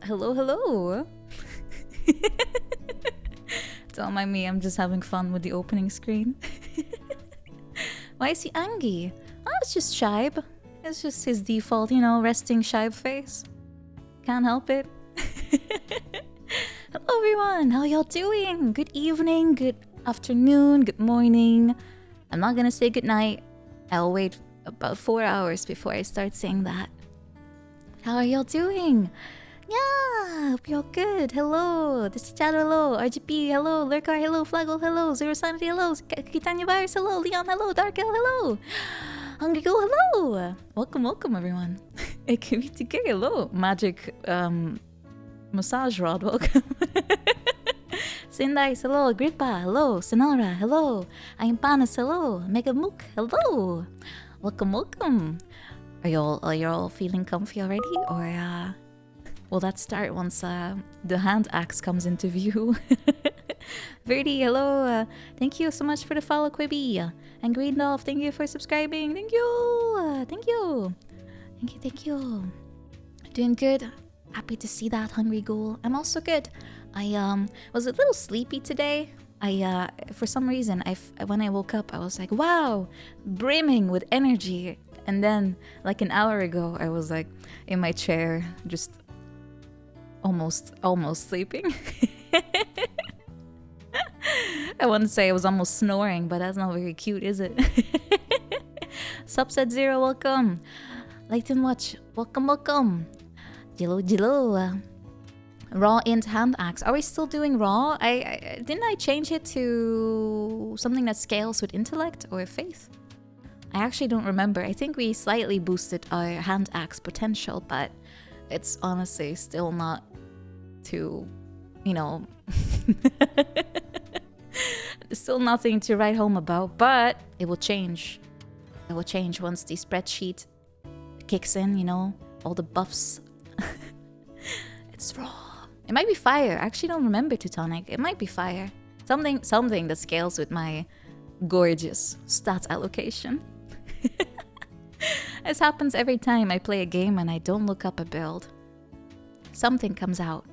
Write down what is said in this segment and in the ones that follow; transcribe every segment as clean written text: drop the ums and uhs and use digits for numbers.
Hello, hello. Don't mind me, I'm just having fun with the opening screen. Why is he angry? Oh, it's just Shibe. It's just his default, resting Shibe face. Can't help it. Hello everyone, how y'all doing? Good evening, good afternoon, good morning. I'm not gonna say good night. I'll wait about 4 hours before I start saying that. How are y'all doing? Yeah, hope you're good. Hello, this is Chad, hello. RGP, hello. Lurkar, hello. Flaggle, hello. Zero Sanity, hello. Kitanya Virus, hello. Leon, hello. Darkel, hello. Hungry Go, hello. Welcome everyone. AKBTK, hello. Magic Massage Rod, welcome. Sindais, hello. Gripa, hello. Sonara, hello. I'm Panas, hello. Mega Mook, hello. Welcome. Are y'all feeling comfy already, or will that start once the hand axe comes into view? Verdi, hello. Thank you so much for the follow, Quibi. And Greendolf, thank you for subscribing. Thank you. Thank you. Doing good. Happy to see that, Hungry Ghoul. I'm also good. I was a little sleepy today. For some reason, when I woke up, I was like, wow, brimming with energy. And then, like an hour ago, I was like in my chair, just almost sleeping. I want to say I was almost snoring, but that's not very cute, is it? Subset Zero, welcome. Light and Watch, welcome. Jilo. Raw int hand axe. Are we still doing raw? Didn't I change it to something that scales with intellect or faith? I actually don't remember. I think we slightly boosted our hand axe potential, but it's honestly still not too, still nothing to write home about, but it will change. It will change once the spreadsheet kicks in, all the buffs. It's raw. It might be fire. I actually don't remember Teutonic. It might be fire. Something that scales with my gorgeous stats allocation. This happens every time I play a game and I don't look up a build. Something comes out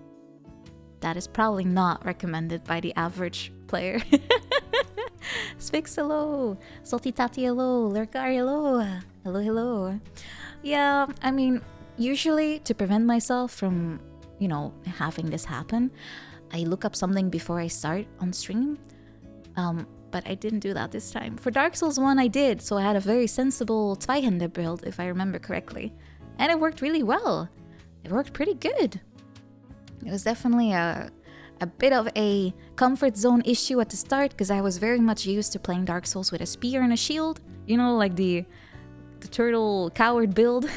that is probably not recommended by the average player. Sphinx, hello. Salty Tati, hello. Lurkar, hello. Hello. Yeah, I mean, usually to prevent myself from, having this happen, I look up something before I start on stream. But I didn't do that this time. For Dark Souls 1, I did, so I had a very sensible Zweihänder build, if I remember correctly. And it worked really well. It worked pretty good. It was definitely a bit of a comfort zone issue at the start, because I was very much used to playing Dark Souls with a spear and a shield. Like the turtle coward build.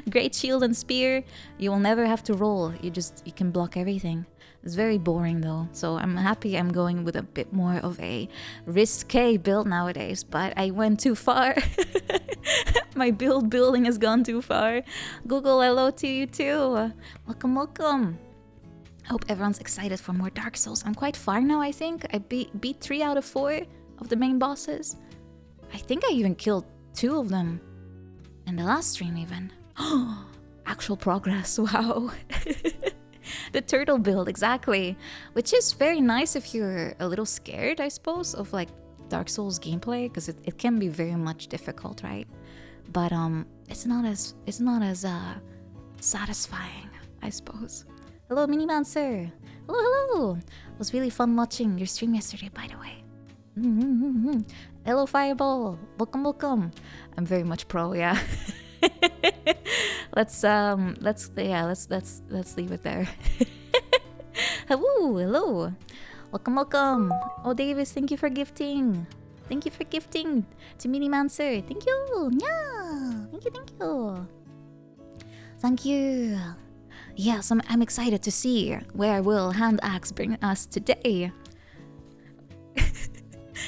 Great shield and spear. You will never have to roll. You can block everything. It's very boring though, so I'm happy I'm going with a bit more of a risque build nowadays, but I went too far. My building has gone too far. Google, hello to you too. Welcome. I hope everyone's excited for more Dark Souls. I'm quite far now, I think. I beat 3 out of 4 of the main bosses. I think I even killed 2 of them in the last stream even. Actual progress, wow. The turtle build, exactly. Which is very nice if you're a little scared, I suppose, of like Dark Souls gameplay, because it can be very much difficult, right? But it's not as satisfying, I suppose. Hello, Minimancer. Hello. It was really fun watching your stream yesterday, by the way. Hello, Fireball. Welcome. I'm very much pro, yeah. Let's leave it there. Hello. Welcome. Oh, Davis, thank you for gifting. Thank you for gifting to Minimancer. Thank you. Yeah. Thank you. Yes, I'm excited to see where will Hand Axe bring us today.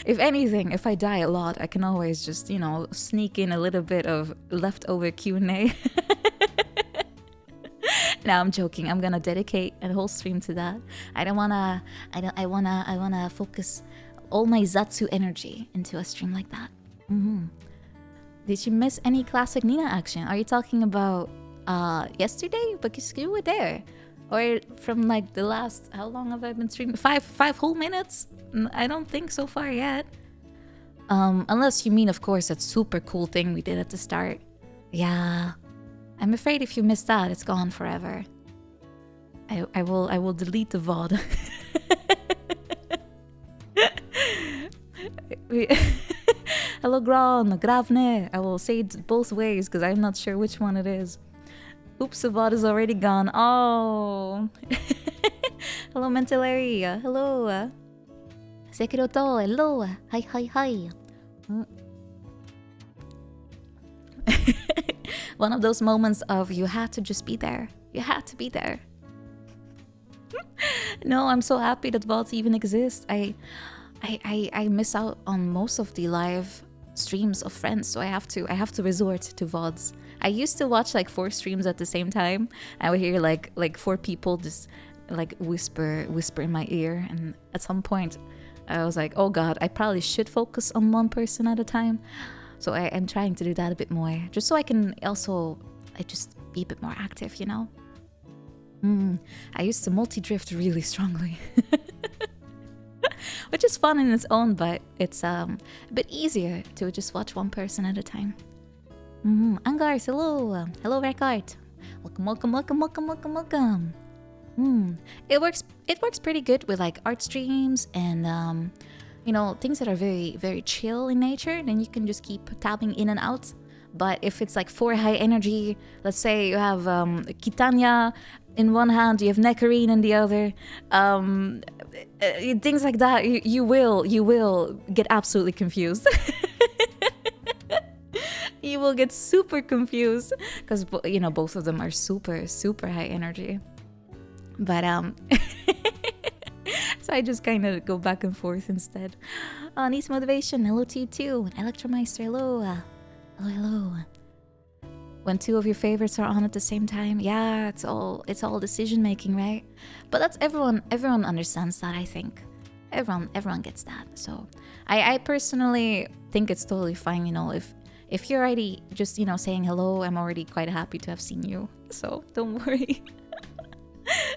If anything, if I die a lot, I can always just, sneak in a little bit of leftover Q&A. No, I'm joking. I'm gonna dedicate a whole stream to that. I wanna focus all my Zatsu energy into a stream like that. Did you miss any classic Nina action? Are you talking about yesterday because you were there. Or from like the last, how long have I been streaming? Five whole minutes? I don't think so far yet. Unless you mean, of course, that super cool thing we did at the start. Yeah. I'm afraid if you missed that, it's gone forever. I will delete the VOD. Hello, Gravne. I will say it both ways because I'm not sure which one it is. Oops, the VOD is already gone. Oh. Hello, Mentalary. Hello. Sekiroto. Hello. Hi. One of those moments of you had to just be there. You had to be there. No, I'm so happy that VODs even exist. I miss out on most of the live streams of friends, so I have to resort to VODs. I used to watch like 4 streams at the same time. I would hear like 4 people just like whisper in my ear, and at some point I was like, oh god, I probably should focus on one person at a time. So I'm trying to do that a bit more, just so I can also just be a bit more active, you know. I used to multi-drift really strongly. Which is fun in its own, but it's a bit easier to just watch one person at a time. Angars, hello. Hello, Rekart. Welcome. It works pretty good with like art streams and you know, things that are very, very chill in nature. Then you can just keep tapping in and out. But if it's like 4 high energy, let's say you have Kitanya in one hand, you have Nectarine in the other, things like that, you will get absolutely confused. You will get super confused because, you know, both of them are super, super high energy. But so I just kind of go back and forth instead. Needs motivation. Hello to you too. Electromeister. Hello. Hello. When 2 of your favorites are on at the same time, yeah, it's all decision making, right? But that's everyone understands that. I think everyone gets that. So I personally think it's totally fine. You know, if you're already just, you know, saying hello, I'm already quite happy to have seen you. So don't worry.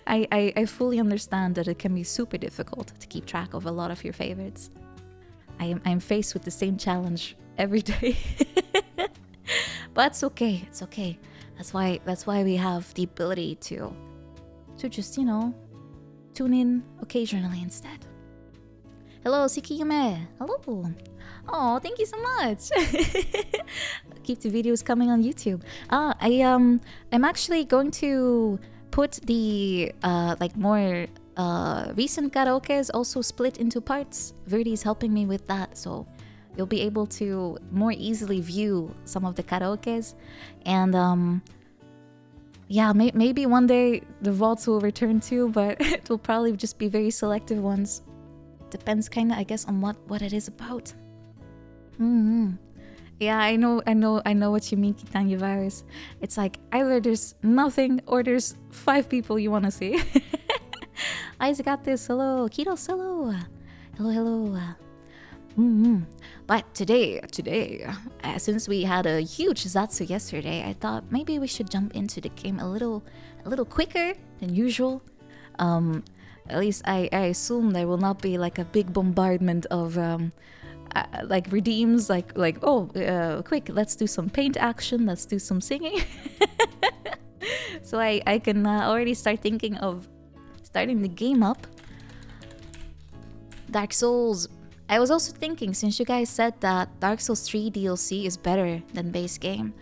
I fully understand that it can be super difficult to keep track of a lot of your favorites. I'm faced with the same challenge every day. But it's okay. It's okay. That's why we have the ability to just, you know, tune in occasionally instead. Hello, Sikiyume. Hello. Oh, thank you so much. Keep the videos coming on YouTube. I'm actually going to put the like more recent karaokes also split into parts. Verdi's helping me with that, so you'll be able to more easily view some of the karaokes. And yeah, maybe one day the vaults will return too, but it will probably just be very selective ones. Depends kind of, I guess, on what it is about. Yeah, I know what you mean, Kitanya Virus. It's like either there's nothing or there's 5 people you want to see. Isaac got this. Hello, Kitos. Hello. Hello. But today, since we had a huge Zatsu yesterday, I thought maybe we should jump into the game a little quicker than usual. At least I assume there will not be like a big bombardment of like redeems, like quick, let's do some paint action, let's do some singing. So I can already start thinking of starting the game up. Dark Souls. I was also thinking, since you guys said that Dark Souls 3 DLC is better than base game,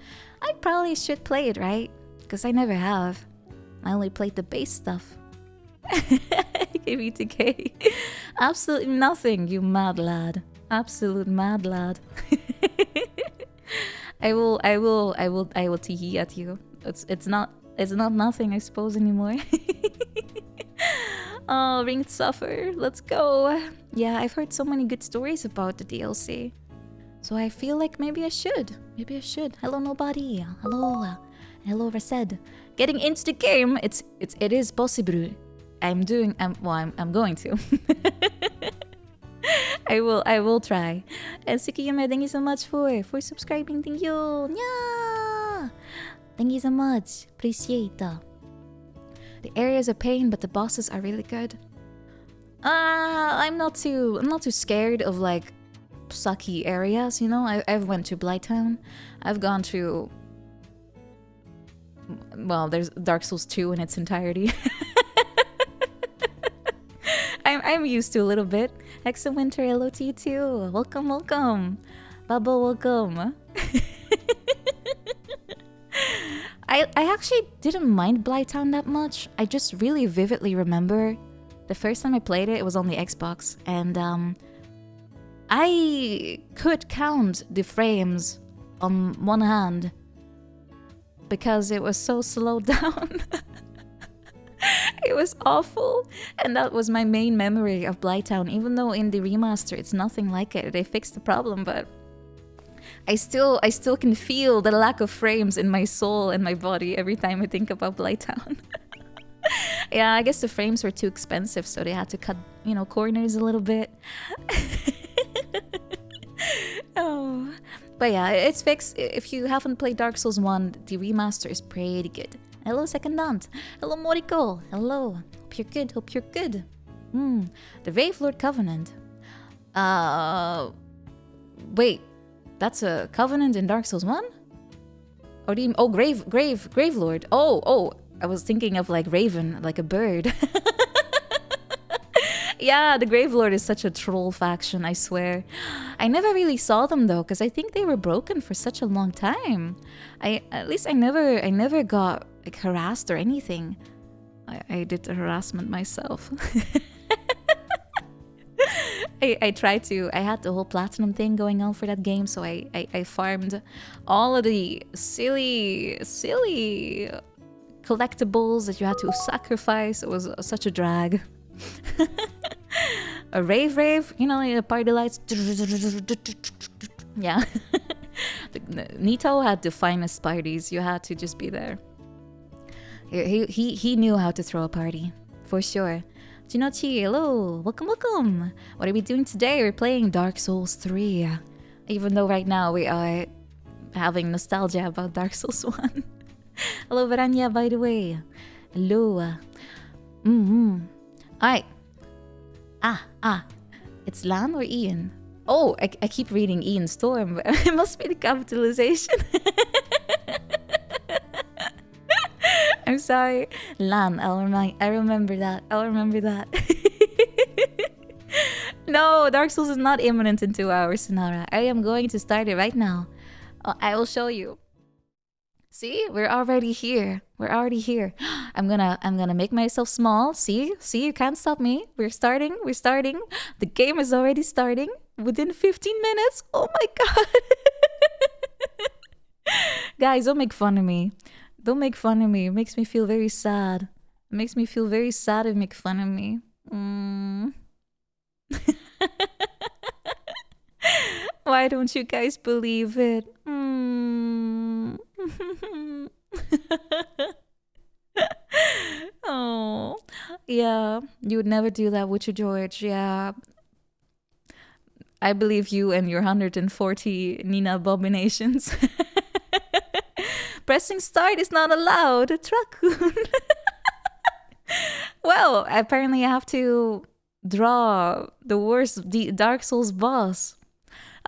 I probably should play it, right? Because I never have. I only played the base stuff. KVTK. Absolutely nothing, you mad lad. Absolute mad lad. I will tee at you. It's not nothing, I suppose, anymore. Oh, Ringed Suffer, let's go. Yeah, I've heard so many good stories about the DLC, so I feel like maybe I should. Hello, nobody. Hello, Rased. Getting into the game, it is possible. I'm going to. I will try. And Sukiyama, thank you so much for subscribing. Thank you. Yeah. Thank you so much. Appreciate that. The areas are pain, but the bosses are really good. I'm not too scared of like sucky areas, you know. I've went to Blighttown. I've gone to, well, there's Dark Souls 2 in its entirety. I'm used to a little bit. Hexa Winter, hello to you too. Welcome, welcome. Bubble, welcome. I actually didn't mind Blighttown that much. I just really vividly remember the first time I played it, it was on the Xbox, and I could count the frames on one hand because it was so slowed down. It was awful, and that was my main memory of Blighttown, even though in the remaster it's nothing like it. They fixed the problem, but I still can feel the lack of frames in my soul and my body every time I think about Blighttown. Yeah, I guess the frames were too expensive, so they had to cut, you know, corners a little bit. Oh, but yeah, it's fixed. If you haven't played Dark Souls 1, the remaster is pretty good. Hello, Secondant. Hello, Moriko. Hello. Hope you're good. Hope you're good. The Ravelord Covenant. Wait, that's a covenant in Dark Souls 1? Or do you... Oh, Gravelord. Oh, I was thinking of like Raven, like a bird. Yeah, the Gravelord is such a troll faction, I swear. I never really saw them though, because I think they were broken for such a long time. At least I never got like harassed or anything. I did the harassment myself. I tried to. I had the whole platinum thing going on for that game, so I farmed all of the silly collectibles that you had to sacrifice. It was such a drag. A rave, you know, the party lights. Yeah. Nito had the finest parties. You had to just be there. He knew how to throw a party, for sure. Jinochi, hello, welcome. What are we doing today? We're playing Dark Souls 3. Even though right now we are having nostalgia about Dark Souls 1. Hello, Varanya, by the way. Hello. Alright. It's Lan or Ian? Oh, I keep reading Ian Storm, but it must be the capitalization. I'm sorry. Lan, I remember that. I'll remember that. No, Dark Souls is not imminent in 2 hours, Sonara. I am going to start it right now. I will show you. See, we're already here. We're already here. I'm gonna make myself small. See, you can't stop me. We're starting. The game is already starting within 15 minutes. Oh my god. Guys, don't make fun of me. Don't make fun of me. It makes me feel very sad. It makes me feel very sad if you make fun of me. Why don't you guys believe it? Oh, yeah. You would never do that, would you, George? Yeah. I believe you and your 140 Nina abominations. Pressing start is not allowed. Truckun. Well, apparently I have to draw the worst Dark Souls boss.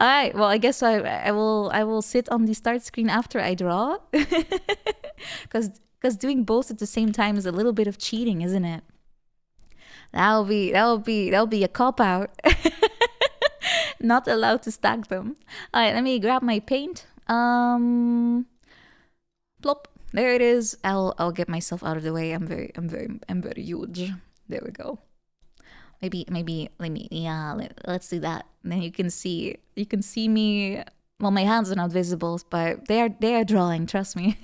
Alright, well, I guess I will sit on the start screen after I draw. Because doing both at the same time is a little bit of cheating, isn't it? That'll be a cop-out. Not allowed to stack them. Alright, let me grab my paint. Plop. There it is. I'll get myself out of the way. I'm very huge. There we go. Maybe let me, yeah, let's do that. And then you can see me. Well, my hands are not visible, but they are drawing, trust me.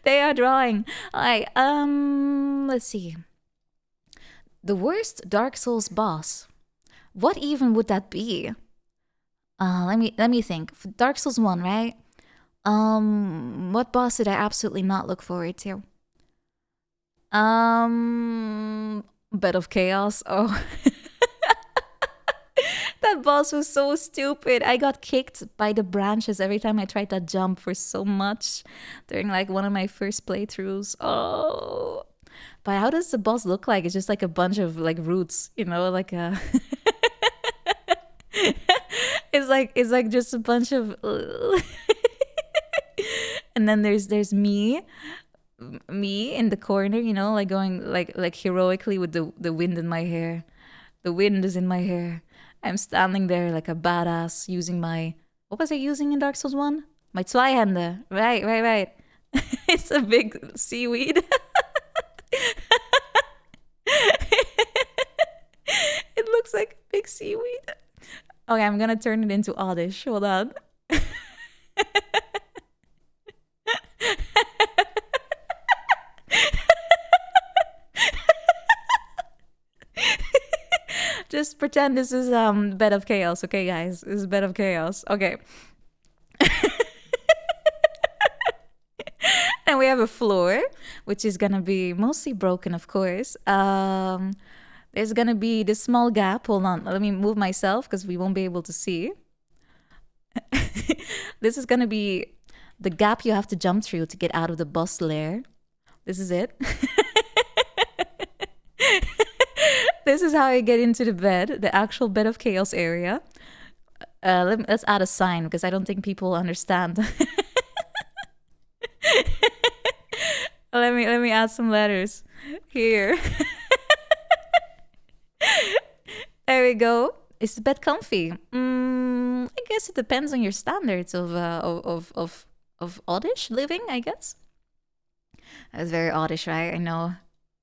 They are drawing. Alright, let's see. The worst Dark Souls boss. What even would that be? Let me think. For Dark Souls 1, right? What boss did I absolutely not look forward to? Bed of Chaos. Oh. That boss was so stupid. I got kicked by the branches every time I tried that jump for so much during like one of my first playthroughs. Oh. But how does the boss look like? It's just like a bunch of like roots, you know, like a it's like just a bunch of and then there's me in the corner, you know, like going like heroically with the wind in my hair. The wind is in my hair. I'm standing there like a badass using my, what was I using in Dark Souls 1? My Zweihände. Right. It's a big seaweed. It looks like big seaweed. Okay, I'm gonna turn it into Oddish. Hold on. Just pretend this is Bed of Chaos, okay, guys? This is Bed of Chaos. Okay. And we have a floor, which is gonna be mostly broken, of course. There's gonna be this small gap. Hold on, let me move myself because we won't be able to see. This is gonna be the gap you have to jump through to get out of the boss lair. This is it. This is how I get into the bed, the actual Bed of Chaos area. Let's add a sign because I don't think people understand. Let me add some letters here. There we go. Is the bed comfy? I guess it depends on your standards of oddish living, I guess. That was very oddish, right? I know.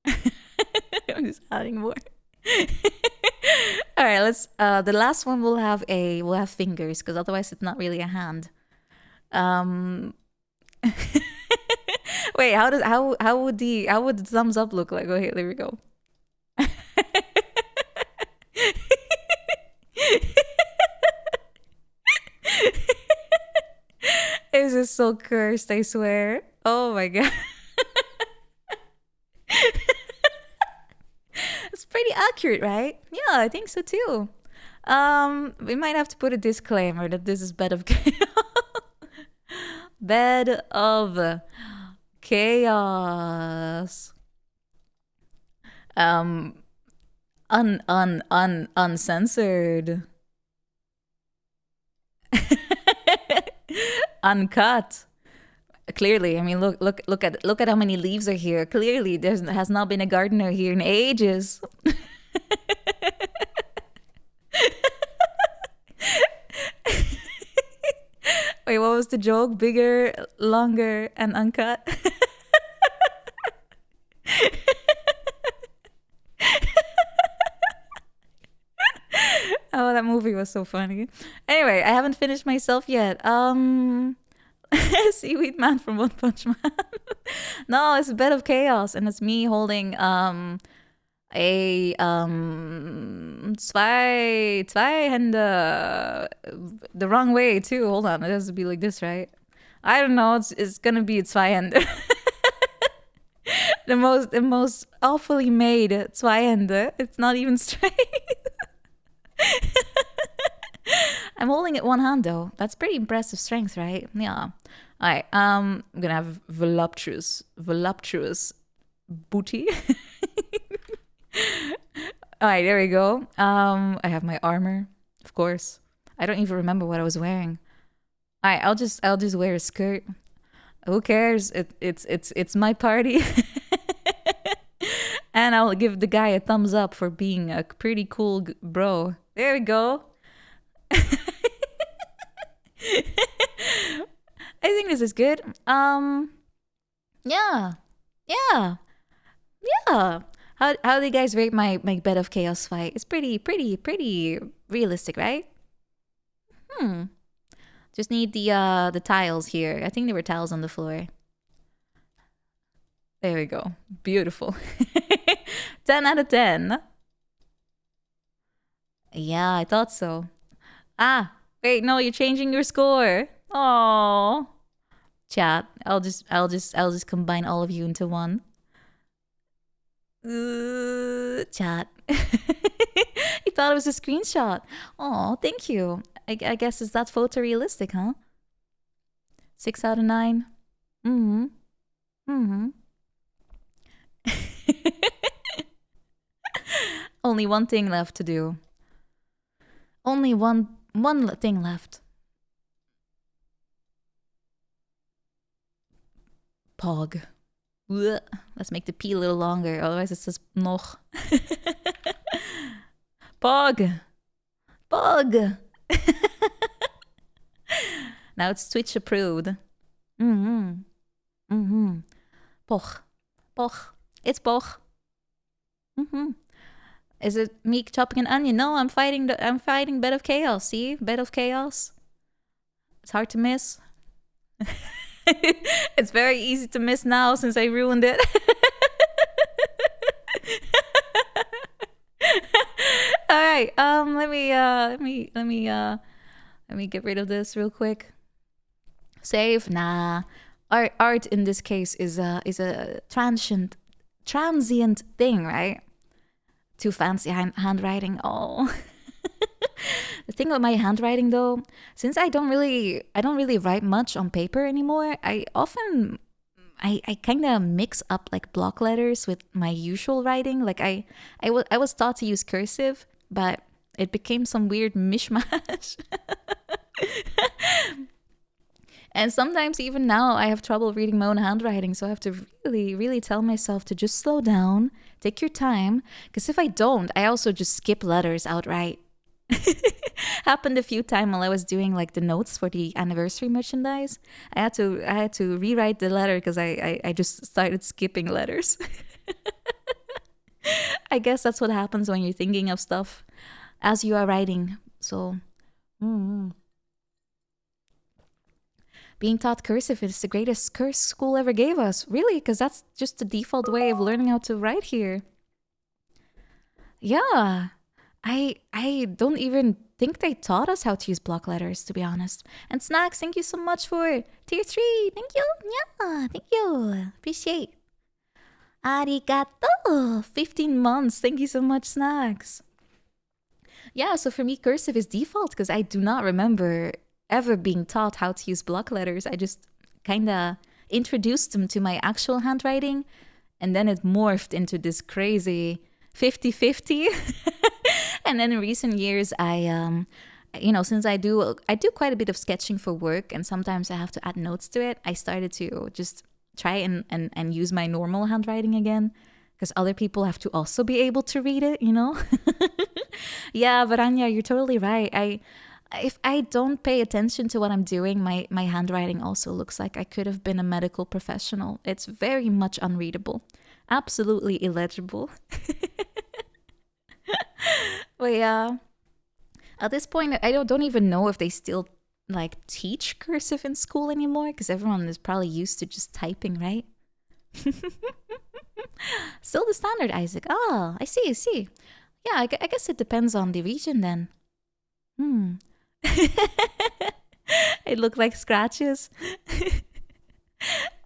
I'm just adding more. All right, let's the last one will have fingers because otherwise it's not really a hand. Wait, how would the thumbs up look like? Okay, there we go. This is so cursed, I swear. Oh my god. It's pretty accurate, right? Yeah, I think so too. We might have to put a disclaimer that this is Bed of Chaos. Bed of Chaos. Uncensored. Uncut. Clearly, I mean, look at how many leaves are here. Clearly, there has not been a gardener here in ages. Wait, what was the joke? Bigger, longer, and uncut. Oh, that movie was so funny. Anyway, I haven't finished myself yet. Seaweed Man from One Punch Man. No, it's a Bed of Chaos, and it's me holding zwei Hände the wrong way too. Hold on, it has to be like this, right? I don't know. It's gonna be zwei Hände. the most awfully made zwei Hände. It's not even straight. I'm holding it one hand though. That's pretty impressive strength, right? Yeah. All right. I'm gonna have voluptuous booty. All right, there we go. I have my armor, of course. I don't even remember what I was wearing. All right, I'll just wear a skirt. Who cares? It's my party. And I'll give the guy a thumbs up for being a pretty cool bro. There we go. I think this is good. Yeah. How do you guys rate my Bed of Chaos fight? It's pretty realistic, right? Just need the tiles here. I think there were tiles on the floor. There we go. Beautiful. 10 out of 10. Yeah, I thought so. Ah, wait, no, you're changing your score. Oh, chat. I'll just combine all of you into one. Chat. You thought it was a screenshot. Oh, thank you. I guess is that photorealistic, huh? 6 out of 9. Mm-hmm. Mm-hmm. Only one thing left to do. Only one thing left. Pog. Blech. Let's make the P a little longer, otherwise it says nog. Pog. Pog. Now it's Twitch approved. Mm-hmm. Mm-hmm. Pog. Pog. It's Pog. Mm-hmm. Is it me chopping an onion? No, I'm fighting Bed of Chaos. See? Bed of Chaos. It's hard to miss. It's very easy to miss now since I ruined it. All right. Let me get rid of this real quick. Save. Nah. Art in this case is a transient thing, right? Too fancy handwriting. Oh. The thing with my handwriting though, since I don't really write much on paper anymore, I kind of mix up like block letters with my usual writing. Like I was taught to use cursive, but it became some weird mishmash. And sometimes even now I have trouble reading my own handwriting, so I have to really tell myself to just slow down, take your time, because if I don't, I also just skip letters outright. Happened a few times while I was doing like the notes for the anniversary merchandise. I had to rewrite the letter because I just started skipping letters. I guess that's what happens when you're thinking of stuff as you are writing. So being taught cursive is the greatest curse school ever gave us. Really, because that's just the default way of learning how to write here. Yeah. I don't even think they taught us how to use block letters, to be honest. And Snacks, thank you so much for tier 3. Thank you. Yeah, thank you. Appreciate. Arigato. 15 months. Thank you so much, Snacks. Yeah, so for me, cursive is default because I do not remember ever being taught how to use block letters. I just kind of introduced them to my actual handwriting, and then it morphed into this crazy 50-50. And then in recent years, I since I do quite a bit of sketching for work, and sometimes I have to add notes to it, I started to just try and use my normal handwriting again, because other people have to also be able to read it, you know? Yeah, Varanya, you're totally right. If I don't pay attention to what I'm doing, my handwriting also looks like I could have been a medical professional. It's very much unreadable. Absolutely illegible. But yeah, at this point, I don't even know if they still like teach cursive in school anymore, because everyone is probably used to just typing, right? Still the standard, Isaac. Ah, I see. Yeah, I guess it depends on the region then. It looked like scratches.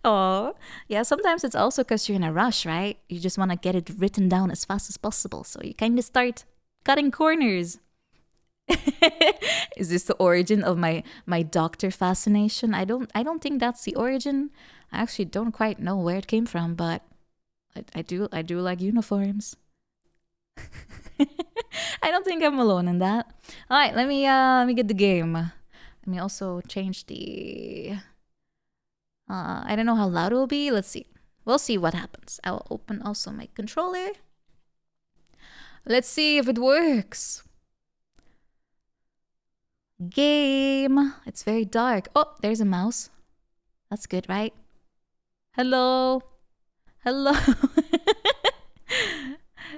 Oh, yeah, sometimes it's also because you're in a rush, right? You just want to get it written down as fast as possible, so you kind of start cutting corners. Is this the origin of my doctor fascination? I don't think that's the origin. I actually don't quite know where it came from, but I do like uniforms. I don't think I'm alone in that. All right, let me get the game. Let me also change the I don't know how loud it will be. Let's see. We'll see what happens. I'll open also my controller. Let's see if it works. Game. It's very dark. Oh, there's a mouse. That's good, right? Hello. Hello.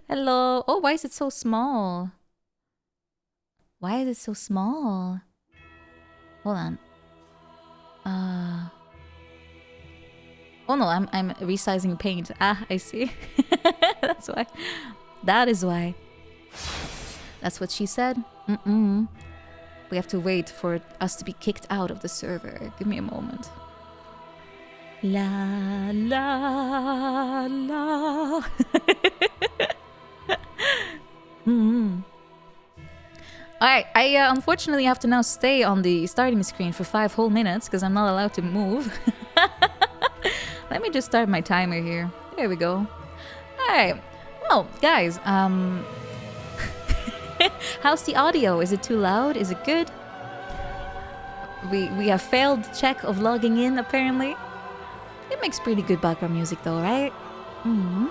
Hello. Oh, why is it so small? Why is it so small? Hold on. Oh no, I'm resizing paint. Ah, I see. That's why. That is why. That's what she said. We have to wait for us to be kicked out of the server. Give me a moment. La la la. Alright, I unfortunately have to now stay on the starting screen for 5 whole minutes because I'm not allowed to move. Let me just start my timer here. There we go. Alright. Well, guys, how's the audio? Is it too loud? Is it good? We have failed check of logging in, apparently. It makes pretty good background music though, right? Mm-hmm.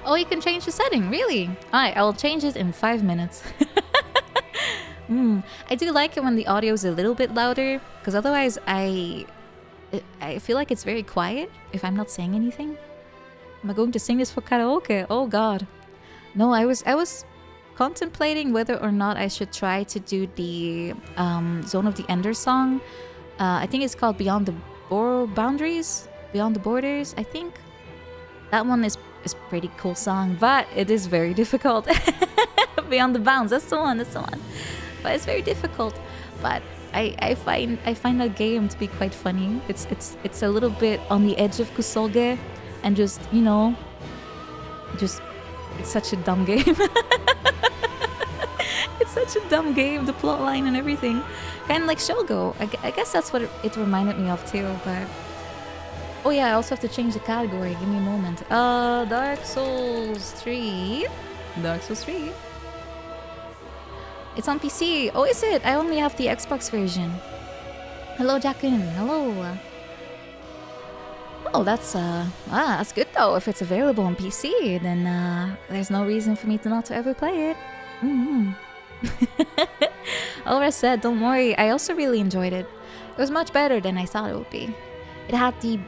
Oh, you can change the setting, really? Alright, I'll change it in 5 minutes. I do like it when the audio is a little bit louder, because otherwise I feel like it's very quiet if I'm not saying anything. Am I going to sing this for karaoke? Oh god. No, I was contemplating whether or not I should try to do the Zone of the Ender song. I think it's called Beyond the Boundaries? Beyond the Borders, I think. That one is pretty cool song, but it is very difficult. Beyond the Bounds, that's the one. But it's very difficult. But I find that game to be quite funny. It's a little bit on the edge of Kusoge, and just, you know, it's such a dumb game. It's such a dumb game, the plot line and everything. Kind of like Shogo. I guess that's what it reminded me of too, but... Oh yeah, I also have to change the category. Give me a moment. Dark Souls 3. Dark Souls 3. It's on PC. Oh, is it? I only have the Xbox version. Hello, Jakun. Hello. Oh, that's good though. If it's available on PC, then there's no reason for me to not to ever play it. Laura said, don't worry, I also really enjoyed it. It was much better than I thought it would be. It had the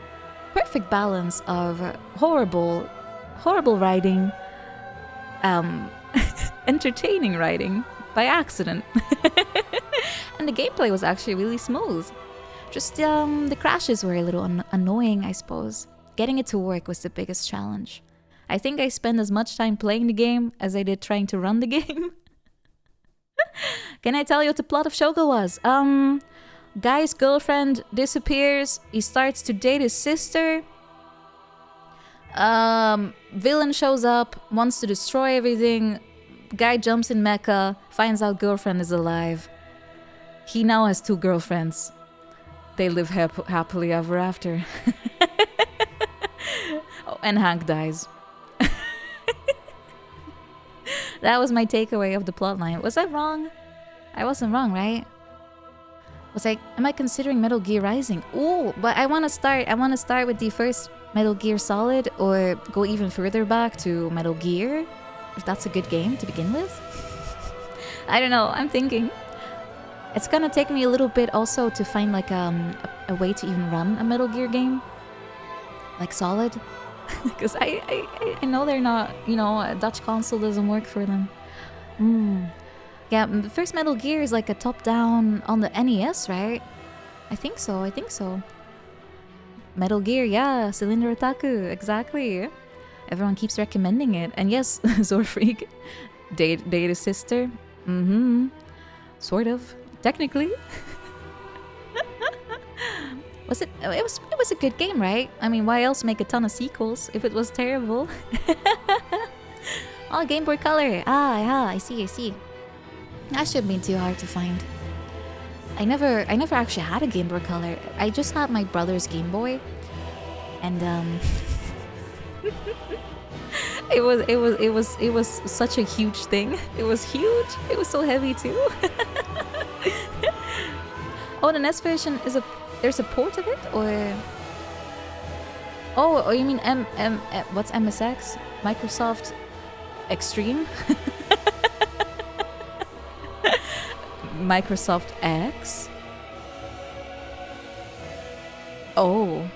perfect balance of horrible writing, entertaining writing by accident. And the gameplay was actually really smooth. Just the crashes were a little annoying, I suppose. Getting it to work was the biggest challenge. I think I spent as much time playing the game as I did trying to run the game. Can I tell you what the plot of Shogo was? Guy's girlfriend disappears. He starts to date his sister. Villain shows up, wants to destroy everything. Guy jumps in mecha, finds out girlfriend is alive. He now has 2 girlfriends. They live happily ever after. Oh, and Hank dies. That was my takeaway of the plotline. Was I wrong? I wasn't wrong, right? Was like, am I considering Metal Gear Rising? Ooh, but I want to start with the first Metal Gear Solid, or go even further back to Metal Gear, if that's a good game to begin with. I don't know, I'm thinking. It's gonna take me a little bit also to find like a way to even run a Metal Gear game, like Solid, because I know they're not, you know, a Dutch console doesn't work for them. Yeah, the first Metal Gear is like a top-down on the NES, right? I think so. Metal Gear, yeah, Cylinder Otaku, exactly. Everyone keeps recommending it. And yes, Zorfreak dated his sister. Sort of. Technically. It was a good game, right? I mean, why else make a ton of sequels if it was terrible? Oh, Game Boy Color. Ah, yeah, I see. That shouldn't be too hard to find. I never actually had a Game Boy Color. I just had my brother's Game Boy, and it was such a huge thing. It was huge. It was so heavy too. Oh, the NES version there's a port of it, or oh, you mean what's MSX? Microsoft Extreme. Microsoft X. Oh.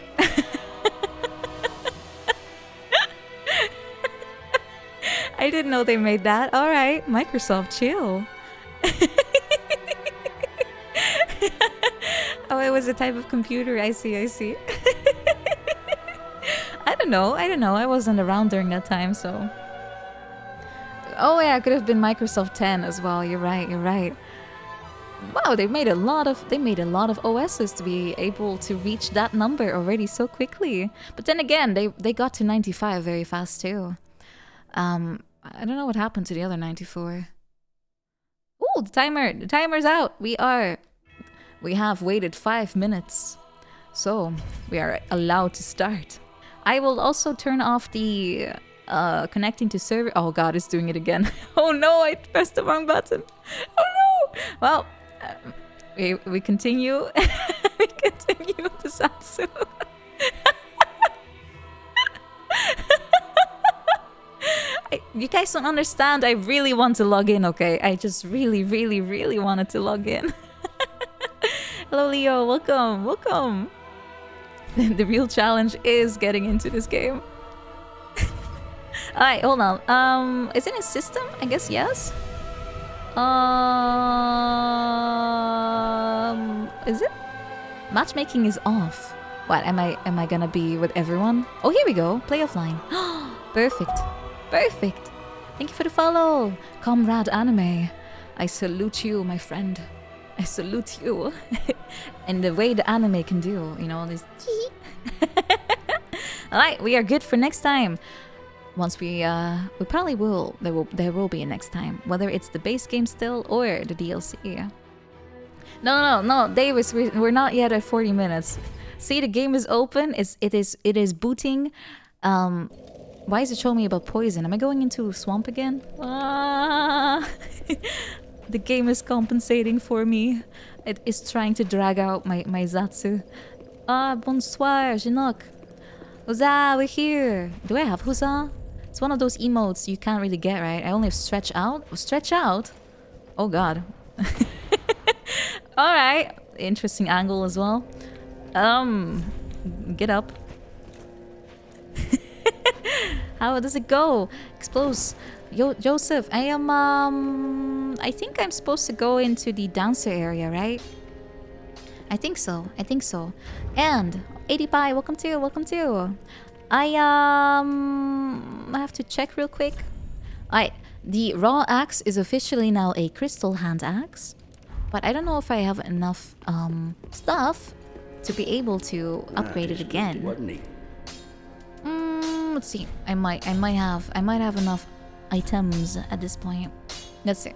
I didn't know they made that. All right, Microsoft, chill. Oh, it was a type of computer. I see. I don't know. I wasn't around during that time, so. Oh yeah, it could have been Microsoft 10 as well. You're right. Wow, they made a lot of OSs to be able to reach that number already so quickly. But then again, they got to 95 very fast too. I don't know what happened to the other 94. Oh, the timer's out. We have waited 5 minutes. So, we are allowed to start. I will also turn off the connecting to server. Oh god, it's doing it again. Oh no, I pressed the wrong button. Oh no. Well, we continue. We continue with the Satsu. You guys don't understand. I really want to log in, okay? I just really, really, really wanted to log in. Hello, Leo. Welcome. Welcome. The real challenge is getting into this game. Alright, hold on. Is it a system? I guess yes. Is it? Matchmaking is off. What, am I gonna be with everyone? Oh, here we go. Play offline. Perfect. Perfect. Thank you for the follow. Comrade Anime. I salute you, my friend. I salute you. And the way the anime can do, you know, this. Alright, we are good for next time. Once we probably will. There will be a next time. Whether it's the base game still or the DLC. No, Davis, we're not yet at 40 minutes. See, the game is open. It is booting. Why is it showing me about poison? Am I going into a swamp again? The game is compensating for me. It is trying to drag out my Zatsu. Bonsoir, Jinok. Huzzah, we're here. Do I have Huzzah? It's one of those emotes you can't really get, right? I only have stretch out. Stretch out? Oh god. Alright. Interesting angle as well. Get up. How does it go? Explose. Joseph, I am, I think I'm supposed to go into the dancer area, right? I think so. And 80 Pi, welcome to. I have to check real quick. Alright, the raw axe is officially now a crystal hand axe. But I don't know if I have enough, stuff to be able to upgrade it again. Let's see. I might have enough items at this point. Let's see.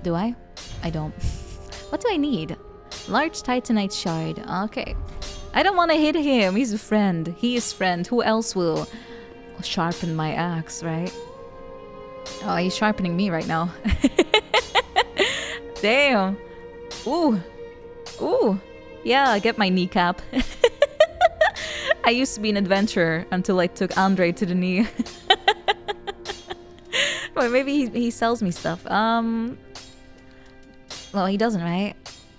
Do I? I don't. What do I need? Large titanite shard. Okay. I don't want to hit him. He's a friend. He is friend. Who else will sharpen my axe, right? Oh, he's sharpening me right now. Damn. Ooh. Yeah, get my kneecap. I used to be an adventurer until I took Andre to the knee. Well, maybe he sells me stuff. Well, he doesn't, right?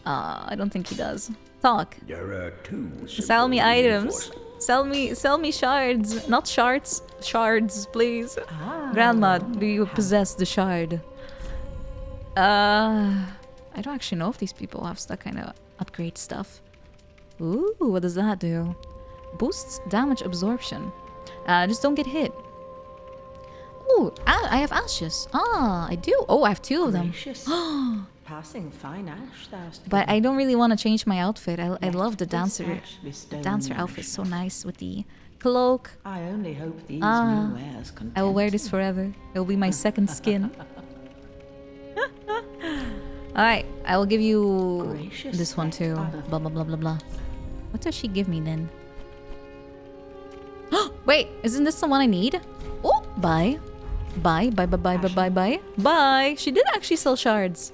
I don't think he does. Talk. There are two. Sell me items. Sell me shards. Not shards. Shards, please. Grandma, do you possess the shard? I don't actually know if these people have that kind of upgrade stuff. Ooh, what does that do? Boosts damage absorption. Just don't get hit. Ooh, I have ashes. I do. Oh, I have 2 of them. Passing fine ash, but I don't really want to change my outfit. I love the dancer. Dancer outfit, so nice with the cloak. I only hope these new wares content. I will wear this forever. It will be my second skin. Alright, I will give you Gracious this one too. Blah blah blah blah blah. What does she give me then? Wait, isn't this the one I need? Oh, bye. Bye. She did actually sell shards.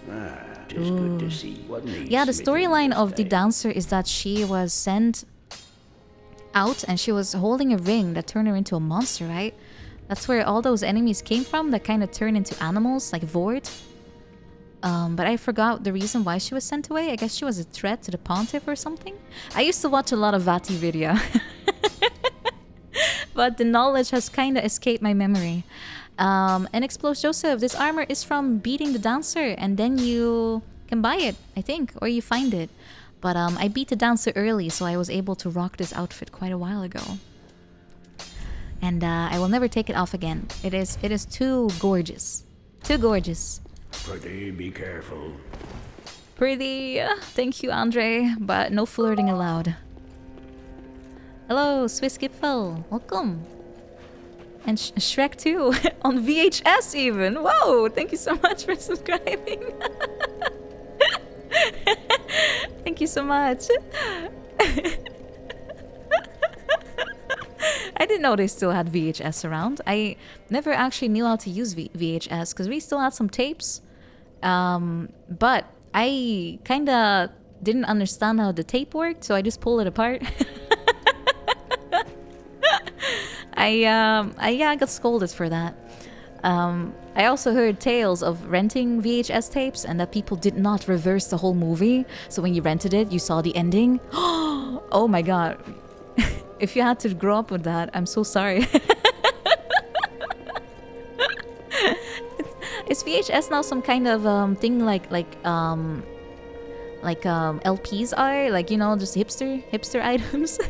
It is good to see what needs Yeah, the storyline of the dancer is that she was sent out and she was holding a ring that turned her into a monster, right? That's where all those enemies came from that kind of turned into animals, like Vord. But I forgot the reason why she was sent away. I guess she was a threat to the pontiff or something. I used to watch a lot of Vati video. But the knowledge has kind of escaped my memory. And Explode Joseph, this armor is from beating the dancer, and then you can buy it, I think, or you find it. But I beat the dancer early, so I was able to rock this outfit quite a while ago. And I will never take it off again. It is too gorgeous. Too gorgeous. Pretty, be careful. Pretty. Thank you, Andre, but no flirting allowed. Hello, Swiss Gipfel. Welcome. And Shrek 2 on VHS even. Whoa, thank you so much for subscribing. Thank you so much. I didn't know they still had VHS around. I never actually knew how to use VHS because we still had some tapes. But I kind of didn't understand how the tape worked, so I just pulled it apart. I got scolded for that. I also heard tales of renting VHS tapes and that people did not reverse the whole movie. So when you rented it, you saw the ending. Oh my god. If you had to grow up with that, I'm so sorry. Is VHS now some kind of thing like LPs are? Like, you know, just hipster items?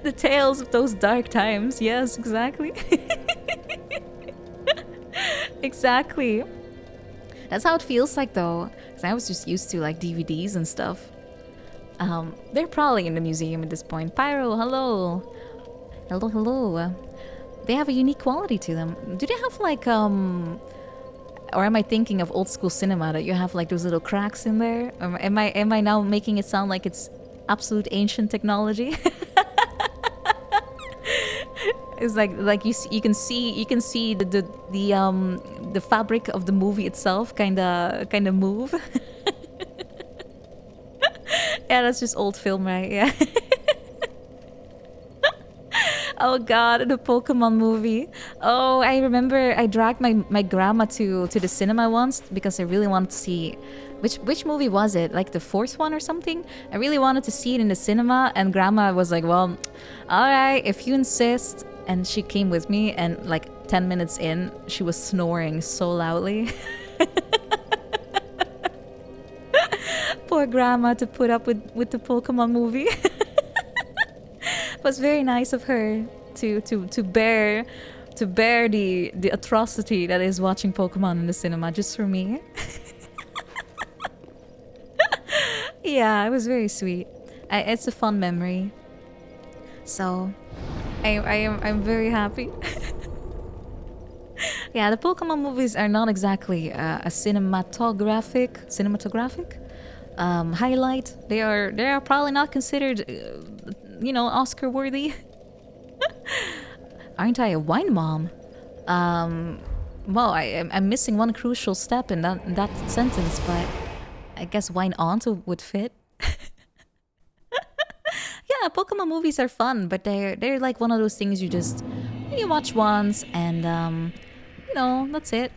The tales of those dark times. Yes, exactly. Exactly. That's how it feels like though. Because I was just used to like DVDs and stuff. They're probably in the museum at this point. Pyro, hello. Hello. They have a unique quality to them. Do they have like or am I thinking of old school cinema that you have like those little cracks in there? Or am I now making it sound like it's absolute ancient technology? It's like you can see the fabric of the movie itself kind of move. Yeah, that's just old film, right? Yeah. Oh god, the Pokemon movie. Oh, I remember I dragged my grandma to the cinema once because I really wanted to see which movie was it? Like the fourth one or something? I really wanted to see it in the cinema, and grandma was like, well, alright, if you insist. And she came with me, and like 10 minutes in, she was snoring so loudly. Poor grandma to put up with the Pokemon movie. It was very nice of her to bear the atrocity that is watching Pokemon in the cinema just for me. Yeah, it was very sweet. It's a fun memory. So I'm very happy. Yeah, the Pokemon movies are not exactly a cinematographic highlight. They are probably not considered, Oscar worthy. Aren't I a wine mom? Well, I'm missing one crucial step in that sentence, but I guess wine aunt would fit. Yeah, Pokemon movies are fun, but they're like one of those things you watch once and that's it.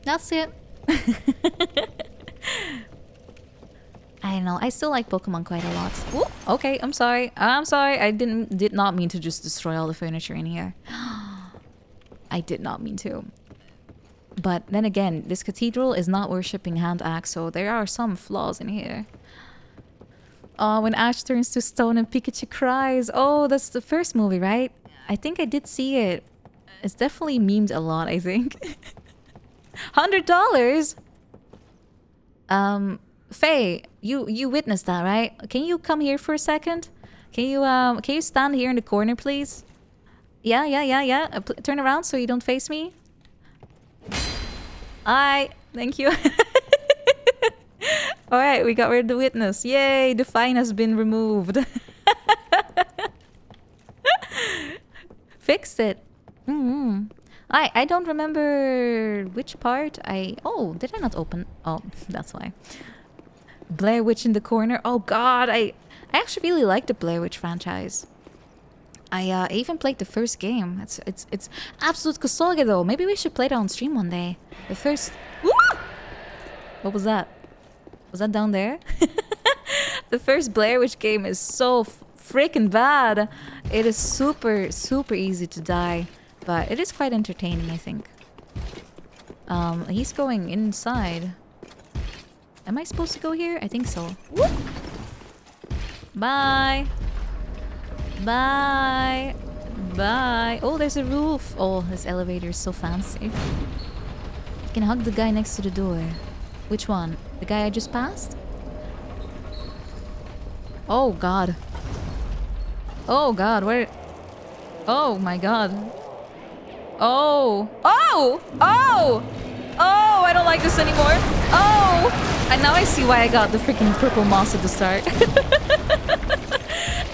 That's it. I don't know. I still like Pokemon quite a lot. Ooh, okay, I'm sorry. I did not mean to just destroy all the furniture in here. I did not mean to. But then again, this cathedral is not worshipping hand axe, so there are some flaws in here. Oh, when Ash turns to stone and Pikachu cries. Oh, that's the first movie, right? I think I did see it. It's definitely memed a lot, I think. $100? Faye, you witnessed that, right? Can you come here for a second? Can you stand here in the corner, please? Yeah. Turn around so you don't face me. Thank you. Alright, we got rid of the witness. Yay, the fine has been removed. Fixed it. I don't remember which part oh, did I not open? Oh, that's why. Blair Witch in the corner. Oh god, I actually really like the Blair Witch franchise. I even played the first game. It's absolute kusoge though. Maybe we should play that on stream one day. The first... Woo! What was that? Was that down there? The first Blair Witch game is so freaking bad. It is super, super easy to die. But it is quite entertaining, I think. He's going inside. Am I supposed to go here? I think so. Whoop! Bye! Bye! Bye! Oh, there's a roof! Oh, this elevator is so fancy. You can hug the guy next to the door. Which one? The guy I just passed? Oh god. Oh god, where... Oh my god. Oh. Oh! Oh! Oh! I don't like this anymore. Oh! And now I see why I got the freaking purple moss at the start.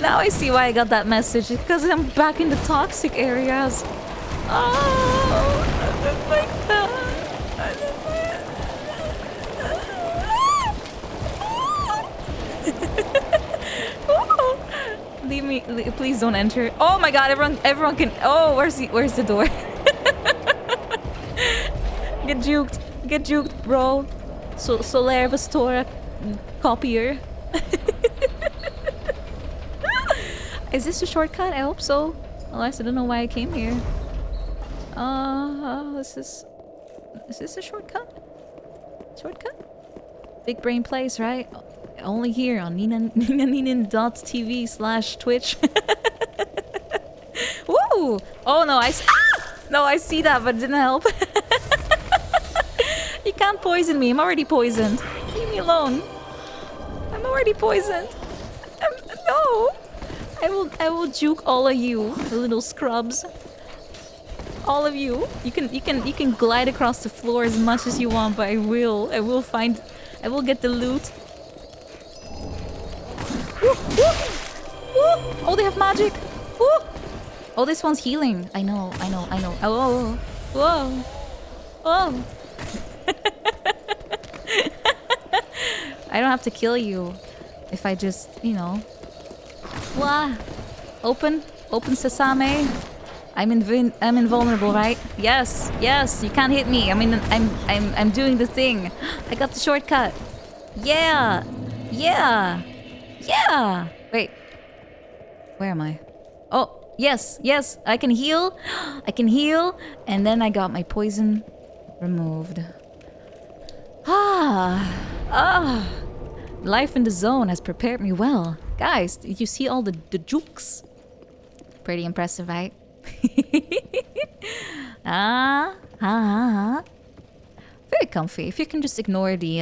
Now I see why I got that message. Because I'm back in the toxic areas. Oh! I don't like that. I don't like Leave me, please don't enter. Oh my god, everyone can. Oh, where's the door? Get juked, bro. Solar Vestora copier. Is this a shortcut? I hope so. Otherwise, I don't know why I came here. Is this a shortcut? Shortcut? Big brain place, right? Only here on nina.tv/Twitch. Woo! Oh no, no, I see that, but it didn't help. You can't poison me. I'm already poisoned. Leave me alone. I'm already poisoned. No. I will juke all of you, the little scrubs. All of you. You can glide across the floor as much as you want, but I will get the loot. Woo, woo, woo. Oh, they have magic. Woo. Oh, this one's healing. I know. Oh, whoa. Oh. I don't have to kill you if I just, you know. Wah. Open sesame. I'm invulnerable, right? Yes. You can't hit me. I mean, I'm doing the thing. I got the shortcut. Yeah. Wait. Where am I? Oh, yes. I can heal. And then I got my poison removed. Life in the zone has prepared me well. Guys, did you see all the jukes? Pretty impressive, right? Very comfy. If you can just ignore the,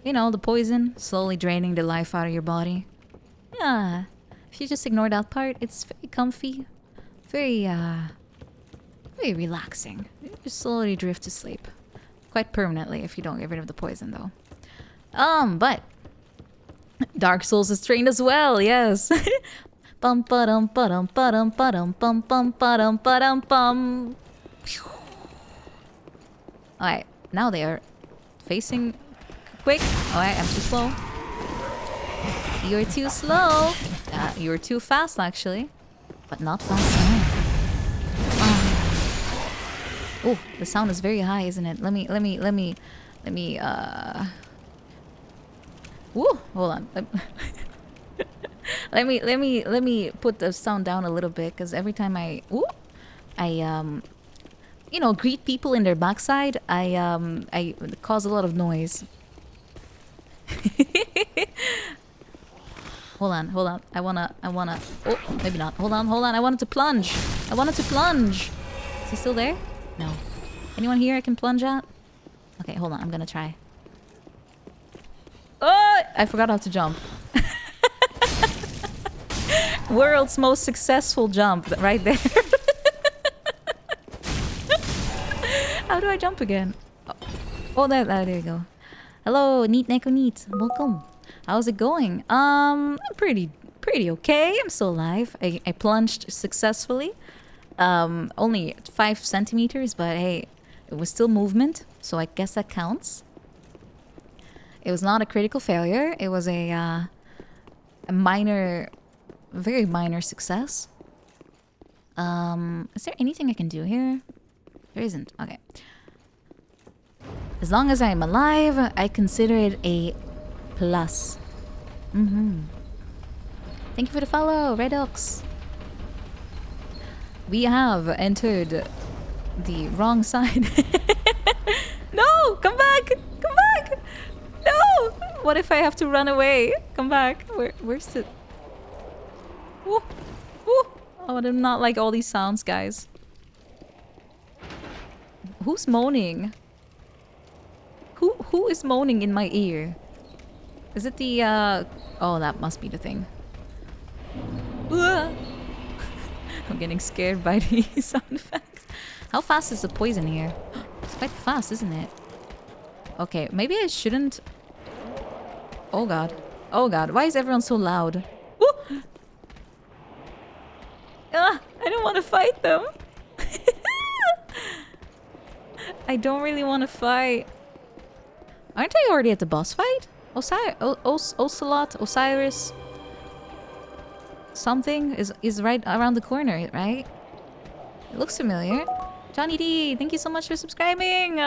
the poison slowly draining the life out of your body. Yeah. If you just ignore that part, it's very comfy. Very relaxing. You just slowly drift to sleep. Quite permanently if you don't get rid of the poison, though. But Dark Souls is trained as well, yes. Bum ba-dum ba-dum ba-dum ba-dum bum bum ba-dum ba-dum bum. Alright, now they are facing quick. Alright, I'm too slow. You're too slow. You're too fast, actually. But not fast enough. Oh, the sound is very high, isn't it? Let me Woo, hold on. Let me put the sound down a little bit, because every time I greet people in their backside, I cause a lot of noise. Hold on. I wanna. Oh, maybe not. Hold on. I wanted to plunge. Is he still there? No. Anyone here I can plunge at? Okay, hold on. I'm gonna try. Oh, I forgot how to jump. World's most successful jump right there. How do I jump again? Oh, there you go. Hello, Neat Neko Neat. Welcome. How's it going? Pretty okay. I'm still alive. I plunged successfully. Only 5 centimeters, but hey, it was still movement, so I guess that counts. It was not a critical failure. It was a minor, very minor success. Is there anything I can do here? There isn't. Okay. As long as I'm alive, I consider it a plus. Thank you for the follow, Redox. We have entered the wrong side. No! Come back! No! What if I have to run away? Come back. Where's the... Ooh. Oh, I do not like all these sounds, guys. Who's moaning? Who is moaning in my ear? Is it the Oh, that must be the thing. I'm getting scared by the sound effects. How fast is the poison here? It's quite fast, isn't it? Okay, maybe I shouldn't... Oh god. Oh god, why is everyone so loud? Woo! Ah, I don't want to fight them. I don't really want to fight. Aren't I already at the boss fight? Ocelot, Osiris... Something is right around the corner, right? It looks familiar. Johnny D, thank you so much for subscribing.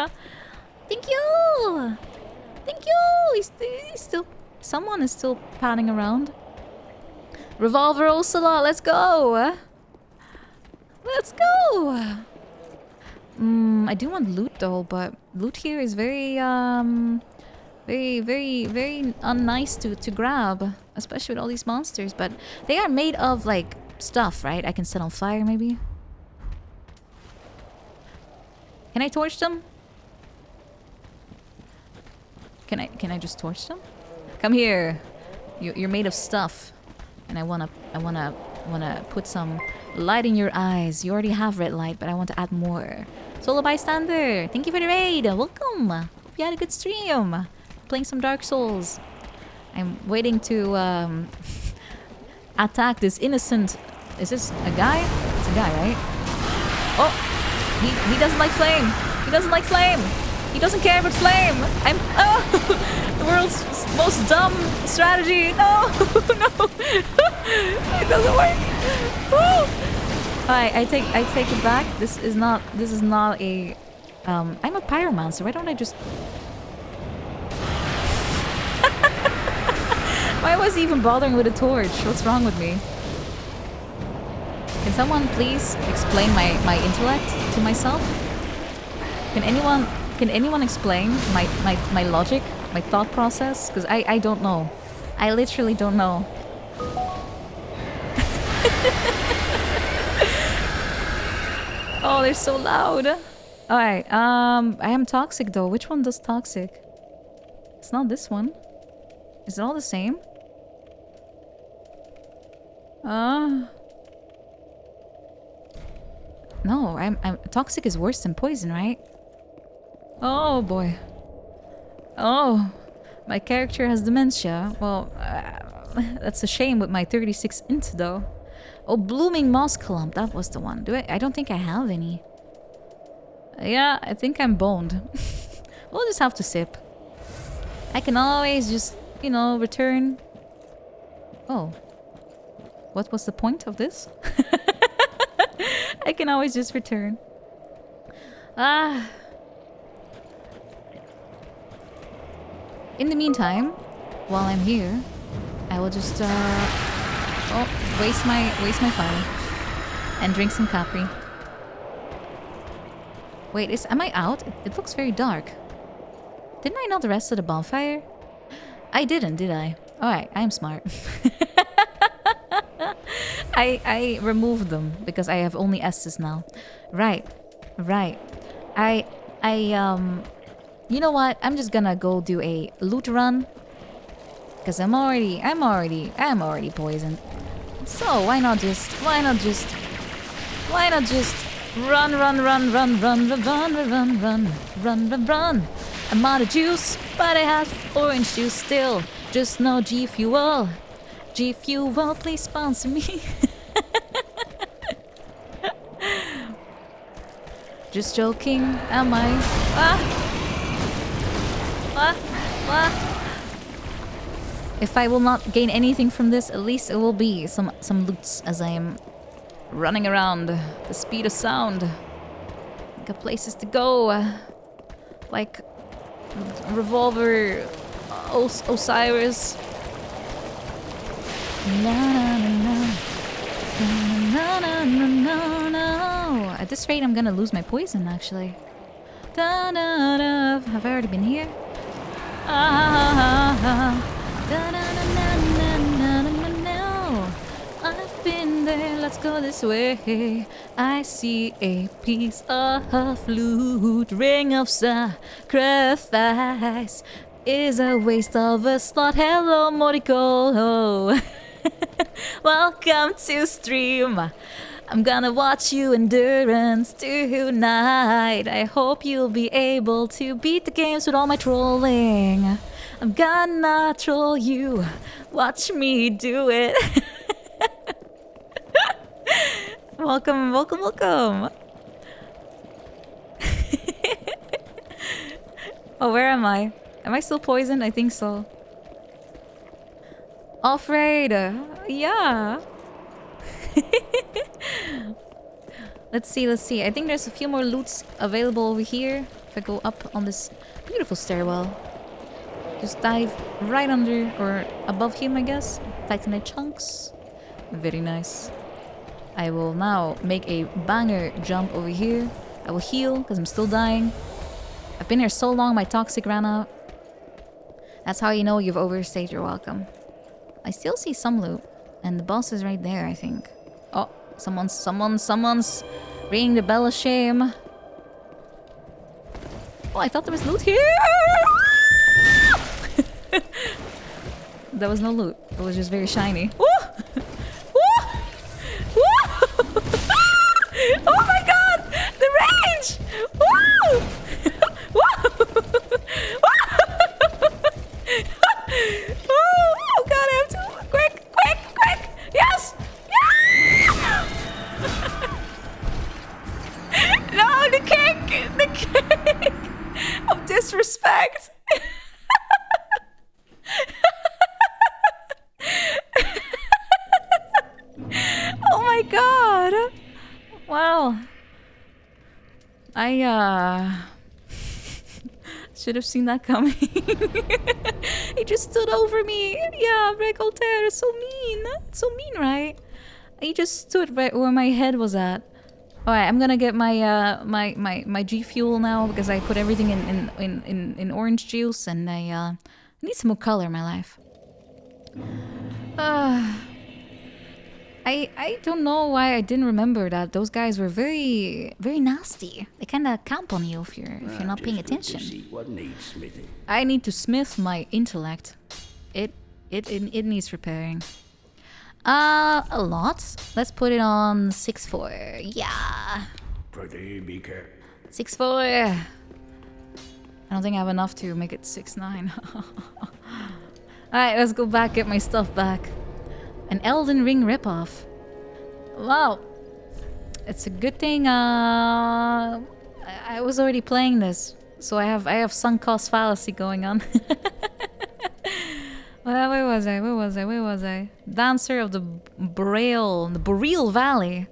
Thank you. Thank you. He's still... Someone is still panning around. Revolver Ocelot, let's go. Let's go. I do want loot though, but loot here is very very unnice to grab, especially with all these monsters. But they are made of like stuff, right? I can set on fire maybe. Can I torch them? Can I just torch them? Come here. You're made of stuff, and I wanna put some light in your eyes. You already have red light, but I want to add more. Solo bystander, thank you for the raid. Welcome. Hope you had a good stream. Playing some Dark Souls. I'm waiting to attack this innocent... Is this a guy? It's a guy, right? Oh! He doesn't like flame! He doesn't like flame! He doesn't care about flame! I'm... Oh! The world's most dumb strategy! No! No! It doesn't work! Woo! Alright, I take it back. This is not a... I'm a pyromancer. Why don't I just... Why was he even bothering with a torch? What's wrong with me? Can someone please explain my intellect to myself? Can anyone explain my logic, my thought process? Because I don't know. I literally don't know. Oh, they're so loud. Alright, I am toxic though. Which one does toxic? It's not this one. Is it all the same? No, I'm toxic is worse than poison, right? Oh boy. Oh, my character has dementia. Well, that's a shame with my 36 int though. Oh, blooming moss clump. That was the one. I don't think I have any. Yeah, I think I'm boned. We'll just have to sip. I can always just, you know, return. Oh. What was the point of this? I can always just return. Ah. In the meantime, while I'm here, I will just waste my fire and drink some Capri. Wait, am I out? It looks very dark. Didn't I not rest at the bonfire? I didn't, did I? Alright, I'm smart. I removed them because I have only S's now. Right. You know what? I'm just gonna go do a loot run. Because I'm already poisoned. So why not just run. I'm out of juice, but I have orange juice still. Just no G Fuel. G Fuel, please sponsor me. Just joking, am I? If I will not gain anything from this, at least it will be some loots as I am running around the speed of sound. Got places to go, like Revolver, Osiris. No. At this rate, I'm gonna lose my poison, actually. Have I already been here? I've been there, let's go this way. I see a piece of flute, ring of sacrifice is a waste of a slot. Hello, Moriko. Welcome to stream. I'm gonna watch you endurance tonight. I hope you'll be able to beat the games with all my trolling. I'm gonna troll you. Watch me do it. Welcome, welcome, welcome. Oh, where am I? Am I still poisoned? I think so. Afraid. Yeah. Let's see, let's see. I think there's a few more loots available over here. If I go up on this beautiful stairwell. Just dive right under or above him, I guess. Titanite chunks. Very nice. I will now make a banger jump over here. I will heal because I'm still dying. I've been here so long, my toxic ran out. That's how you know you've overstayed your welcome. I still see some loot. And the boss is right there, I think. Oh, someone's ringing the bell of shame. Oh, I thought there was loot here! There was no loot. It was just very shiny. Woo! Woo! Woo! Oh my god! The range! Woo! Woo! Oh god, I have to... Quick! Quick! Quick! Yes! Yeah! No, the cake! The cake! Of disrespect! Oh my god! Wow. I should have seen that coming. He just stood over me. Yeah, Recolter is so mean. It's so mean, right? He just stood right where my head was at. Alright, I'm gonna get my my G Fuel now because I put everything in orange juice and I need some more color in my life. I don't know why I didn't remember that those guys were very nasty. They kind of camp on you if you're not paying attention. What needs smithing? I need to smith my intellect. It needs repairing. A lot. Let's put it on 6-4. Yeah. Pretty be careful. 6-4. I don't think I have enough to make it 6-9. Alright, let's go back, get my stuff back. An Elden Ring ripoff. Wow. It's a good thing I was already playing this. So I have sunk cost fallacy going on. Where was I? Dancer of the Boreal Valley.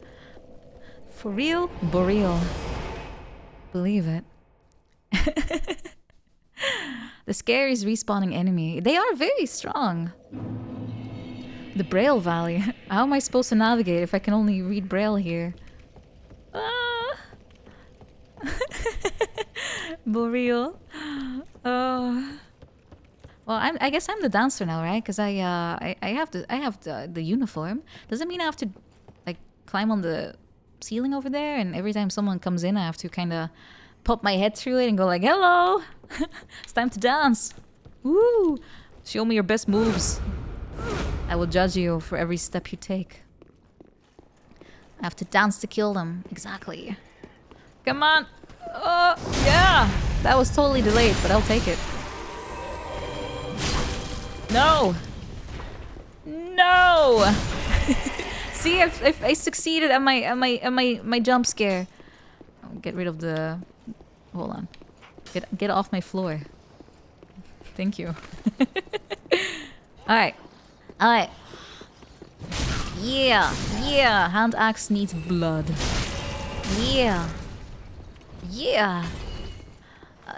For real? Boreal. Believe it. The scariest respawning enemy. They are very strong. The Braille Valley. How am I supposed to navigate if I can only read Braille here? Boreal. Oh. Well, I guess I'm the dancer now, right? Because I have the uniform. Does it mean I have to like climb on the ceiling over there? And every time someone comes in, I have to kind of pop my head through it and go like, "Hello, it's time to dance. Woo! Show me your best moves. I will judge you for every step you take. I have to dance to kill them. Exactly. Come on. Oh, yeah. That was totally delayed, but I'll take it. No. No. See, if I succeeded at my jump scare. I'll get rid of the... Hold on. Get off my floor. Thank you. Alright. Alright. Yeah. Yeah. Hand axe needs blood. Yeah. Yeah.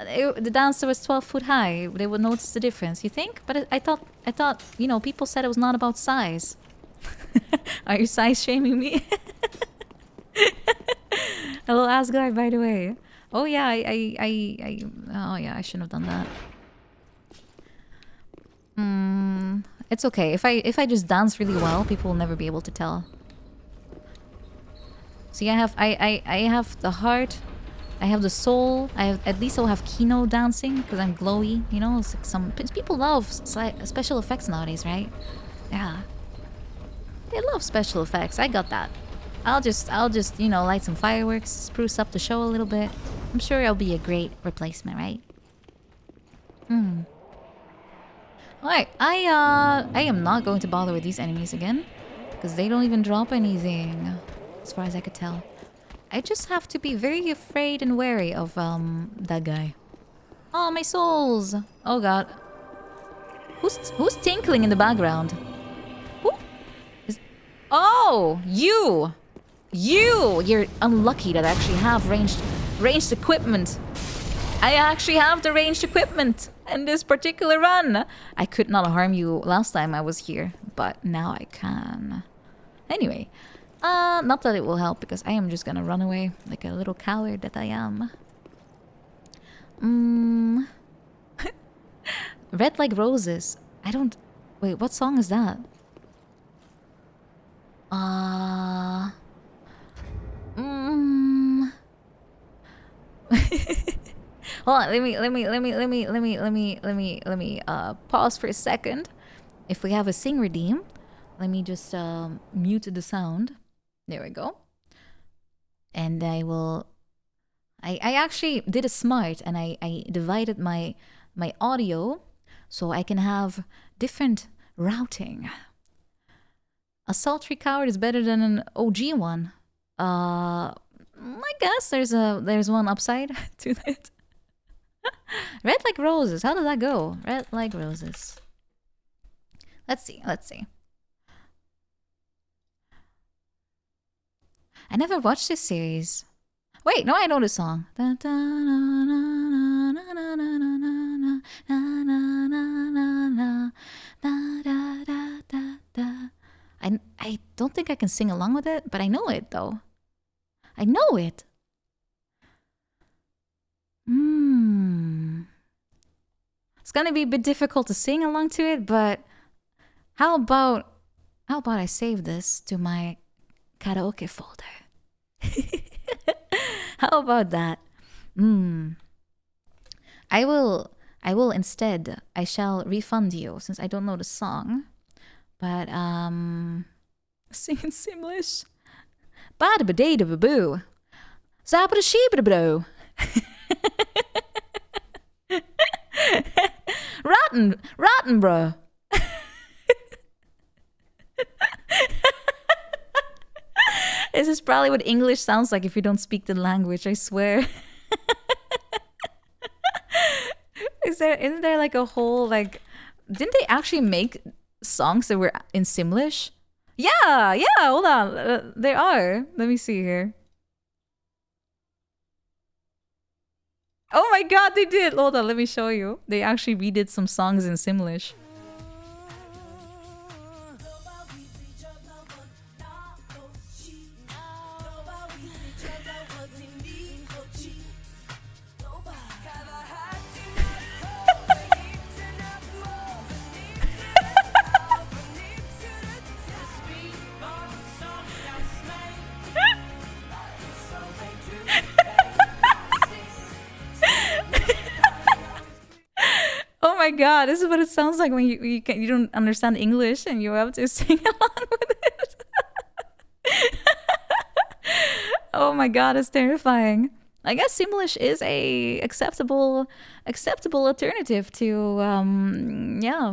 The dancer was 12 foot high. They would notice the difference. You think? But I thought, you know, people said it was not about size. Are you size shaming me? Hello, Asgard, by the way. Oh yeah, oh yeah, I shouldn't have done that. It's okay. If I just dance really well, people will never be able to tell. See, I have the heart, I have the soul. At least I'll have Kino dancing because I'm glowy. You know, it's like some people love special effects nowadays, right? Yeah, they love special effects. I got that. I'll just, you know, light some fireworks, spruce up the show a little bit. I'm sure it'll be a great replacement, right? Alright, I am not going to bother with these enemies again. Because they don't even drop anything. As far as I could tell. I just have to be very afraid and wary of, that guy. Oh, my souls! Oh god. Who's tinkling in the background? Who? Oh! You! You're unlucky that I actually have ranged equipment. I actually have the ranged equipment in this particular run. I could not harm you last time I was here, but now I can. Anyway, not that it will help because I am just gonna run away like a little coward that I am. Red Like Roses. I don't... Wait, what song is that? Hold on, let me pause for a second. If we have a sing redeem, let me just mute the sound. There we go. And I will... I actually did a smart and I divided my audio so I can have different routing. A sultry coward is better than an OG one. I guess there's one upside to that. Red Like Roses. How does that go? Red Like Roses. Let's see. I never watched this series. Wait, no, I know this song. I don't think I can sing along with it, but I know it though. I know it. It's gonna be a bit difficult to sing along to it, but how about I save this to my karaoke folder? How about that? I will instead, I shall refund you since I don't know the song. But sing in Simlish. Bada ba dee da ba boo. Zabba sheeba bro. Rotten bro. This is probably what English sounds like if you don't speak the language, I swear. Isn't there like a whole like... Didn't they actually make songs that were in Simlish? Yeah, hold on. There are. Let me see here. Oh my god, they did! Hold on, let me show you. They actually redid some songs in Simlish. Oh my god, this is what it sounds like when you don't understand English and you have to sing along with it. Oh my god, it's terrifying. I guess Simlish is a acceptable alternative to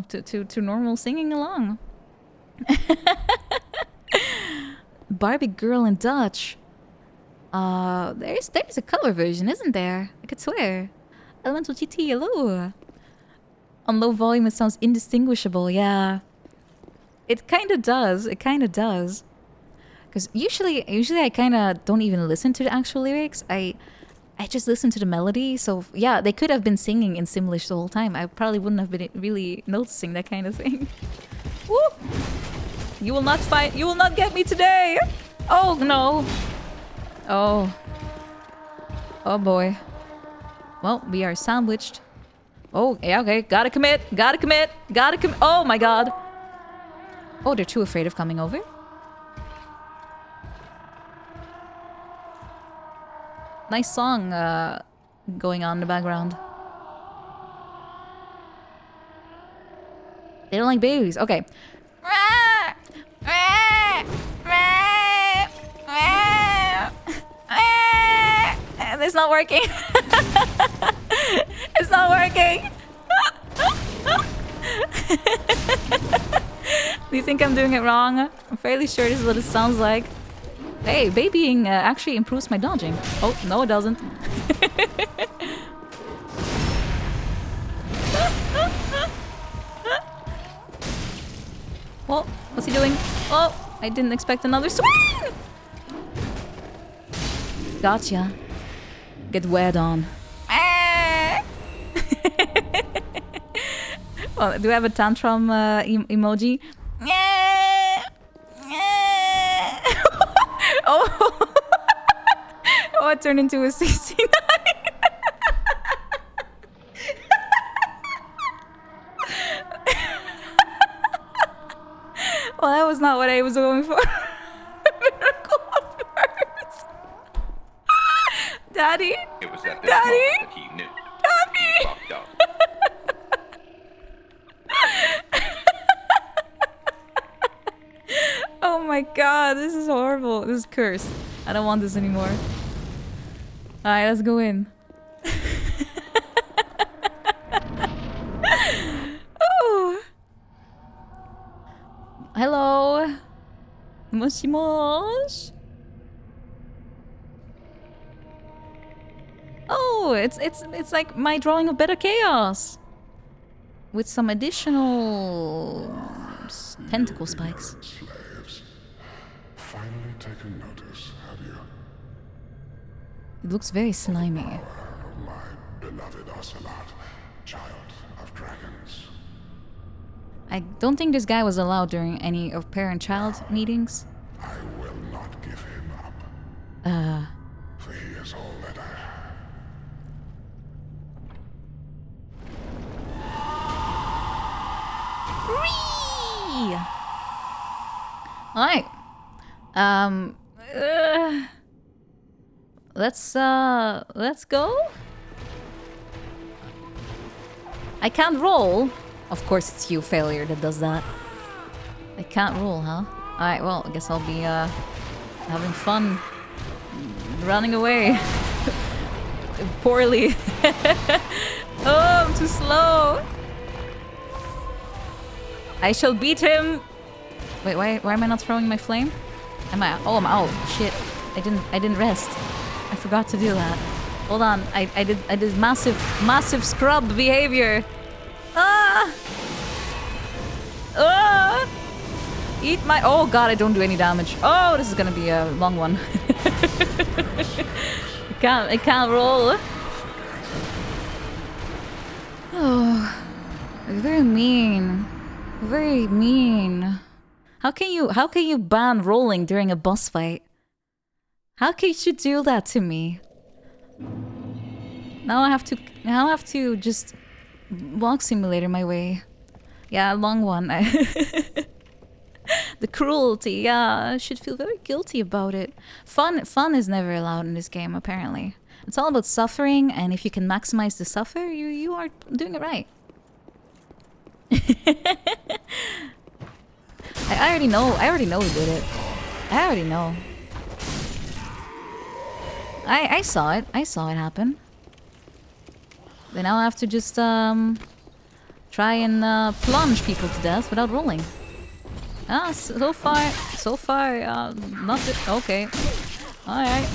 to normal singing along. Barbie Girl in Dutch. There's a cover version, isn't there? I could swear. Elemental GT, hello. On low volume, it sounds indistinguishable. Yeah, it kind of does. Because usually I kind of don't even listen to the actual lyrics. I just listen to the melody. So yeah, they could have been singing in Simlish the whole time. I probably wouldn't have been really noticing that kind of thing. Woo! You will not fight. You will not get me today. Oh no. Oh boy. Well, we are sandwiched. Oh, yeah, okay. Gotta commit. Oh my god. Oh, they're too afraid of coming over? Nice song going on in the background. They don't like babies. Okay. not working. It's not working. Do you think I'm doing it wrong? I'm fairly sure this is what it sounds like. Hey, babying actually improves my dodging. Oh, no it doesn't. Whoa, what's he doing? Oh, I didn't expect another swing! Gotcha. Get weird on. Well, do I have a tantrum emoji? Oh, oh, it turned into a 69. Well, that was not what I was going for. Miracle of first. Daddy? It was at this Daddy? moment that he knew. Daddy? He fucked up. Oh my god, this is horrible. This is cursed. I don't want this anymore. Alright, let's go in. Oh. Hello. Moshi mosh. Oh, it's like my drawing of Better Chaos. With some additional tentacle spikes. Slaves. Finally taken notice, have you? It looks very slimy. Oh, my beloved Ocelot, child of dragons. I don't think this guy was allowed during any of parent-child meetings. I will not give him up. For he is all that I have. Whee! Alright. Let's go. I can't roll. Of course it's you, failure, that does that. I can't roll, huh? Alright, well, I guess I'll be, having fun running away. Poorly. Oh, I'm too slow. I shall beat him. Wait, why am I not throwing my flame? Am I? Oh, I'm out. Shit. I didn't rest. I forgot to do that. Hold on. I did massive scrub behavior. Ah! Ah! Eat my... Oh god, I don't do any damage. Oh, this is gonna be a long one. I can't roll. Oh, very mean. Very mean. How can you ban rolling during a boss fight? How can you do that to me? Now I have to just walk simulator my way. Yeah, long one. The cruelty, yeah, I should feel very guilty about it. Fun is never allowed in this game, apparently. It's all about suffering, and if you can maximize the suffer, you are doing it right. I already know who did it. I already know. I saw it happen. Then I'll have to just try and plunge people to death without rolling. Ah, so far, not it. Okay. Alright.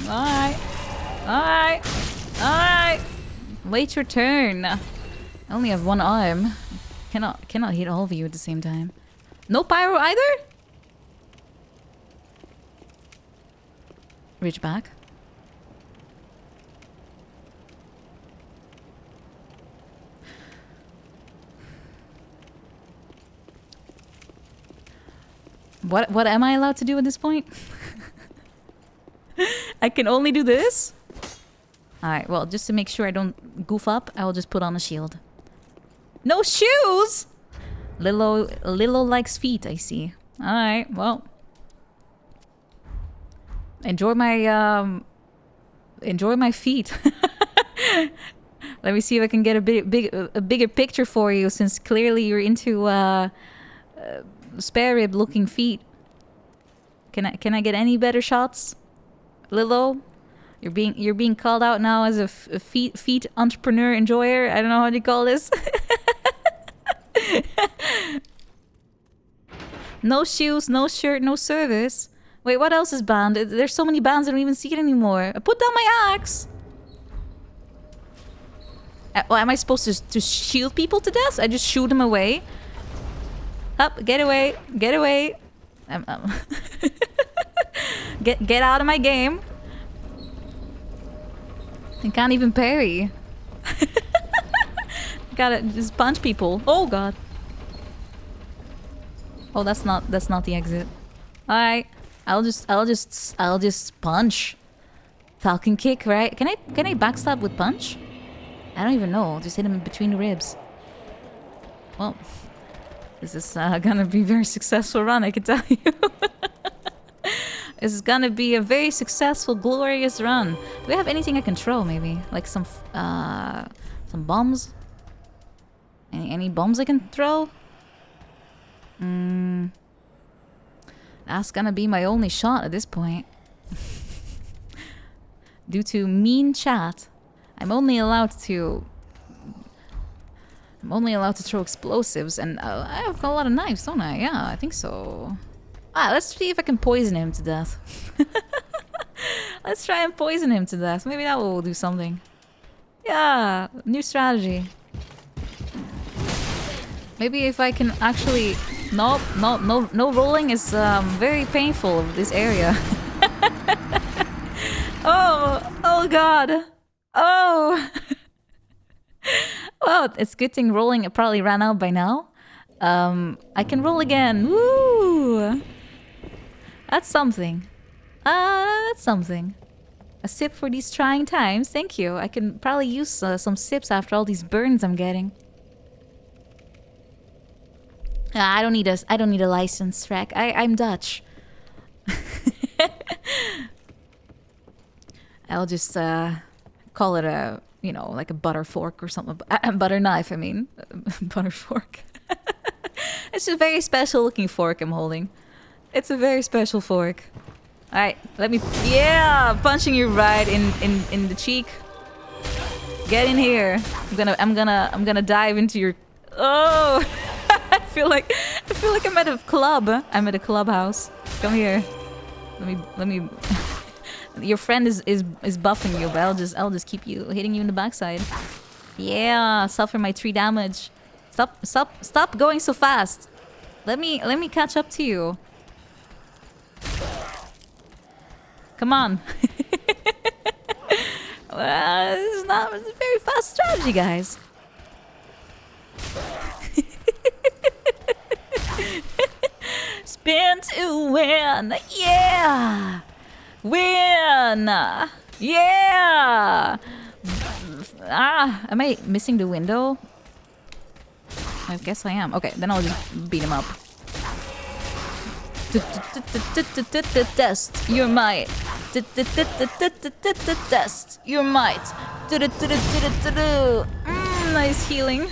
Wait your turn. I only have one arm. Cannot hit all of you at the same time. No pyro either? Reach back. What am I allowed to do at this point? I can only do this? Alright, well, just to make sure I don't goof up, I will just put on a shield. No shoes! Lilo likes feet, I see. Alright, well. Enjoy my feet. Let me see if I can get a bigger picture for you, since clearly you're into spare rib looking feet. Can I get any better shots? Lilo? You're being called out now as a feet entrepreneur enjoyer. I don't know how to call this. No shoes, no shirt, no service. Wait, what else is banned? There's so many bans I don't even see it anymore. Put down my axe. Well, am I supposed to shield people to death? I just shoot them away. Up, get away, get away. Get out of my game. I can't even parry. Gotta just punch people. Oh god. Oh, that's not the exit. Alright. I'll just punch. Falcon kick, right? Can I backstab with punch? I don't even know. Just hit him between the ribs. Well, this is gonna be a very successful run, I can tell you. This is gonna be a very successful, glorious run. Do we have anything I can throw, maybe? Like some bombs? Any bombs I can throw? That's gonna be my only shot at this point. Due to mean chat, I'm only allowed to throw explosives, and I have got a lot of knives, don't I? Yeah, I think so. Let's see if I can poison him to death. Let's try and poison him to death. Maybe that will do something. Yeah, new strategy. Maybe if I can actually... No rolling is very painful of this area. Oh god. Oh. Well, it's good thing rolling probably ran out by now. I can roll again. Woo! That's something. That's something. A sip for these trying times. Thank you. I can probably use some sips after all these burns I'm getting. I don't need a license, Shrek. I'm Dutch. I'll just call it a, you know, like a butter fork or something. Butter knife, I mean. Butter fork. It's a very special looking fork I'm holding. It's a very special fork. Alright, let me... Yeah! Punching you right in the cheek. Get in here. I'm gonna dive into your... Oh! I feel like I'm at a club. I'm at a clubhouse. Come here. Let me Your friend is buffing you, but I'll just keep hitting you in the backside. Yeah, suffer my 3 damage. Stop going so fast. Let me catch up to you. Come on. Well, it's a very fast strategy, guys. Spin to win. Yeah. Win. Yeah. Am I missing the window? I guess I am. Okay, then I'll just beat him up. Test your might. Test your might. Nice healing.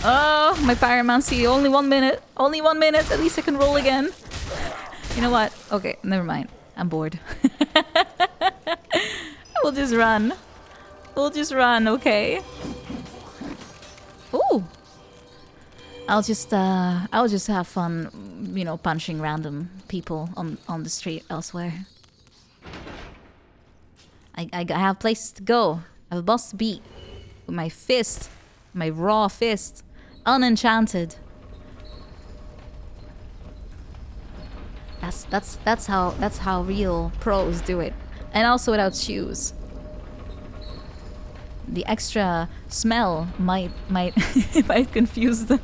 Oh, my pyromancy. Only 1 minute. Only 1 minute. At least I can roll again. You know what? Okay, never mind. I'm bored. We'll just run. We'll just run, okay? Ooh. I'll just have fun, you know, punching random people on the street elsewhere. I have places to go. I have a boss to beat with my fist, my raw fist, unenchanted. That's how real pros do it, and also without shoes. The extra smell might might confuse them.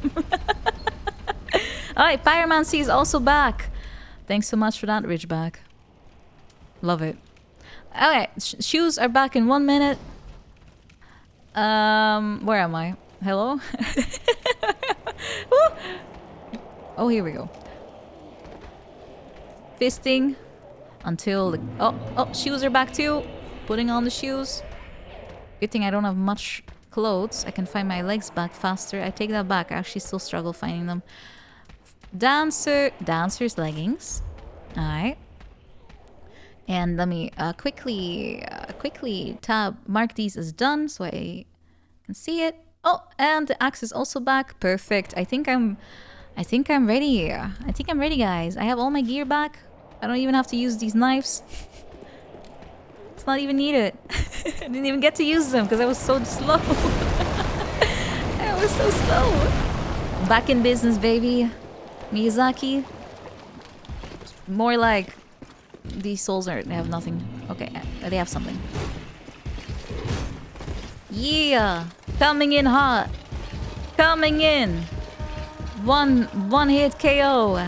All right, pyromancy is also back. Thanks so much for that, Ridgeback. Love it. All right, shoes are back in 1 minute. Where am I? Hello? Oh, here we go. Fisting until the... Oh, shoes are back too. Putting on the shoes. Good thing I don't have much clothes. I can find my legs back faster. I take that back. I actually still struggle finding them. Dancer's leggings. Alright. And let me quickly mark these as done so I can see it. Oh, and the axe is also back. Perfect. I think I'm ready. I think I'm ready, guys. I have all my gear back. I don't even have to use these knives. It's not even needed. I didn't even get to use them because I was so slow. I was so slow. Back in business, baby. Miyazaki. More like these souls they have nothing. Okay, they have something. Yeah, coming in hot. Coming in. One hit KO.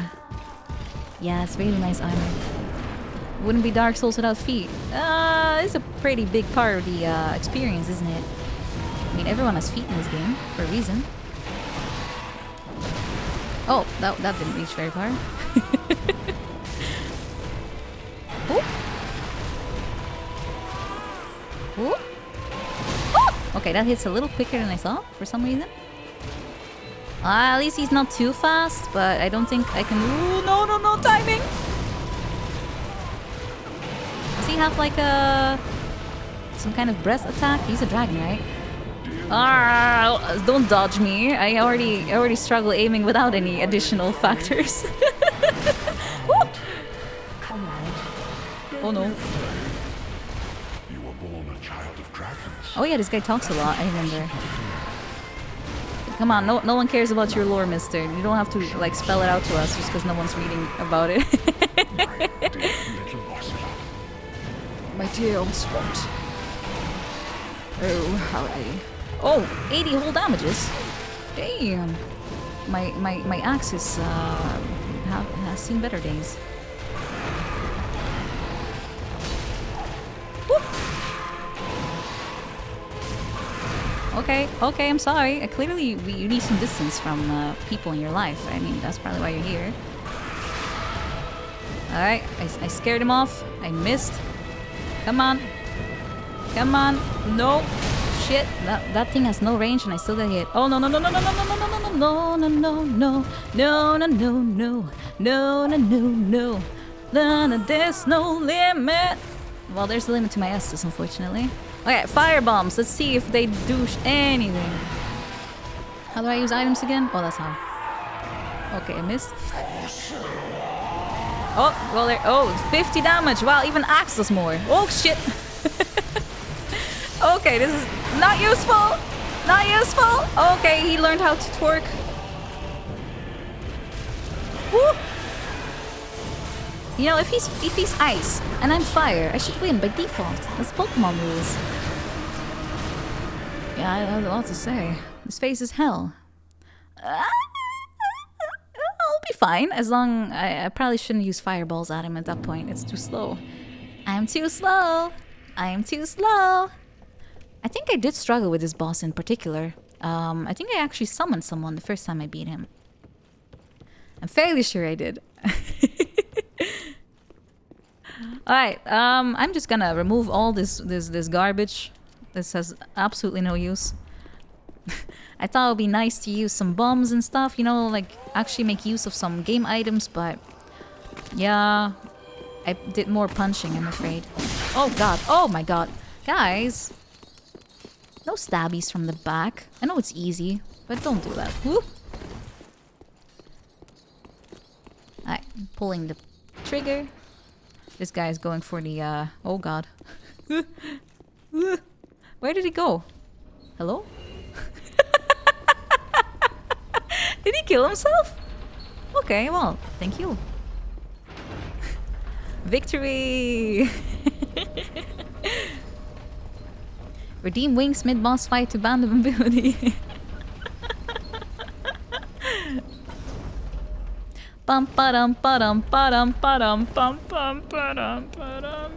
Yeah, it's really nice armor. Wouldn't be Dark Souls without feet. It's a pretty big part of the experience, isn't it? I mean, everyone has feet in this game for a reason. Oh, that didn't reach very far. Ooh. Ooh. Oh! Okay, that hits a little quicker than I thought for some reason. At least he's not too fast, but I don't think I can... Ooh, no, timing! Does he have like a... some kind of breath attack? He's a dragon, right? Ah, don't dodge me. I already struggle aiming without any additional factors. Oh no. You were born a child of dragons. Oh yeah, this guy talks a lot, I remember. Come on, no one cares about your lore, mister. You don't have to like spell it out to us just because no one's reading about it. My dear Ocelot. Oh, howdy. Oh, 80 whole damages. Damn. My axe is has seen better days. Woo. Okay, I'm sorry. Clearly, you need some distance from people in your life. I mean, that's probably why you're here. Alright, I scared him off. I missed. Come on. Come on. No. Shit. That thing has no range and I still got hit. Oh, no. There's no limit. Well, there's a limit to my S's, unfortunately. Okay, fire bombs. Let's see if they do anything. How do I use items again? Oh, that's how. Okay, I missed. Oh, well, there. Oh, 50 damage. Wow, even axe does more. Oh, shit. Okay, this is not useful. Not useful. Okay, he learned how to twerk. Woo. You know, if he's ice and I'm fire, I should win by default. That's Pokemon rules. Yeah, I have a lot to say. This face is hell. I'll be fine as long... I probably shouldn't use fireballs at him at that point. It's too slow. I'm too slow. I am too slow. I think I did struggle with this boss in particular. I think I actually summoned someone the first time I beat him. I'm fairly sure I did. Alright, I'm just gonna remove all this garbage. This has absolutely no use. I thought it would be nice to use some bombs and stuff, you know, like actually make use of some game items, but yeah, I did more punching, I'm afraid. Oh god, oh my god. Guys, no stabbies from the back. I know it's easy, but don't do that. Woo. Alright, pulling the trigger. This guy is going for the, oh god. Where did he go? Hello? Did he kill himself? Okay, well, thank you. Victory! Redeem Wings mid-boss fight to band of ability. Bum ba-dum ba-dum ba-dum ba-dum bum bum ba-dum ba-dum.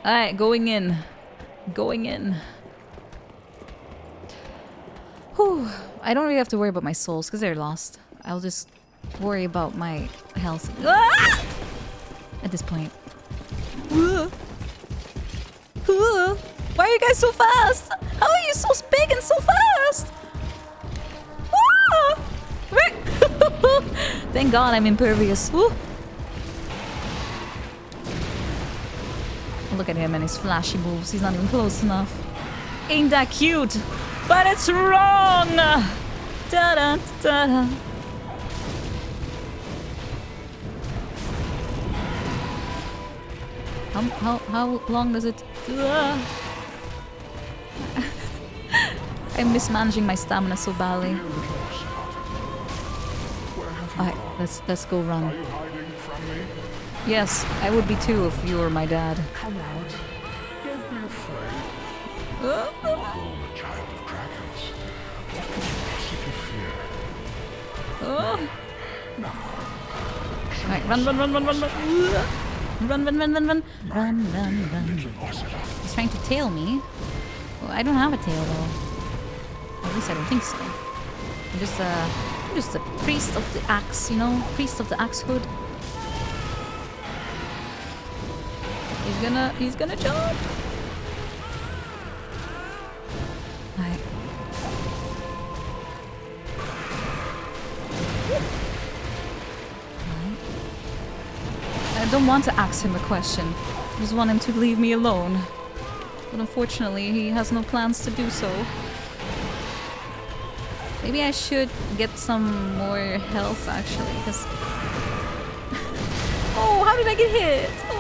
Alright, going in. Going in. Whew. I don't really have to worry about my souls because they're lost. I'll just worry about my health. Ah! At this point. Why are you guys so fast? How are you so big and so fast? Thank God I'm impervious. Woo! Look at him and his flashy moves. He's not even close enough. Ain't that cute? But it's wrong! Da-da, da-da. How long does it... I'm mismanaging my stamina so badly. Alright, let's go run. Are you hiding from me? Yes, I would be too if you were my dad. Come out. Don't be afraid. Oh, You're a child of dragons. What could you possibly fear? oh. Alright, run, run, run, run, run, run. Run, run, run, run, run. Run, run, run. He's trying to tail me. Well, I don't have a tail though. At least I don't think so. I'm just a priest of the axe, you know? Priest of the axe hood. He's gonna jump. Alright. I don't want to ask him a question. I just want him to leave me alone. But unfortunately, he has no plans to do so. Maybe I should get some more health, actually, because... Oh, how did I get hit? Oh.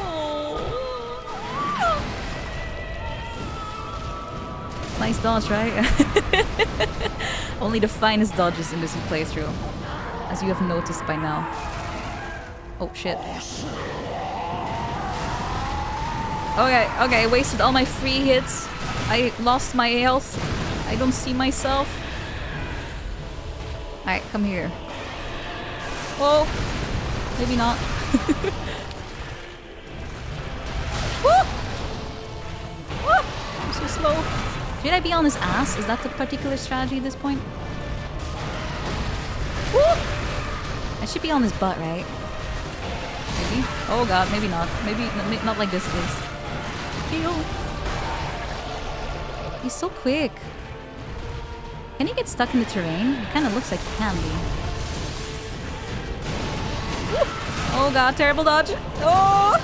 Nice dodge, right? Only the finest dodges in this playthrough, as you have noticed by now. Oh, shit. Okay, wasted all my free hits. I lost my health. I don't see myself. Alright, come here. Whoa! Maybe not. Woo! Woo! I'm so slow. Should I be on his ass? Is that the particular strategy at this point? Woo! I should be on his butt, right? Maybe? Oh god, maybe not. Maybe not like this at least. Heal! He's so quick. Can he get stuck in the terrain? It kind of looks like he can be. Woo! Oh god, terrible dodge. Oh!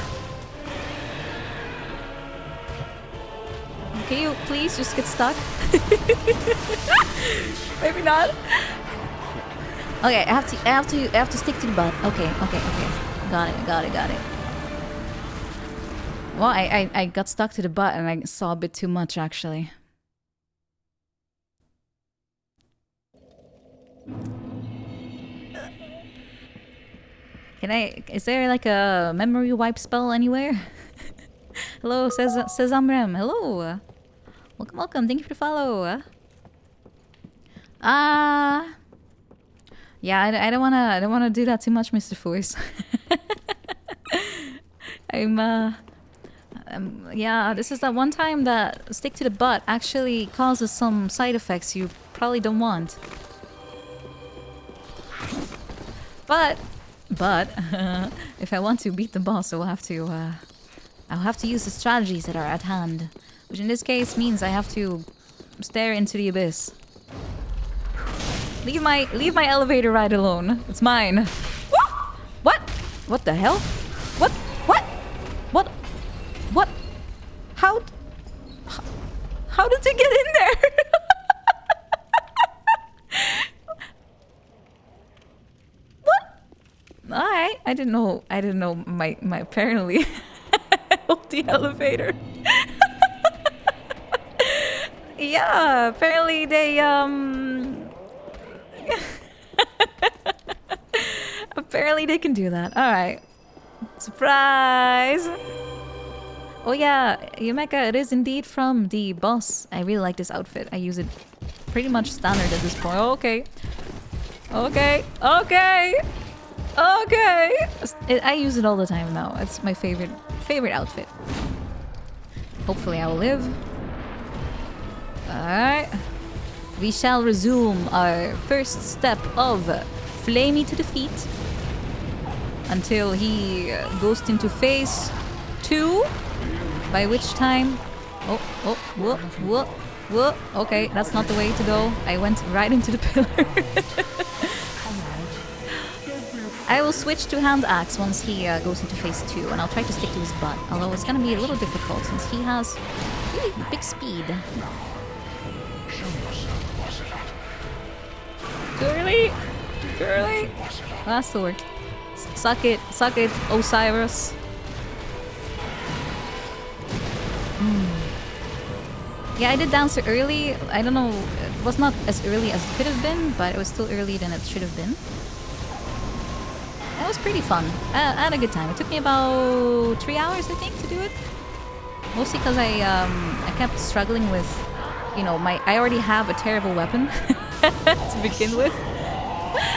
Can you please just get stuck? Maybe not. Okay, I have to stick to the butt. Okay. Got it. Well, I got stuck to the butt and I saw a bit too much actually. Is there like a memory wipe spell anywhere? Hello, says Amrem. Hello. Welcome. Thank you for the follow. Yeah, I don't wanna do that too much, Mr. Force. Yeah, this is that one time that stick to the butt actually causes some side effects you probably don't want. But if I want to beat the boss, I'll have to use the strategies that are at hand, which in this case means I have to stare into the abyss. Leave my elevator ride alone. It's mine. What? What the hell? What? How did they get in there? What? Alright, I didn't know my apparently hold the elevator. Yeah, apparently they apparently they can do that. Alright. Surprise! Oh yeah, Yumeka, it is indeed from the boss. I really like this outfit. I use it pretty much standard at this point. Okay. I use it all the time now. It's my favorite outfit. Hopefully I will live. Alright. We shall resume our first step of Flamey to defeat until he goes into phase 2, by which time... Whoa. Okay, that's not the way to go. I went right into the pillar. I will switch to hand axe once he goes into phase 2, and I'll try to stick to his butt. Although it's gonna be a little difficult since he has really big speed. Show yourself, Ocelot. Too early! Too early! Last sword. Suck it, Osiris. Yeah, I did dancer early. I don't know, it was not as early as it could have been, but it was still earlier than it should have been. It was pretty fun. I had a good time. It took me about 3 hours, I think, to do it. Mostly because I kept struggling with, you know, I already have a terrible weapon to begin with.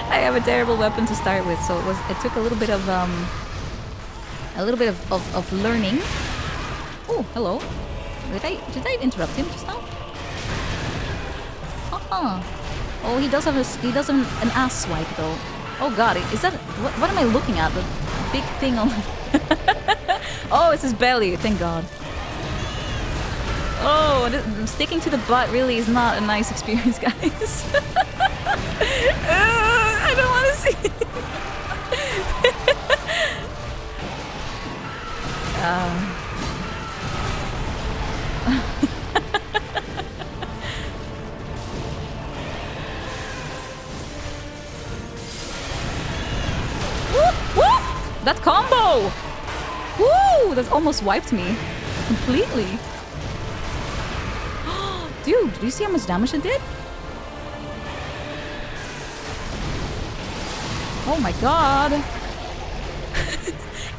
I have a terrible weapon to start with, so it took a little bit of learning. Oh, hello. Did I interrupt him just now? Oh, he does have an ass swipe though. Oh god, is that what am I looking at? The big thing on. Oh, it's his belly. Thank God. Oh, sticking to the butt really is not a nice experience, guys. I don't want to see. That combo! Woo! That almost wiped me completely. Dude, do you see how much damage it did? Oh my god.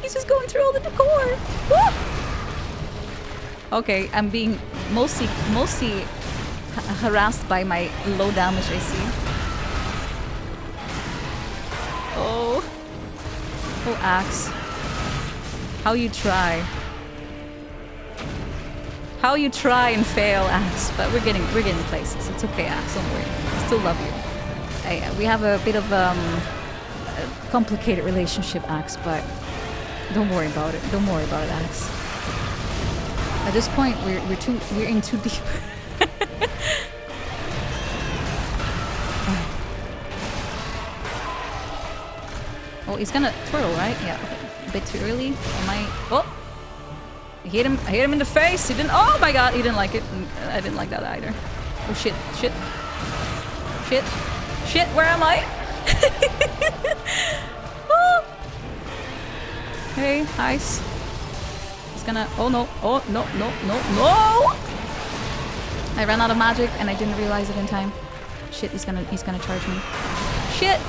He's just going through all the decor. Woo! Okay, I'm being mostly harassed by my low damage, I see. Oh. Oh, Axe. How you try. How you try and fail, Axe. But we're getting places. It's okay, Axe. Don't worry. I still love you. We have a bit of a complicated relationship, Axe, but don't worry about it. Don't worry about it, Axe. At this point, we're in too deep. Oh, he's gonna twirl, right? Yeah. Okay. A bit too early. Am I? Oh! I hit him in the face. He didn't. Oh my god, he didn't like it. I didn't like that either. Oh shit! Shit! Shit! Shit! Where am I? Oh. Hey, ice. He's gonna. Oh no! Oh no! No! No! No! I ran out of magic and I didn't realize it in time. Shit! He's gonna charge me. Shit!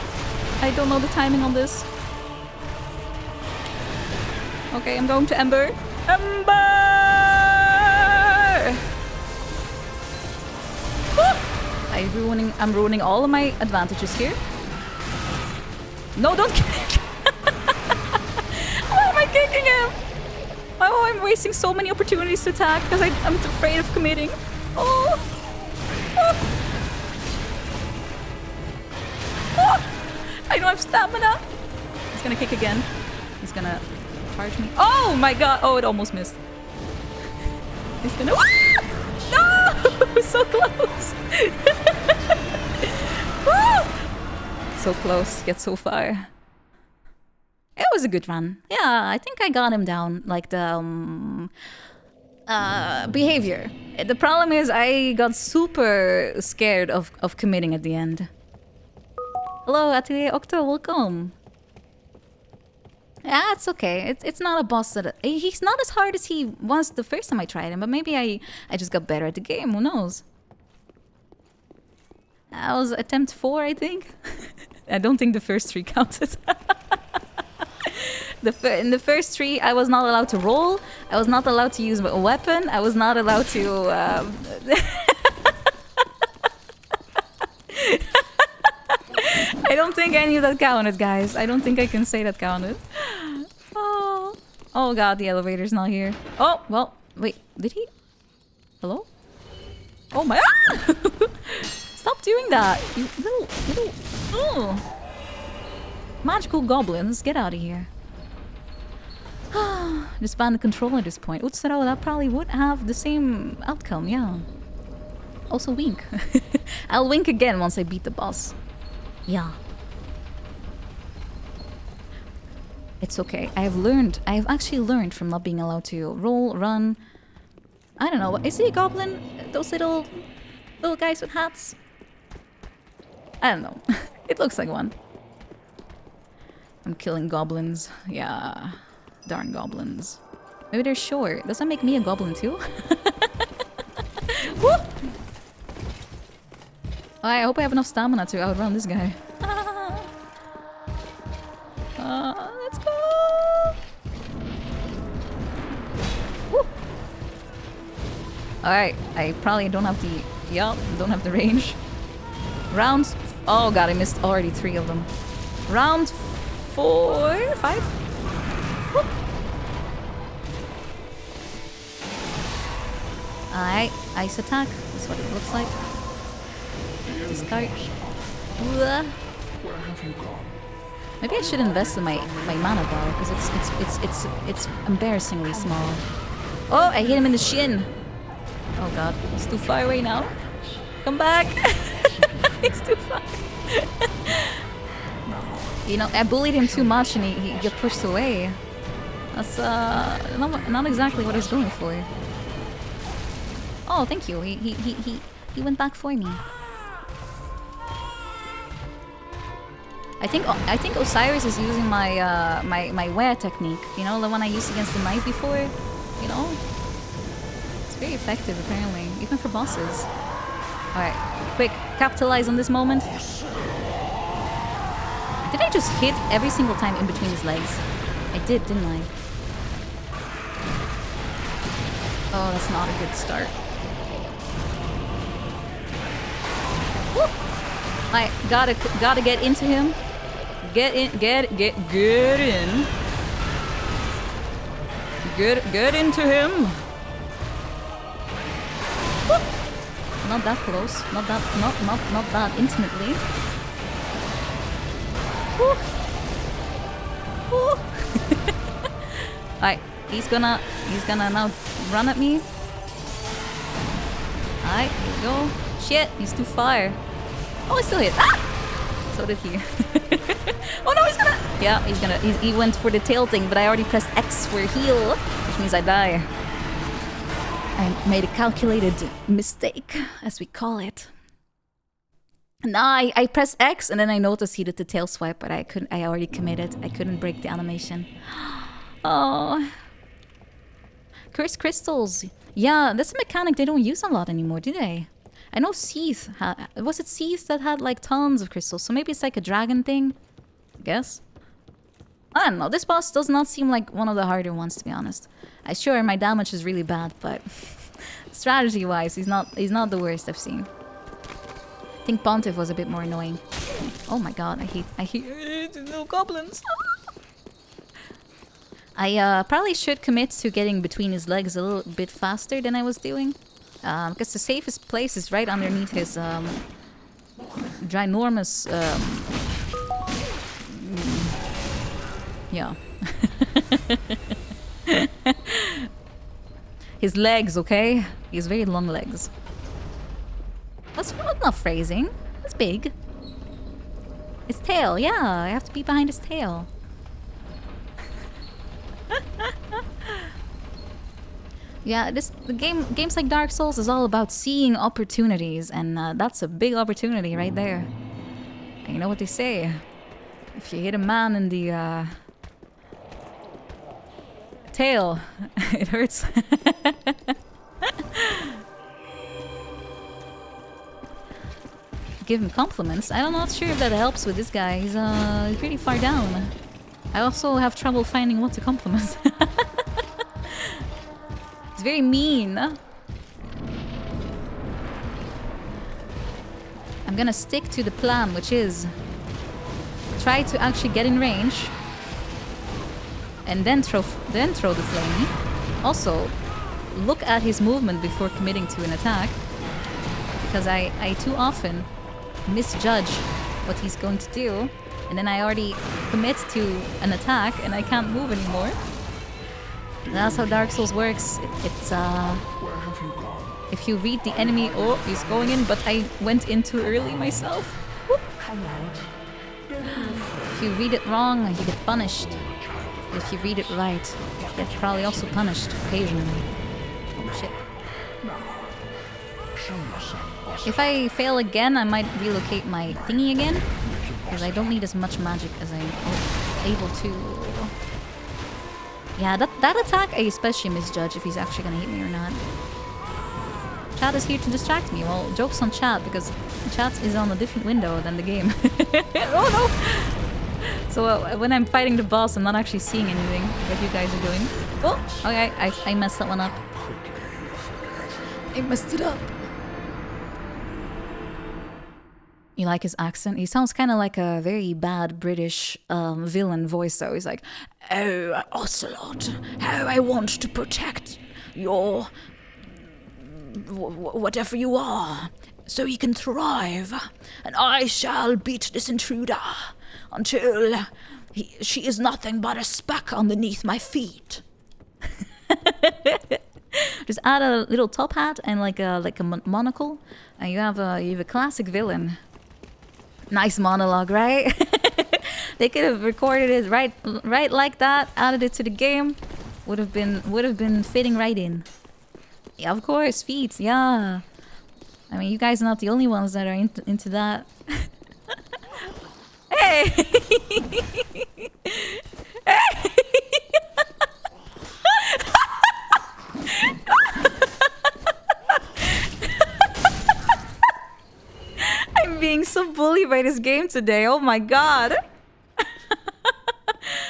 I don't know the timing on this. Okay, I'm going to Ember. Ember! I'm ruining all of my advantages here. No, don't kick! Why am I kicking him? Oh, I'm wasting so many opportunities to attack because I'm afraid of committing. Oh! Oh! Oh! I don't have stamina. He's gonna kick again. He's gonna charge me. Oh my god! Oh, it almost missed. He's gonna. No! So close. So close, yet so far. It was a good run. Yeah, I think I got him down. Like the behavior. The problem is I got super scared of committing at the end. Hello, Atelier Octo, welcome. Yeah, it's okay. It's not a boss that... He's not as hard as he was the first time I tried him, but maybe I just got better at the game, who knows? That was attempt 4, I think. I don't think the first 3 counted. In the first 3, I was not allowed to roll. I was not allowed to use a weapon. I was not allowed to... I don't think any of that counted, guys. I don't think I can say that counted. Oh, oh god, the elevator's not here. Oh, well, wait, did he? Hello? Oh my... Ah! Stop doing that, you little... Oh. Magical goblins, get out of here. Disband the control at this point. Utsuro, that probably would have the same outcome, yeah. Also wink. I'll wink again once I beat the boss. Yeah. It's okay. I have actually learned from not being allowed to roll, run. I don't know. Is he a goblin? Those little guys with hats? I don't know. It looks like one. I'm killing goblins. Yeah. Darn goblins. Maybe they're short. Does that make me a goblin too? Woo! I hope I have enough stamina to outrun this guy. Let's go! Woo! Alright, I probably don't have the... Yup, don't have the range. Round... Oh god, I missed already 3 of them. Round 4... 5? Woo! Alright, ice attack. That's what it looks like. Discard. Where have you gone? Maybe I should invest in my mana bar because it's embarrassingly small. Oh, I hit him in the shin. Oh god, he's too far away now. Come back. He's too far. You know, I bullied him too much and he got pushed away. That's not exactly what I was going for. Oh, thank you. He went back for me. I think Osiris is using my my wear technique. You know, the one I used against the knight before. You know, it's very effective apparently, even for bosses. All right, quick, capitalize on this moment. Did I just hit every single time in between his legs? I did, didn't I? Oh, that's not a good start. Woo! I gotta get into him. Get in. Get in. Get into him. Woo! Not that close. Not that intimately. Woo! Woo! Alright, he's gonna now run at me. Alright, here we go. Shit, he's too far. Oh, I still hit. Ah! So did he. Oh no, he's gonna... Yeah, he's gonna... He went for the tail thing, but I already pressed X for heal, which means I die. I made a calculated mistake, as we call it. Now I pressed X, and then I noticed he did the tail swipe, but I already committed. I couldn't break the animation. Oh. Cursed crystals. Yeah, that's a mechanic they don't use a lot anymore, do they? I know Seath had... Was it Seath that had like tons of crystals? So maybe it's like a dragon thing? I guess. I don't know. This boss does not seem like one of the harder ones, to be honest. Sure, my damage is really bad, but... strategy-wise, he's not the worst I've seen. I think Pontiff was a bit more annoying. Oh my god, I hate no goblins. I probably should commit to getting between his legs a little bit faster than I was doing. Because the safest place is right underneath his ginormous yeah. His legs, okay? He has very long legs. That's not phrasing. That's big. His tail, yeah. I have to be behind his tail. Yeah, games like Dark Souls is all about seeing opportunities, and that's a big opportunity right there. And you know what they say? If you hit a man in the tail, it hurts. Give him compliments. I'm not sure if that helps with this guy. He's pretty far down. I also have trouble finding what to compliment. It's very mean. I'm gonna stick to the plan, which is try to actually get in range and then throw the flamey. Also, look at his movement before committing to an attack, because I too often misjudge what he's going to do, and then I already commit to an attack and I can't move anymore. That's how Dark Souls works. It's if you read the enemy, oh, he's going in, but I went in too early myself. Whoop. If you read it wrong, you get punished. If you read it right, you get probably also punished occasionally. Oh shit. If I fail again, I might relocate my thingy again. Because I don't need as much magic as I'm able to. Yeah, that attack I especially misjudge if he's actually gonna hit me or not. Chat is here to distract me. Well, joke's on chat because chat is on a different window than the game. Oh no! So when I'm fighting the boss, I'm not actually seeing anything that you guys are doing. Oh, okay, I messed that one up. I messed it up. You like his accent? He sounds kind of like a very bad British villain voice though. He's like, "Oh, Ocelot, how I want to protect your... whatever you are, so you can thrive. And I shall beat this intruder until she is nothing but a speck underneath my feet." Just add a little top hat and like a monocle, and you have a classic villain. Nice monologue, right? They could have recorded it right like that, added it to the game. Would have been fitting right in. Yeah, of course, feet. Yeah. I mean, you guys are not the only ones that are into that. Hey. I'm being so bullied by this game today. Oh my god.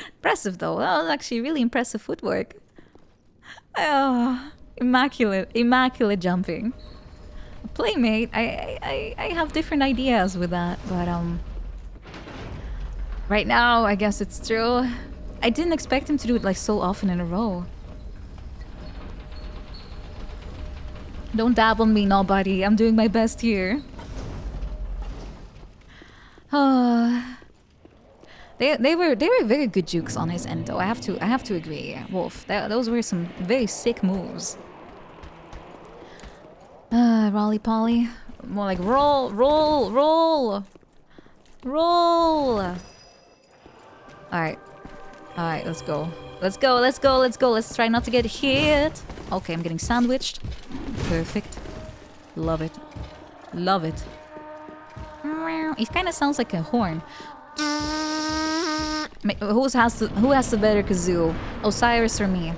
Impressive though. That was actually really impressive footwork. Oh, immaculate jumping. Playmate, I have different ideas with that, but right now I guess it's true. I didn't expect him to do it like so often in a row. Don't dab on me, nobody. I'm doing my best here. They were very good jukes on his end though. I have to agree. Wolf, those were some very sick moves. Rolly Polly. More like roll. Alright, let's go. Let's try not to get hit. Okay, I'm getting sandwiched. Perfect. Love it. It kind of sounds like a horn. Who has the better kazoo? Osiris or me?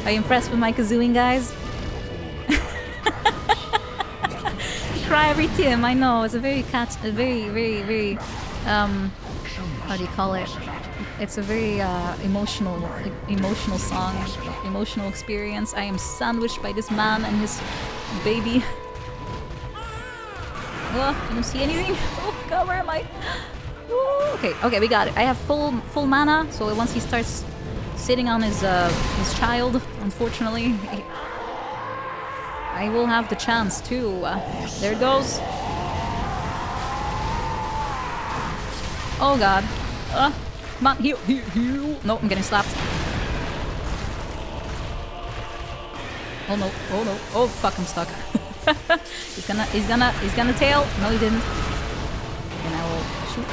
Are you impressed with my kazooing, guys? Cry every Tim, I know. It's a very very how do you call it? It's a very emotional song, emotional experience. I am sandwiched by this man and his baby. Oh, you don't see anything? Oh god, where am I? Ooh, okay, we got it. I have full mana, so once he starts sitting on his child, unfortunately, I will have the chance too. There it goes. Oh god. Come on, heal. No, I'm getting slapped. Oh no. Oh fuck, I'm stuck. he's gonna tail. No, he didn't. And I will shoot.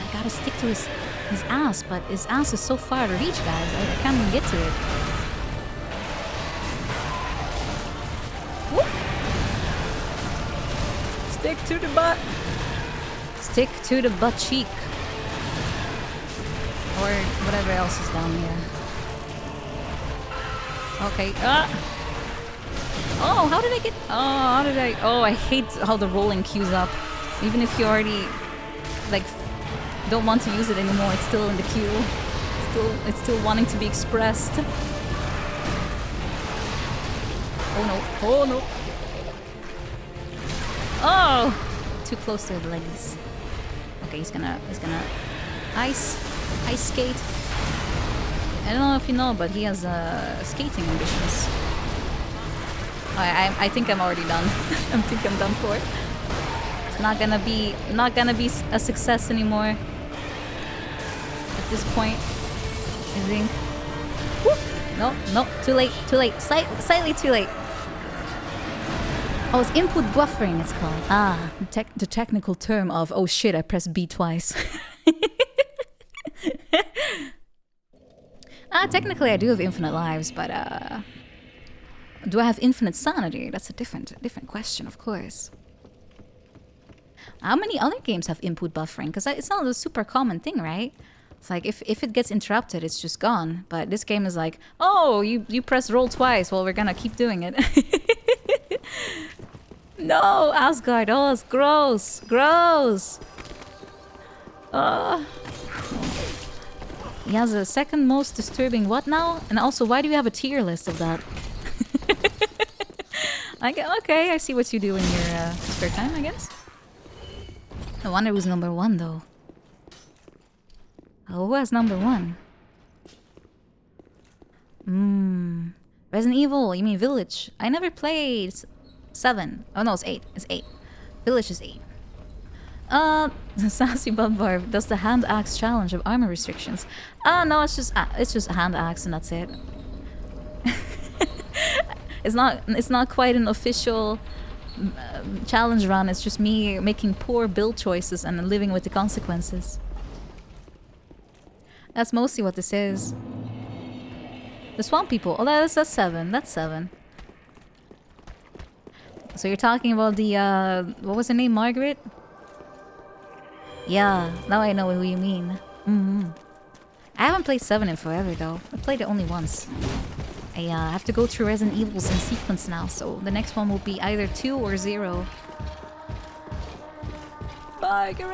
I gotta stick to his ass, but his ass is so far to reach, guys. I can't even get to it. Whoop. Stick to the butt. Stick to the butt cheek. Or whatever else is down here. Okay. Oh, how did I get... Oh, I hate how the rolling queues up. Even if you already, like, don't want to use it anymore, it's still in the queue. It's still wanting to be expressed. Oh no! Oh no! Oh! Too close to the legs. Okay, he's gonna ice skate. I don't know if you know, but he has skating ambitions. I think I'm already done. I think I'm done for. It's not gonna be a success anymore at this point. I think. Woo! No, too late, slightly too late. Oh, it's input buffering, it's called. Ah, the technical term of, oh shit, I pressed B twice. Technically I do have infinite lives, but do I have infinite sanity? That's a different question, of course. How many other games have input buffering? Because it's not a super common thing, right? It's like if it gets interrupted, it's just gone. But this game is like, oh, you press roll twice. Well, we're gonna keep doing it. No, Asgard. Oh, it's gross. Gross. He has a second most disturbing what now? And also, why do you have a tier list of that? Okay, I see what you do in your spare time, I guess. I wonder who's number one, though. Oh, who has number one? Resident Evil, you mean Village? I never played 7. Oh no, it's 8. It's 8. Village is 8. Sassy Bumbar does the hand axe challenge of armor restrictions. No, it's just a hand axe and that's it. It's not quite an official challenge run. It's just me making poor build choices and living with the consequences. That's mostly what this is. The swamp people. Oh, that's 7. That's 7. So you're talking about the what was her name? Margaret? Yeah, now I know who you mean. I haven't played 7 in forever though. I played it only once. I have to go through Resident Evils in sequence now, so the next one will be either 2 or 0. Margaret!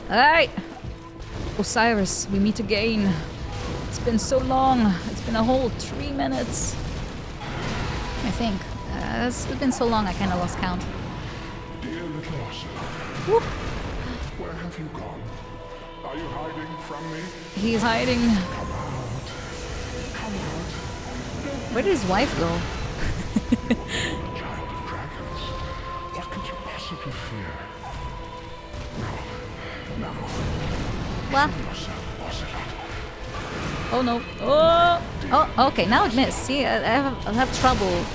Alright! Osiris, we meet again. It's been so long. It's been a whole 3 minutes. I think. It's been so long I kind of lost count. Dear little Ursula, where have you gone? Are you hiding from me? He's hiding. Come out. Where did his wife go? Child of dragons, what could you possibly fear? No. What? Oh no. Oh, okay, now it missed. See, I have trouble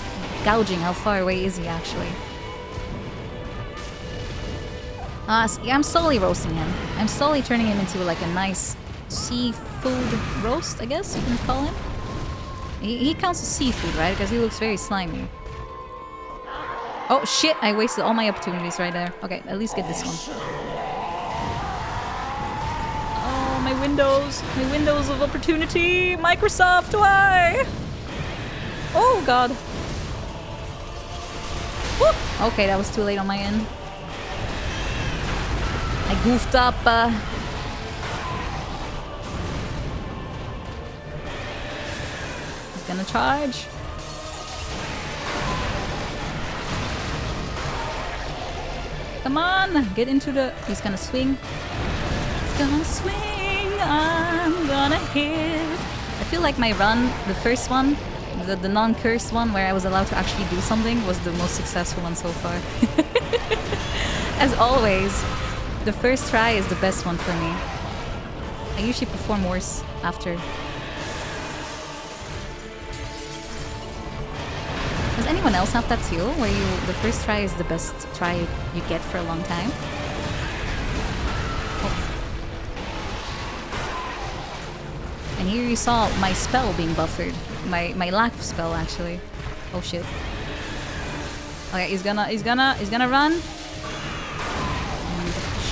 gouging how far away is he actually. See, I'm slowly roasting him. I'm slowly turning him into like a nice seafood roast, I guess you can call him. He counts as seafood, right? Because he looks very slimy. Oh shit, I wasted all my opportunities right there. Okay, at least get this one. Oh, my windows of opportunity. Microsoft, why? Oh god. Whoop. Okay, that was too late on my end. I goofed up. He's gonna charge. Come on, get into the... He's gonna swing. He's gonna swing. I'm gonna hit. I feel like my run, the first one, the non-cursed one, where I was allowed to actually do something, was the most successful one so far. As always. The first try is the best one for me. I usually perform worse after. Does anyone else have that too? Where the first try is the best try you get for a long time? Oh. And here you saw my spell being buffered. My lack of spell actually. Oh shit. Okay, he's gonna run.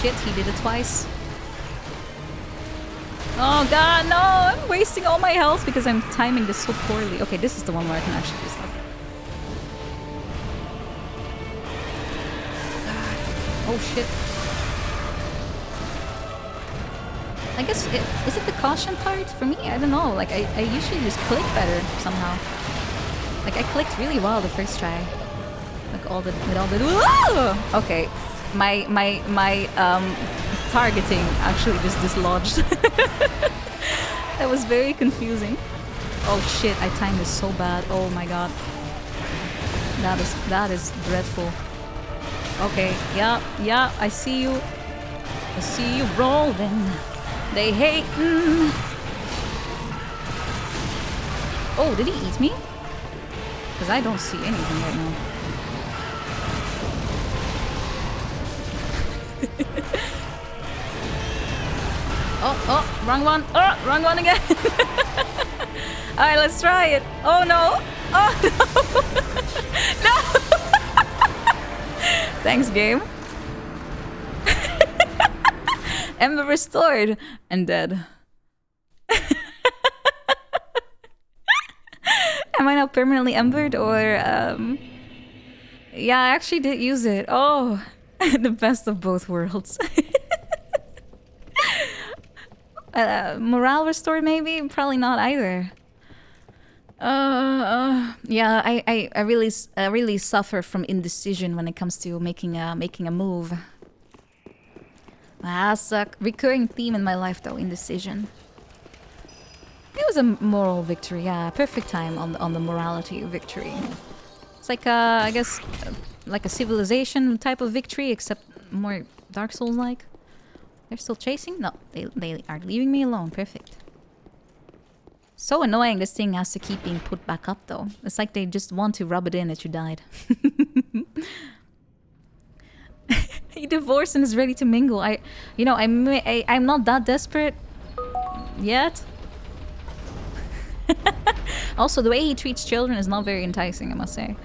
Shit, he did it twice. Oh god, no! I'm wasting all my health because I'm timing this so poorly. Okay, this is the one where I can actually do stuff. God. Oh shit. I guess, is it the caution part? For me, I don't know. Like, I usually just click better somehow. Like, I clicked really well the first try. Like, with all the... Whoa! Okay. My targeting actually just dislodged. That was very confusing. Oh shit, I timed this so bad. Oh my god. That is dreadful. Okay, yeah, I see you. I see you rolling. They hating. Oh, did he eat me? Because I don't see anything right now. Oh, wrong one. Oh, wrong one again. Alright, let's try it. Oh no. Oh no. No. Thanks, game. Ember restored and dead. Am I now permanently embered or yeah, I actually did use it. Oh, the best of both worlds. Morale restored maybe? Probably not either. Yeah, I really suffer from indecision when it comes to making a move. That's a recurring theme in my life though, indecision. It was a moral victory, yeah, perfect time on the morality victory. It's like I guess like a civilization type of victory, except more Dark Souls like. They're still chasing? No, they are leaving me alone. Perfect. So annoying this thing has to keep being put back up though. It's like they just want to rub it in that you died. He divorced and is ready to mingle. I'm not that desperate yet. Also, the way he treats children is not very enticing, I must say.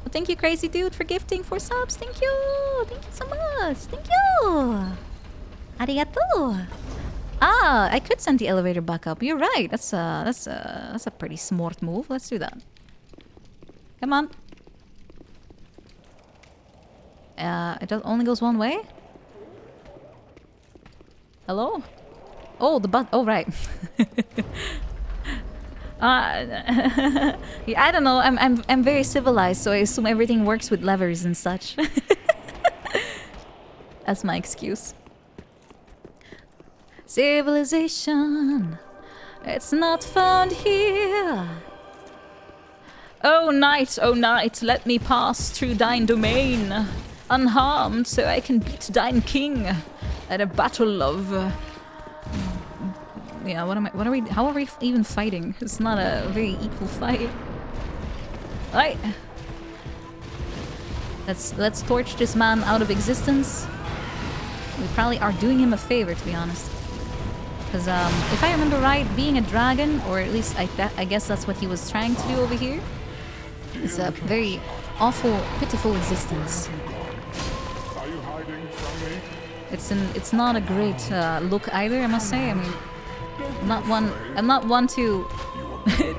But thank you, crazy dude, for gifting 4 subs. Thank you. Thank you so much. Thank you. Arigato. Ah, I could send the elevator back up. You're right. That's a pretty smart move. Let's do that. Come on. It only goes one way? Hello? Oh, the button. Oh, right. Yeah, I don't know. I'm very civilized, so I assume everything works with levers and such. That's my excuse. Civilization, it's not found here. Oh night, let me pass through thine domain, unharmed, so I can beat thine king at a battle of. Yeah, how are we even fighting? It's not a very equal fight. Right. Let's torch this man out of existence. We probably are doing him a favor, to be honest. Because if I remember right, being a dragon, or at least I guess that's what he was trying to do over here, is a very awful, pitiful existence. Are you hiding from me? It's not a great look either, I must say. I mean, I'm not one to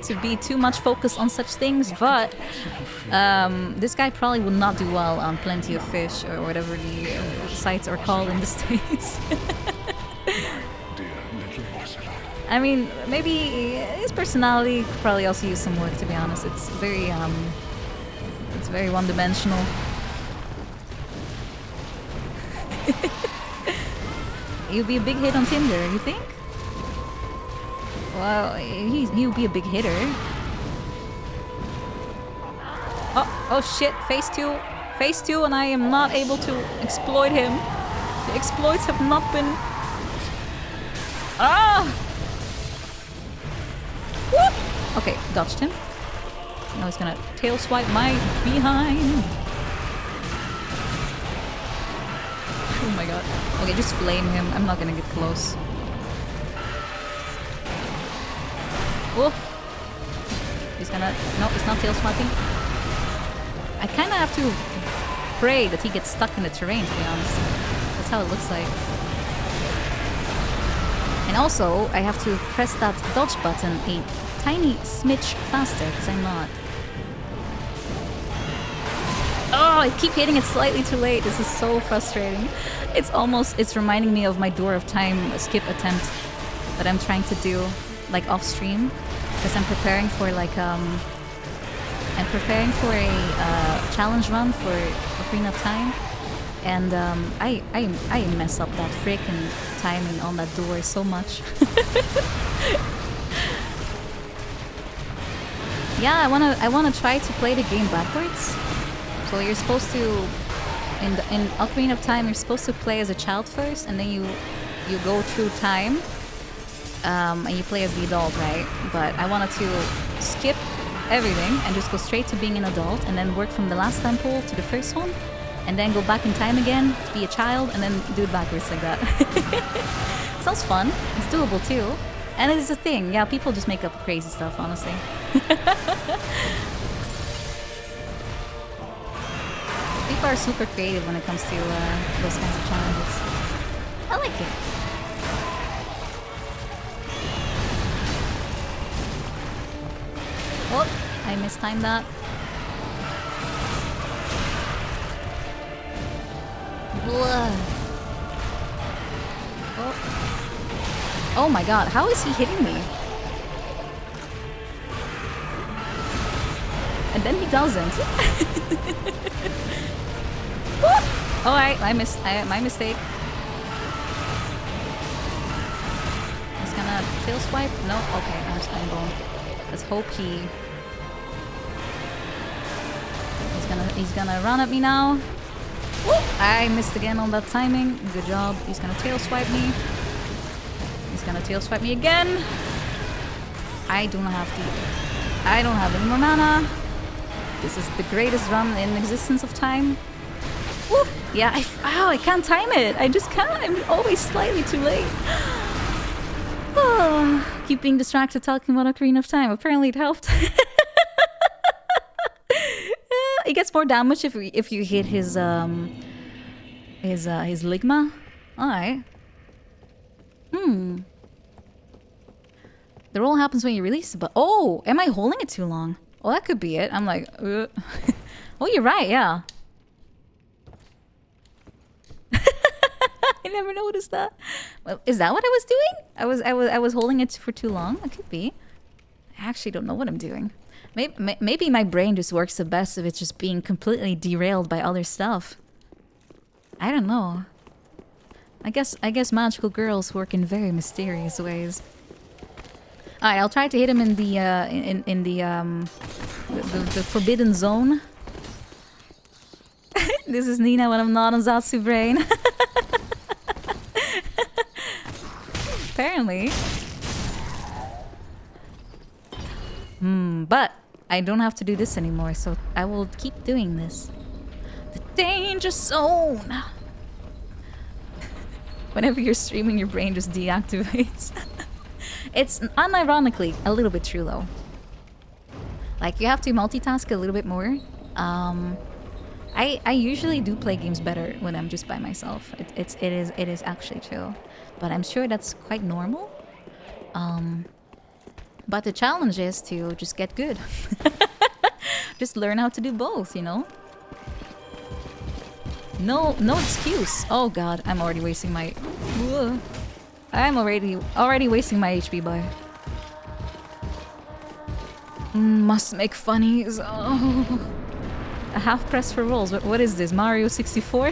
to be too much focused on such things, but this guy probably would not do well on Plenty of Fish or whatever the sites are called in the States. I mean, maybe his personality could probably also use some work, to be honest. It's very one-dimensional. He'll be a big hit on Tinder, you think? Well, he'll be a big hitter. Oh shit, phase 2, and I am not able to exploit him. The exploits have not been... Ah! Whoop! Okay, dodged him. Now he's gonna tail swipe my behind. Oh my god. Okay, just flame him. I'm not gonna get close. Oh! He's gonna... No, he's not tail swiping. I kinda have to pray that he gets stuck in the terrain, to be honest. That's how it looks like. And also, I have to press that dodge button a tiny smidge faster, because I'm not. Oh! I keep hitting it slightly too late. This is so frustrating. It's reminding me of my Door of Time skip attempt that I'm trying to do, like off stream, because I'm preparing for a challenge run for Ocarina of Time, and I mess up that freaking timing on that door so much. Yeah, I wanna try to play the game backwards. So you're supposed to, in Ocarina of Time, you're supposed to play as a child first, and then you go through time, and you play as the adult, right? But I wanted to skip everything and just go straight to being an adult, and then work from the last temple to the first one, and then go back in time again to be a child, and then do it backwards like that. Sounds fun. It's doable too. And it is a thing. Yeah, people just make up crazy stuff, honestly. People are super creative when it comes to those kinds of challenges. I like it. Oh, I mistimed that. Blah. Oh my god, how is he hitting me? And then he doesn't. Alright, my mistake. He's gonna tail swipe? No? Okay, I'm going. Let's hope he's gonna run at me now. Whoop! I missed again on that timing. Good job. He's gonna tail swipe me. He's gonna tail swipe me again. I don't have any more mana. This is the greatest run in existence of time. Woo! Yeah, I can't time it. I just can't. I'm always slightly too late. Oh, keep being distracted talking about Ocarina of Time. Apparently it helped. It gets more damage if you hit his ligma. Alright. The roll happens when you release it, but oh, am I holding it too long? Well, that could be it. I'm like, oh, you're right, yeah. I never noticed that. Well, is that what I was doing? I was holding it for too long. It could be. I actually don't know what I'm doing. Maybe my brain just works the best if it's just being completely derailed by other stuff. I don't know. I guess magical girls work in very mysterious ways. Alright, I'll try to hit him in the forbidden zone. This is Nina when I'm not on Zatsu Brain. Apparently. But I don't have to do this anymore, so I will keep doing this. The danger zone! Whenever you're streaming, your brain just deactivates. It's unironically a little bit true though. Like, you have to multitask a little bit more. I usually do play games better when I'm just by myself. It is actually true. But I'm sure that's quite normal. But the challenge is to just get good. Just learn how to do both, you know? No excuse. Oh god, I'm already wasting my... I'm already wasting my HP bar. Must make funnies. Oh. A half press for rolls. What is this? Mario 64?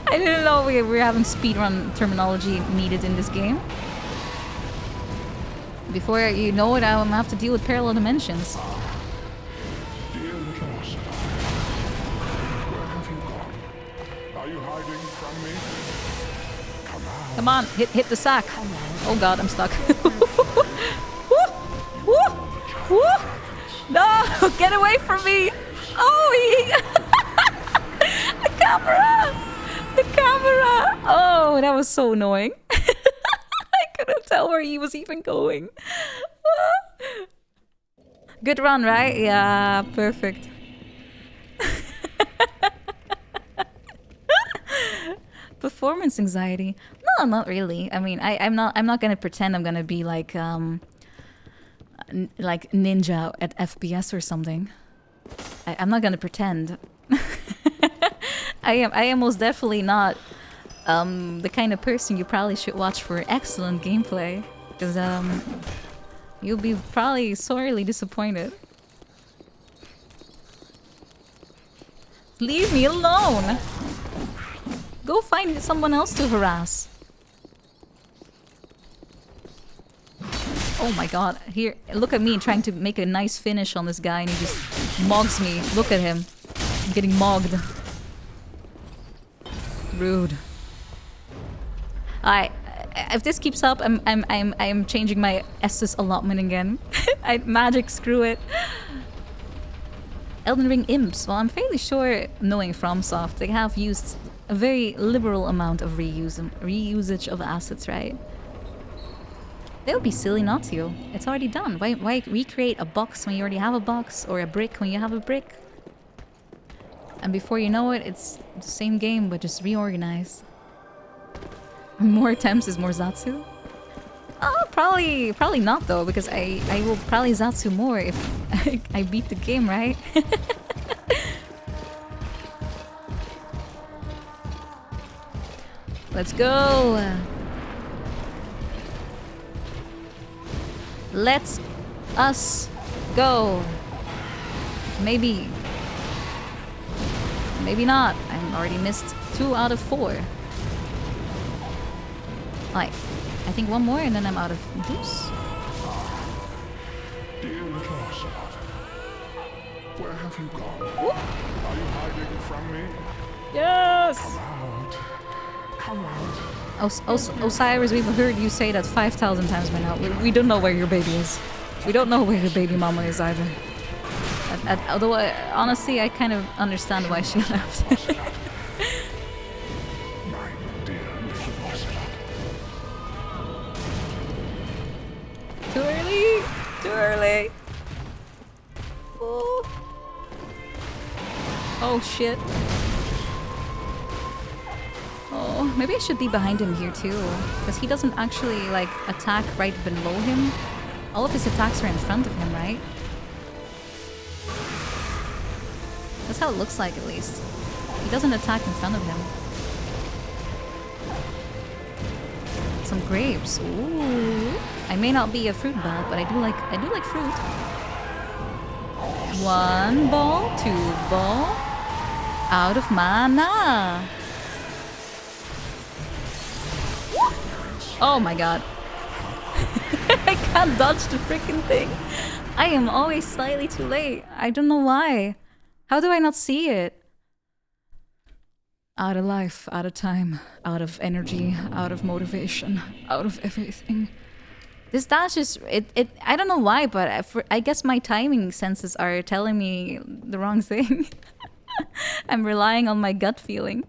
I didn't know we were having speedrun terminology needed in this game. Before you know it, I'm gonna have to deal with parallel dimensions. Dear little Osa, where have you gone? Are you hiding from me? Come on. Come on, hit the sack. Oh god, I'm stuck. No, get away from me. Oh, the camera. The camera. Oh, that was so annoying. I couldn't tell where he was even going. Good run, right? Yeah, perfect. Performance anxiety? No, not really. I mean, I'm not gonna pretend I'm gonna be like ninja at FPS or something. I'm not gonna pretend. I am most definitely not the kind of person you probably should watch for excellent gameplay. Because you'll be probably sorely disappointed. Leave me alone! Go find someone else to harass. Oh my god, here, look at me trying to make a nice finish on this guy and he just mogs me. Look at him. I'm getting mogged. Rude. Alright, if this keeps up, I'm changing my Estus allotment again. Magic, screw it. Elden Ring imps. Well, I'm fairly sure, knowing FromSoft, they have used a very liberal amount of reusage of assets, right? They would be silly not to. It's already done. Why recreate a box when you already have a box, or a brick when you have a brick? And before you know it, it's the same game but just reorganized. More attempts is more Zatsu? Oh, probably not though, because I will probably Zatsu more if I beat the game, right? Let's go! Let us go! Maybe. Maybe not. I already missed 2 out of 4. Like, I think one more and then I'm out of juice. Dear little ocelot, where have you gone? Are you hiding from me? Yes! Come out. Osiris, we've heard you say that 5,000 times by now. We don't know where your baby is. We don't know where your baby mama is either. Although, honestly, I kind of understand why she left. My dear little ocelot. Too early! Too early! Oh, oh shit. Oh, maybe I should be behind him here too. Because he doesn't actually, like, attack right below him. All of his attacks are in front of him, right? That's how it looks like, at least. He doesn't attack in front of him. Some grapes. Ooh. I may not be a fruit bat, but I do like fruit. 1 ball, 2 ball. Out of mana. Oh my god. I can't dodge the freaking thing. I am always slightly too late. I don't know why. How do I not see it? Out of life, out of time, out of energy, out of motivation, out of everything. This dash is... I don't know why, but I guess my timing senses are telling me the wrong thing. I'm relying on my gut feeling.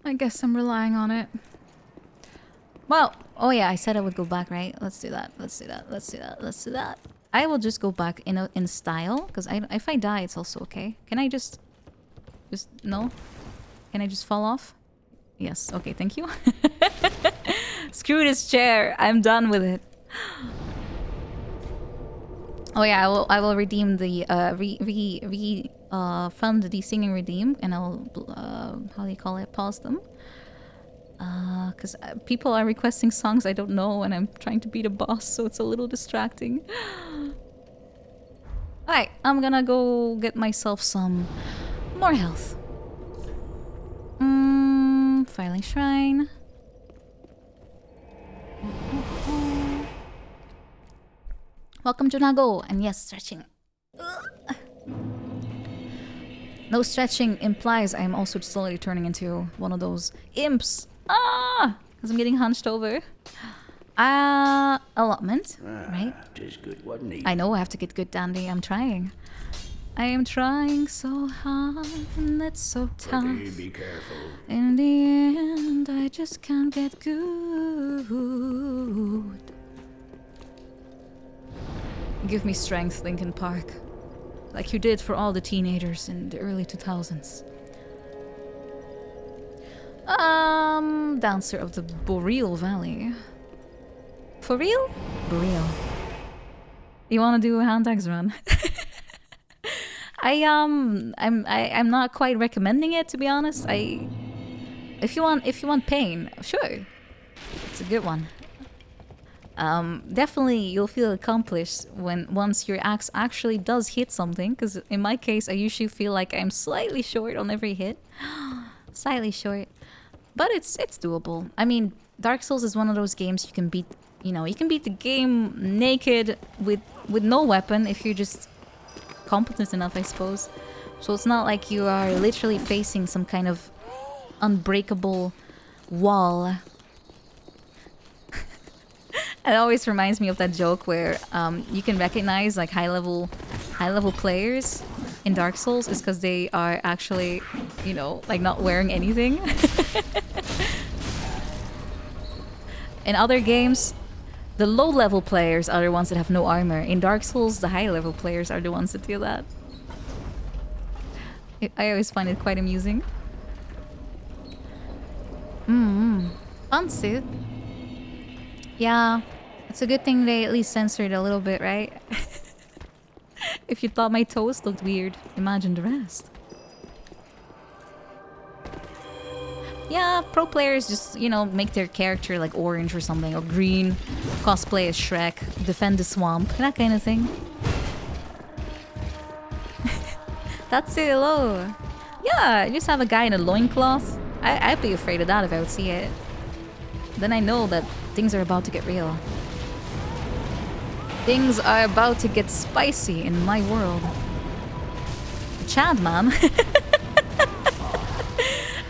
I guess I'm relying on it. Well, oh yeah, I said I would go back, right? Let's do that. Let's do that. Let's do that. Let's do that. I will just go back in style, because if I die, it's also okay. Can I just no? Can I just fall off? Yes. Okay. Thank you. Screw this chair. I'm done with it. Oh yeah, I will redeem the fund the singing redeem, and I'll how do you call it? Pause them. Because people are requesting songs I don't know, and I'm trying to beat a boss, so it's a little distracting. Alright, I'm gonna go get myself some more health. Filing shrine. Welcome to Nago, and yes, stretching. Ugh. No stretching implies I am also slowly turning into one of those imps. Ah! Because I'm getting hunched over. Allotment, right? Tis good, wasn't he? I know I have to get good, Dandy. I'm trying. I am trying so hard, and it's so tough. Okay, be careful. In the end, I just can't get good. Give me strength, Linkin Park. Like you did for all the teenagers in the early 2000s. Dancer of the Boreal Valley. For real? For real. You want to do a hand axe run? I'm not quite recommending it, to be honest. If you want pain, sure, it's a good one. Definitely you'll feel accomplished once your axe actually does hit something. Because in my case, I usually feel like I'm slightly short on every hit, slightly short, but it's doable. I mean, Dark Souls is one of those games you can beat. You know, you can beat the game naked with no weapon if you're just competent enough, I suppose. So it's not like you are literally facing some kind of unbreakable wall. It always reminds me of that joke where you can recognize like high level players in Dark Souls is because they are actually, you know, like not wearing anything. In other games, the low level players are the ones that have no armor. In Dark Souls, the high level players are the ones that do that. I always find it quite amusing. Fun suit. Yeah, it's a good thing they at least censored a little bit, right? If you thought my toes looked weird, imagine the rest. Yeah, pro players just, you know, make their character like orange or something, or green, cosplay as Shrek, defend the swamp, that kind of thing. That's it, hello. Yeah, you just have a guy in a loincloth. I'd be afraid of that if I would see it. Then I know that things are about to get real. Things are about to get spicy in my world. Chad, man.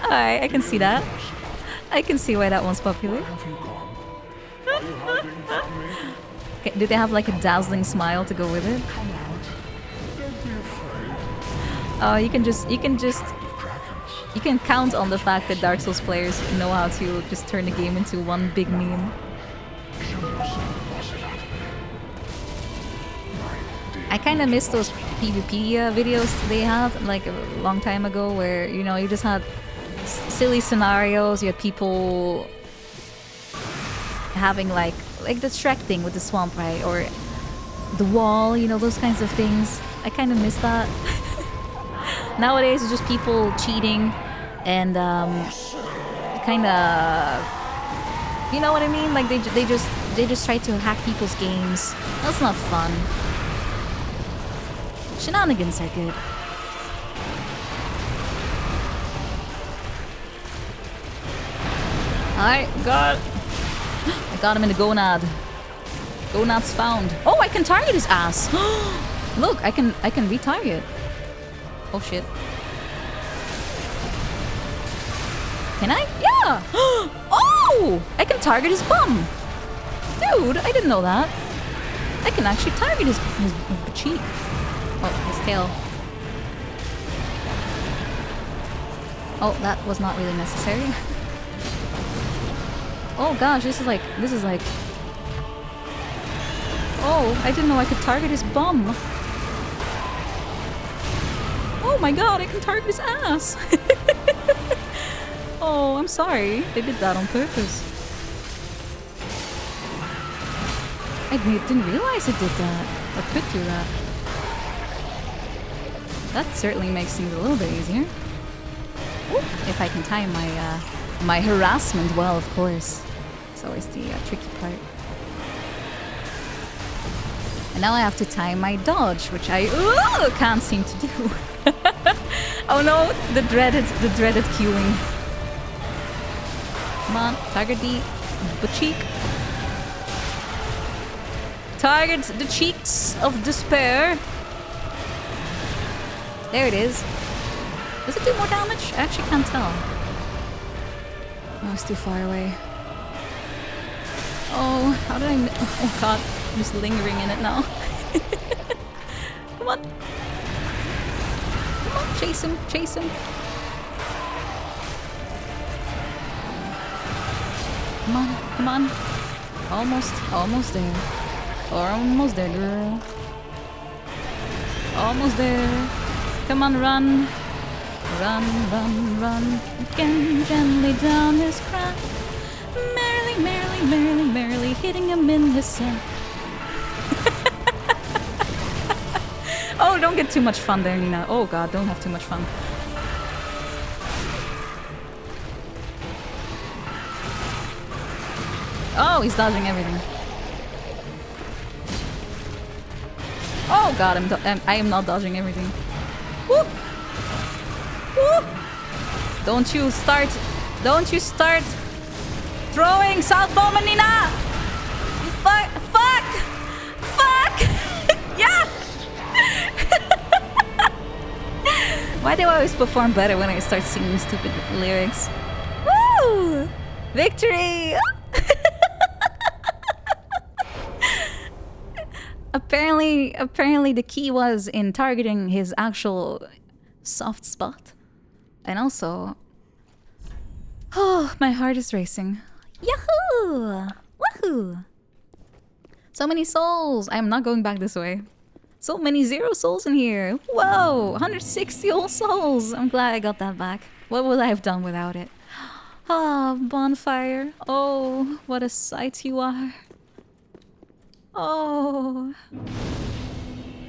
Alright, I can see that. I can see why that one's popular. Okay, do they have like a dazzling smile to go with it? Oh, you can count on the fact that Dark Souls players know how to just turn the game into one big meme. I kind of miss those PvP videos they had like a long time ago where, you know, you just had silly scenarios, you had people having like the Shrek thing with the swamp, right? Or the wall, you know, those kinds of things. I kind of miss that. Nowadays it's just people cheating and kind of, you know what I mean? Like they just try to hack people's games. That's not fun. Shenanigans are good. Alright, I got him in the gonad. Gonad's found. Oh, I can target his ass. Look, I can retarget. Oh shit. Can I? Yeah! Oh! I can target his bum! Dude, I didn't know that. I can actually target his cheek. Oh, his tail. Oh, that was not really necessary. Oh gosh, this is like... Oh, I didn't know I could target his bum. Oh my god, I can target his ass. Oh, I'm sorry. They did that on purpose. I didn't realize it did that. Or could do that. That certainly makes things a little bit easier. Ooh, if I can time my harassment well, of course. It's always the tricky part. And now I have to time my dodge, which I can't seem to do. Oh no, the dreaded queuing. Come on, target the cheek. Target the cheeks of despair. There it is. Does it do more damage? I actually can't tell. Oh, it's too far away. Oh, how did I... Oh god, I'm just lingering in it now. Come on. Come on, chase him, chase him. Come on, come on. Almost there. Almost there, girl. Almost there. Come on, run. Run, run, run. Again, gently down his crack. Merrily, merrily, merrily, merrily, hitting him in the sack. Oh, don't get too much fun there, Nina. Oh god, don't have too much fun. Oh, he's dodging everything. Oh god, I am not dodging everything. Woo! Woo! Don't you start throwing Saotome, Nina! Fuck! Yeah! Why do I always perform better when I start singing stupid lyrics? Woo! Victory! Apparently the key was in targeting his actual soft spot. And also... Oh, my heart is racing. Yahoo! Woohoo! So many souls! I am not going back this way. So many 0 souls in here. Whoa! 160 whole souls! I'm glad I got that back. What would I have done without it? Ah, bonfire. Oh, what a sight you are. Oh.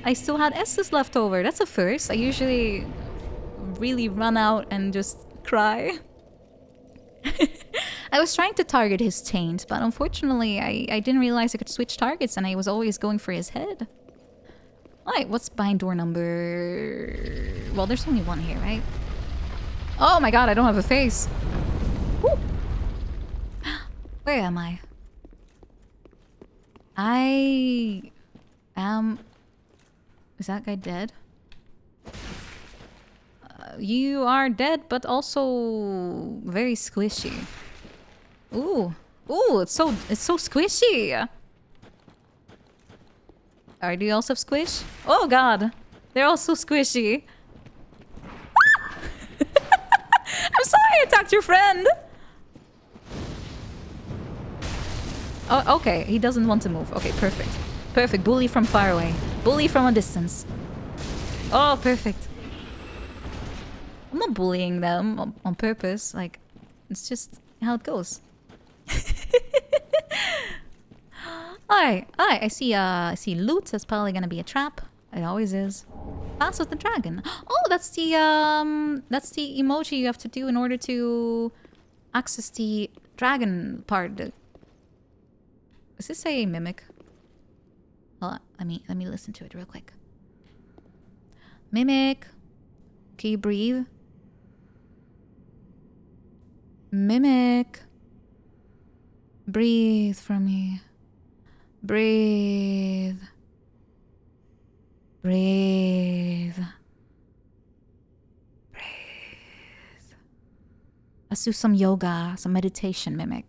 I still had S's left over. That's a first. I usually really run out and just cry. I was trying to target his taint, but unfortunately I didn't realize I could switch targets and I was always going for his head. Alright, what's behind door number... Well, there's only one here, right? Oh my god, I don't have a face. Woo. Where am I? I am... Is that guy dead? You are dead, but also very squishy. Ooh, ooh! It's so squishy. Alright, do you also have squish? Oh god, they're all so squishy. I'm sorry I attacked your friend. Oh, okay. He doesn't want to move. Okay, perfect. Perfect. Bully from far away. Bully from a distance. Oh, perfect. I'm not bullying them on purpose. Like, it's just how it goes. Alright, I see loot. That's probably gonna be a trap. It always is. Pass of the dragon. Oh, that's the emoji you have to do in order to access the dragon part. Is this a mimic? Hold on, let me listen to it real quick. Mimic, can you breathe? Mimic, breathe for me. Breathe. Breathe. Breathe. Let's do some yoga, some meditation, Mimic.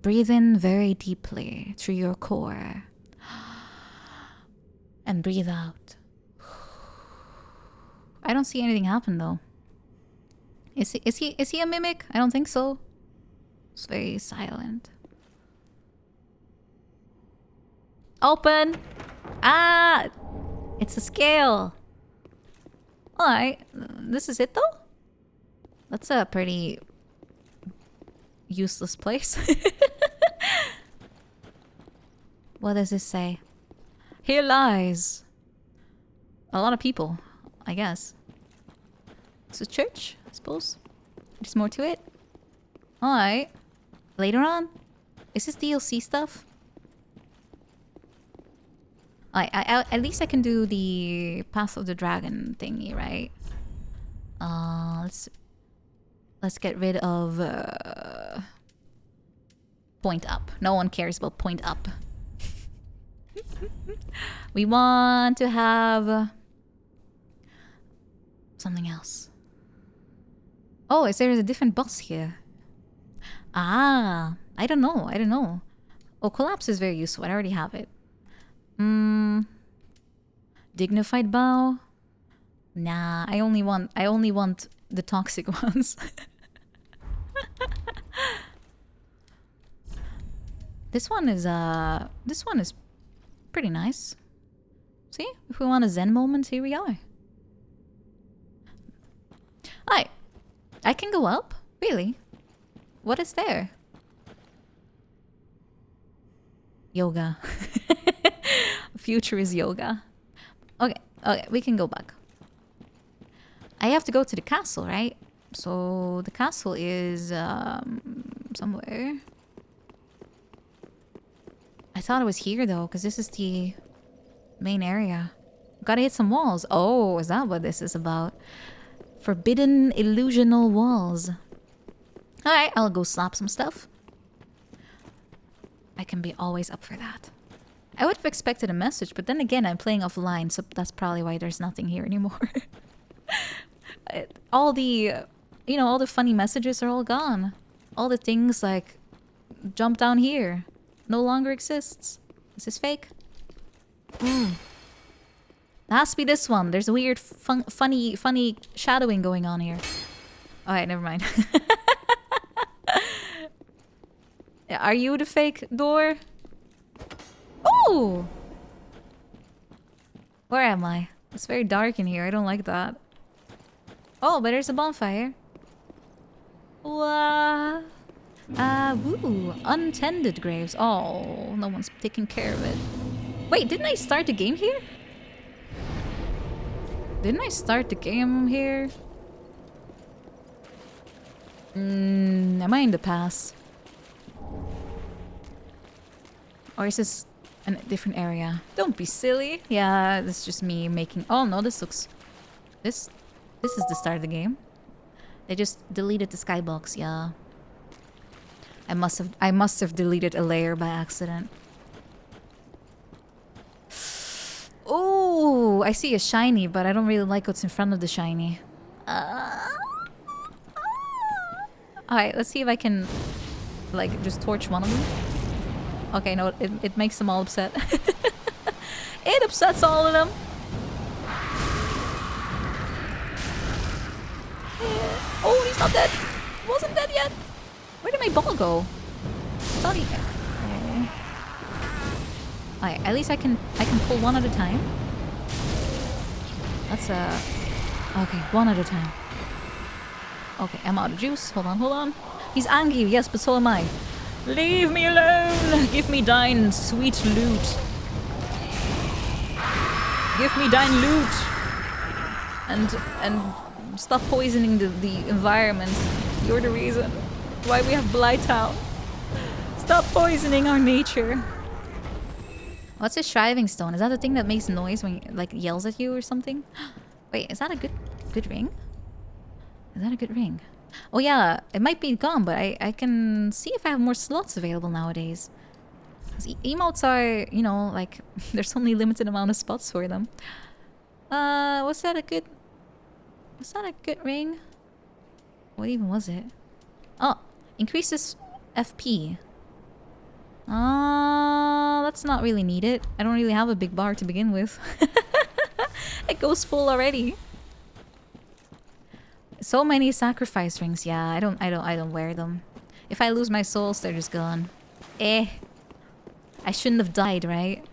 Breathe in very deeply through your core. And breathe out. I don't see anything happen though. Is he a mimic? I don't think so. It's very silent. Open! Ah! It's a scale. Alright. This is it though? That's a pretty useless place. What does this say? Here lies a lot of people, I guess. It's a church, I suppose. There's more to it. Alright. Later on? Is this DLC stuff? At least I can do the Path of the Dragon thingy, right? Let's get rid of point up. No one cares about point up. We want to have something else. Oh, is there a different boss here? Ah, I don't know. Oh, collapse is very useful. I already have it. Dignified bow? Nah, I only want the toxic ones. This one is pretty nice. See? If we want a zen moment, here we are. I can go up? Really? What is there? Yoga. Future is yoga. Okay, okay, we can go back. I have to go to the castle, right? So the castle is somewhere. I thought it was here though, because this is the main area. Gotta hit some walls. Oh, is that what this is about? Forbidden illusional walls. Alright, I'll go slap some stuff. I can be always up for that. I would have expected a message, but then again, I'm playing offline, so that's probably why there's nothing here anymore. All the, you know, all the funny messages are all gone. All the things like, jump down here, no longer exists. Is this fake? It has to be this one. There's a weird, funny shadowing going on here. Alright, never mind. Are you the fake door? Ooh! Where am I? It's very dark in here. I don't like that. Oh, but there's a bonfire. Woo! Untended graves. Oh, no one's taking care of it. Wait, didn't I start the game here? Didn't I start the game here? Am I in the past? Or is this a different area? Don't be silly. Yeah, this is just me making... Oh no, this looks... This is the start of the game. They just deleted the skybox, yeah. I must have deleted a layer by accident. Oh, I see a shiny, but I don't really like what's in front of the shiny. Alright, let's see if I can, like, just torch one of them. Okay, no, it makes them all upset. It upsets all of them. Oh, he's not dead. Wasn't dead yet. Where did my ball go? I thought he... Oh. Alright, at least I can pull one at a time. That's okay, one at a time. Okay, I'm out of juice. Hold on. He's angry, yes, but so am I. Leave me alone! Give me thine sweet loot. Give me thine loot! And stop poisoning the environment. You're the reason why we have Blighttown. Stop poisoning our nature. What's a shriving stone? Is that the thing that makes noise when like yells at you or something? Wait, is that a good ring? Is that a good ring? Oh yeah, it might be gone, but I can see if I have more slots available nowadays. 'Cause emotes are, you know, like there's only limited amount of spots for them. Was that a good ring? What even was it? Oh, increases FP. That's not really needed. I don't really have a big bar to begin with. It goes full already. So many sacrifice rings. Yeah, I don't wear them. If I lose my souls, they're just gone. I shouldn't have died, right?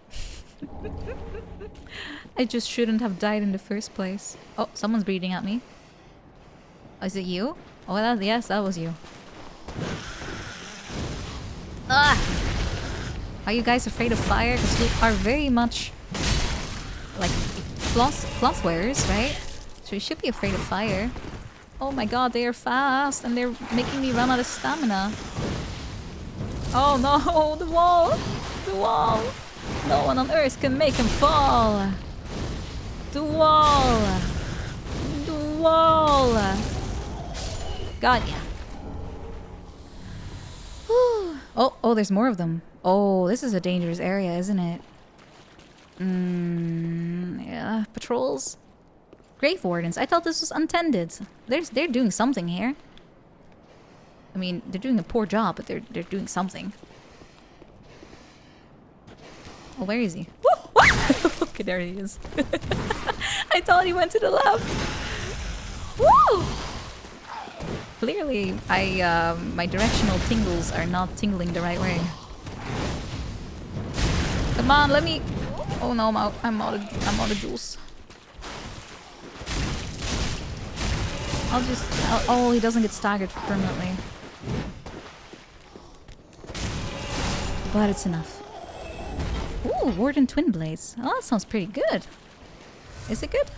I just shouldn't have died in the first place. Oh, someone's breathing at me. Oh, is it you? Oh, yes, that was you. Ah! Are you guys afraid of fire? Because we are very much like cloth wearers, right? So you should be afraid of fire. Oh my god, they are fast and they're making me run out of stamina. Oh no, the wall! The wall! No one on earth can make him fall! The wall! The wall! Got ya. Oh, there's more of them. Oh, this is a dangerous area, isn't it? Yeah, patrols. Grave wardens. I thought this was untended. They're doing something here. I mean, they're doing a poor job, but they're doing something. Oh, where is he? Okay, there he is. I thought he went to the left. Woo! Clearly, my directional tingles are not tingling the right way. Come on, let me. Oh no, I'm out of juice. Oh, he doesn't get staggered permanently. but it's enough. Ooh, Warden Twin Blades. Oh, that sounds pretty good. Is it good?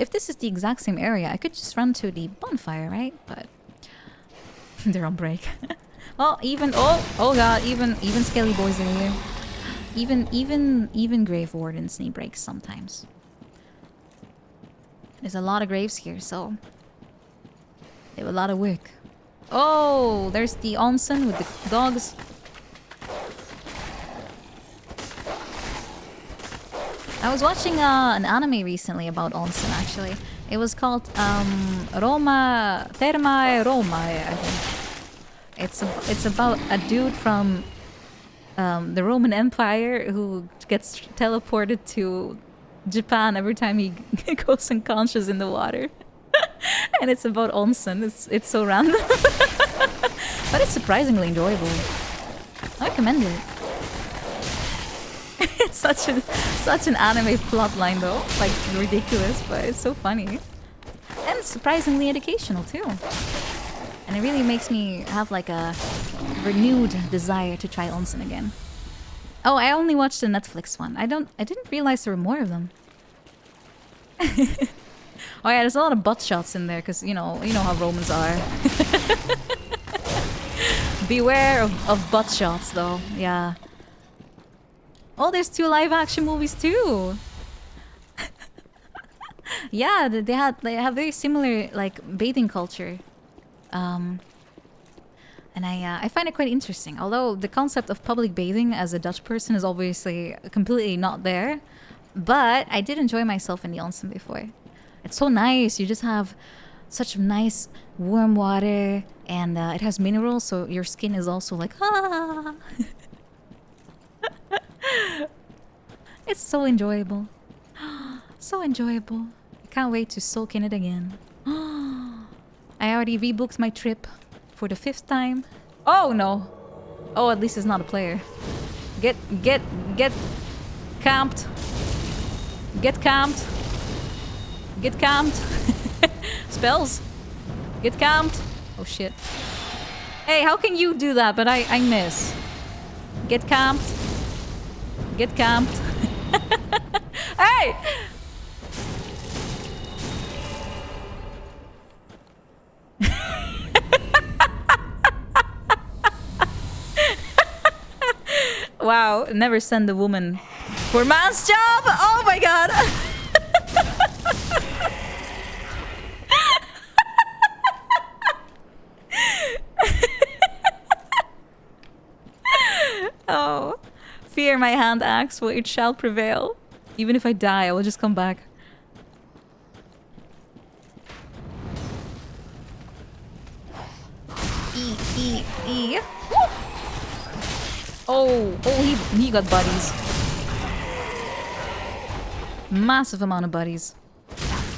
If this is the exact same area, I could just run to the bonfire, right? But they're on break. Oh, oh god, even scaly boys are here. Even grave wardens need breaks sometimes. There's a lot of graves here, so they have a lot of work. Oh, there's the onsen with the dogs. I was watching an anime recently about onsen, actually. It was called Roma Thermae Roma, I think. It's about a dude from the Roman Empire who gets teleported to Japan every time he goes unconscious in the water. And it's about onsen. It's so random. But it's surprisingly enjoyable. I recommend it. It's such an anime plotline though. Like ridiculous, but it's so funny. And surprisingly educational too. And it really makes me have like a renewed desire to try onsen again. Oh, I only watched the Netflix one. I didn't realize there were more of them. Oh yeah, there's a lot of butt shots in there because you know how Romans are. Beware of butt shots though. Yeah. Oh, there's 2 live action movies too. Yeah, they have very similar like bathing culture. And I find it quite interesting. Although the concept of public bathing as a Dutch person is obviously completely not there. But I did enjoy myself in the onsen before. It's so nice. You just have such nice warm water. And it has minerals, so your skin is also like, ah. It's so enjoyable. So enjoyable. I can't wait to soak in it again. I already rebooked my trip for the 5th time. Oh no! Oh, at least it's not a player. Get camped. Get camped. Get camped. Spells. Get camped. Oh shit. Hey, how can you do that but I miss? Get camped. Get camped. Hey! Wow, never send a woman for man's job! Oh my god! Oh. Fear my hand axe, for it shall prevail. Even if I die, I will just come back. E. Oh, he got buddies. Massive amount of buddies.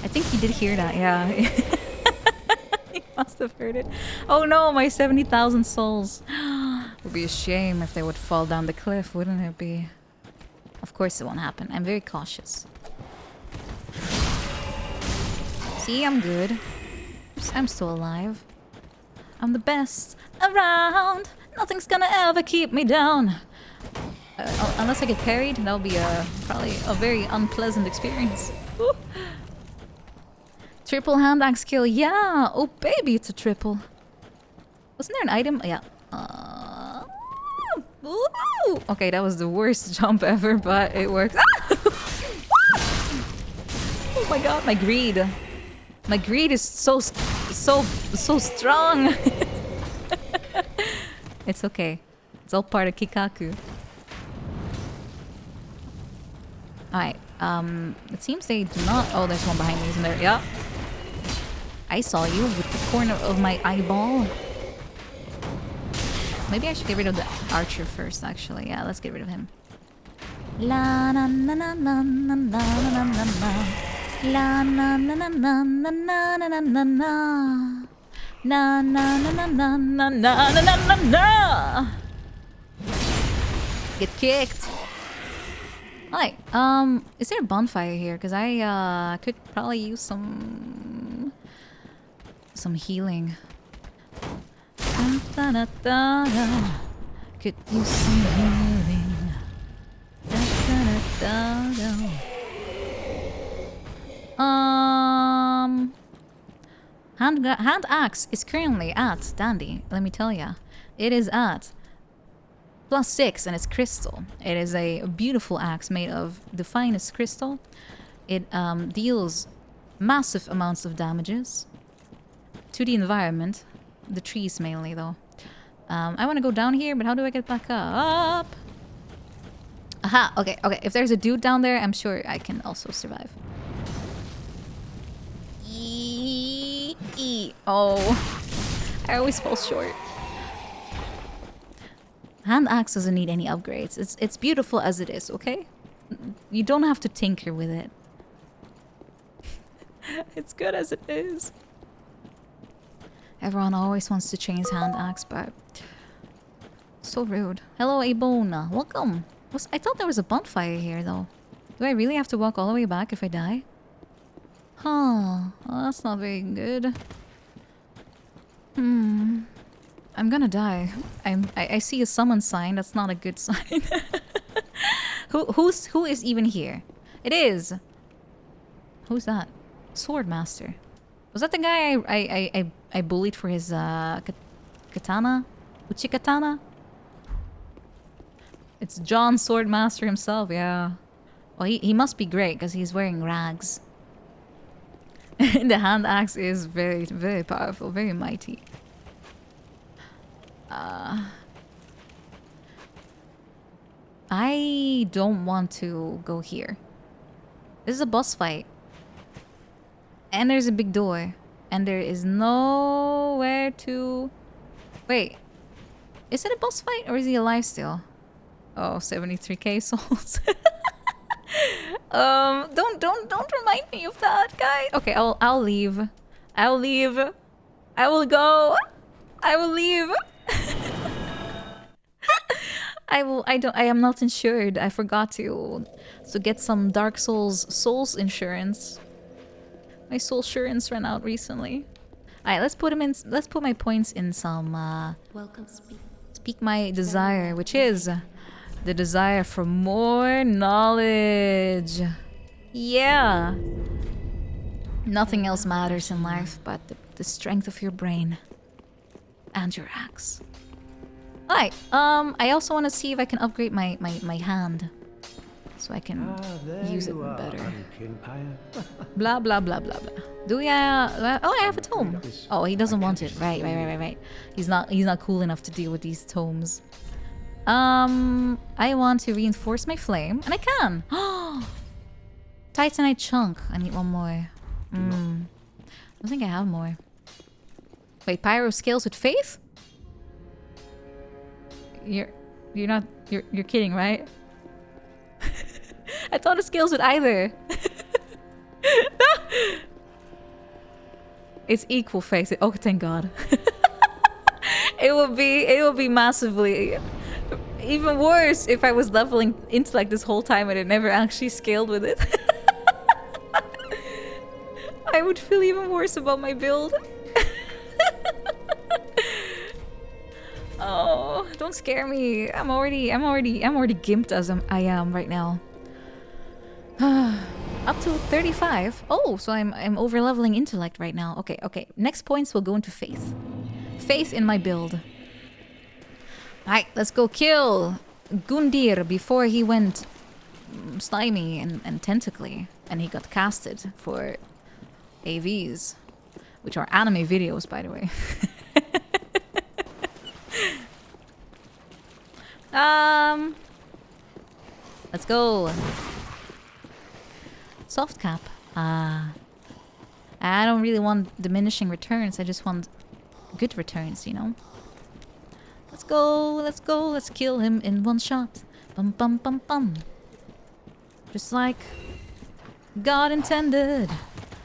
I think he did hear that, yeah. He must have heard it. Oh no, my 70,000 souls. It would be a shame if they would fall down the cliff, wouldn't it be? Of course it won't happen. I'm very cautious. See, I'm good. I'm still alive. I'm the best around. Nothing's gonna ever keep me down. Unless I get carried, that'll be probably a very unpleasant experience. Ooh. Triple hand axe kill, yeah! Oh baby, it's a triple. Wasn't there an item? Yeah. Ooh. Okay, that was the worst jump ever, but it worked. Ah! Oh my god, my greed. My greed is so strong. It's okay. It's all part of Kikaku. Alright, it seems they do not... Oh, there's one behind me, isn't there? Yeah. I saw you with the corner of my eyeball. Maybe I should get rid of the archer first, actually. Yeah, let's get rid of him. La na na na na na na na na na. La na na na na na na na na na na. Na na na na na na na na na na. Get kicked. Alright, is there a bonfire here? Because I could probably use some healing. Da, da, da, da. Could you see me moving? Da, da, da, da, da. Hand axe is currently at Dandy. Let me tell ya, it is at +6 and it's crystal. It is a beautiful axe made of the finest crystal. It deals massive amounts of damages to the environment, the trees mainly though. I want to go down here, but how do I get back up? Aha, okay, okay. If there's a dude down there, I'm sure I can also survive. Oh, I always fall short. Hand axe doesn't need any upgrades. It's beautiful as it is, okay? You don't have to tinker with it. It's good as it is. Everyone always wants to change hand axe, but so rude. Hello, Abona. Welcome. I thought there was a bonfire here, though. Do I really have to walk all the way back if I die? Huh. Well, that's not very good. I'm gonna die. I see a summon sign. That's not a good sign. Who is even here? It is. Who's that? Swordmaster. Was that the guy I bullied for his katana? Uchi katana? It's John Swordmaster himself, yeah. Well, he must be great because he's wearing rags. The hand axe is very, very powerful, very mighty. I don't want to go here. This is a boss fight. And there's a big door. And there is nowhere to... Wait. Is it a boss fight or is he alive still? Oh, 73k souls. Don't remind me of that, guy. Okay, I'll leave. I'll leave. I will go. I will leave. I am not insured. I forgot to get some Dark Souls insurance. My soul insurance ran out recently. Alright, let's put my points in some Welcome, speak my desire, which is the desire for more knowledge. Yeah. Nothing else matters in life but the strength of your brain and your axe. Alright, I also want to see if I can upgrade my hand so I can use it better. Blah, blah, blah, blah, blah. Do we, oh, I have a tome. Oh, he doesn't want it. Right. He's not cool enough to deal with these tomes. I want to reinforce my flame, and I can. Titanite chunk. I need one more. I don't think I have more. Wait, pyro scales with faith? You're kidding, right? I thought it scales with either. It's equal faith. Oh, thank God. It would be massively even worse if I was leveling intellect this whole time and it never actually scaled with it. I would feel even worse about my build. Oh, don't scare me. I'm already gimped as I am right now. Up to 35. Oh, so I'm over leveling intellect right now. Okay. Next points will go into faith. Faith in my build. Alright, let's go kill Gundir before he went slimy and tentacly. And he got casted for AVs. Which are anime videos, by the way. Let's go. Soft cap. I don't really want diminishing returns. I just want good returns, you know? Let's go. Let's kill him in one shot. Bum bum bum bum. Just like God intended.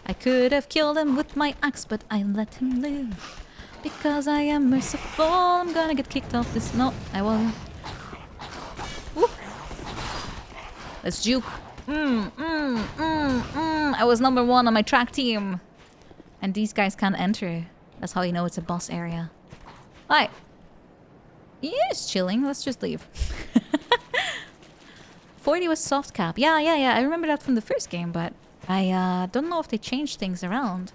I could have killed him with my axe, but I let him live. Because I am merciful. I'm gonna get kicked off this. No, I won't. Woo. Let's juke. I was number 1 on my track team. And these guys can't enter. That's how you know it's a boss area. Alright. Yeah, it's chilling. Let's just leave. 40 was soft cap. Yeah. I remember that from the first game, but I don't know if they changed things around.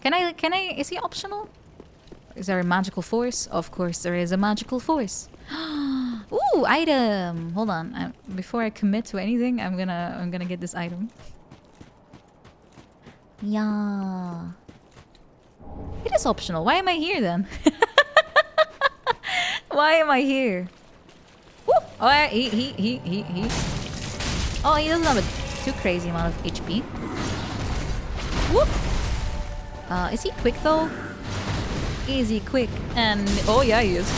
Can I, is he optional? Is there a magical force? Of course there is a magical force. Ooh, item. Hold on. Before I commit to anything, I'm gonna get this item. Yeah. It is optional. Why am I here then? Why am I here? Woo! Oh, he. Oh, he doesn't have a too crazy amount of HP. Woo! Is he quick though? Is he quick? And oh yeah, he is.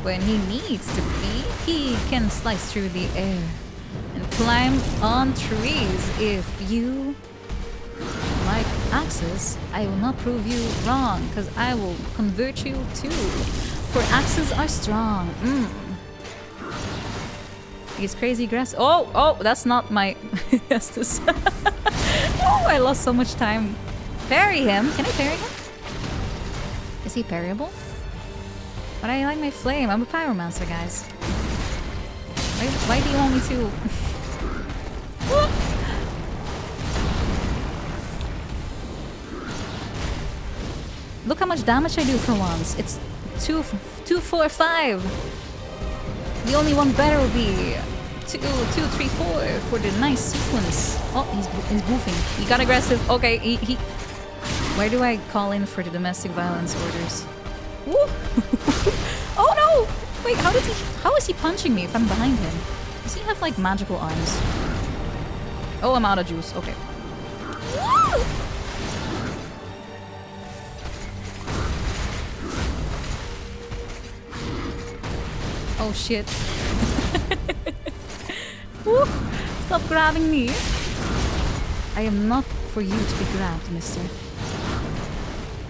When he needs to be, he can slice through the air and climb on trees. If you like axes, I will not prove you wrong, because I will convert you too. For axes are strong. He's crazy grass. Oh, that's not my Estus. Oh, I lost so much time. Parry him. Can I parry him? Is he parryable? But I like my flame. I'm a pyromancer, guys. Why do you want me to? Look how much damage I do for once. It's 2, 4, 5. The only one better will be 2, 3, 4 for the nice sequence. Oh, he's boofing. He got aggressive. Okay, he. Where do I call in for the domestic violence orders? Woo! Oh no! Wait, how is he punching me if I'm behind him? Does he have like magical arms? Oh, I'm out of juice. Okay. Woo! Oh shit. Woo! Stop grabbing me. I am not for you to be grabbed, mister.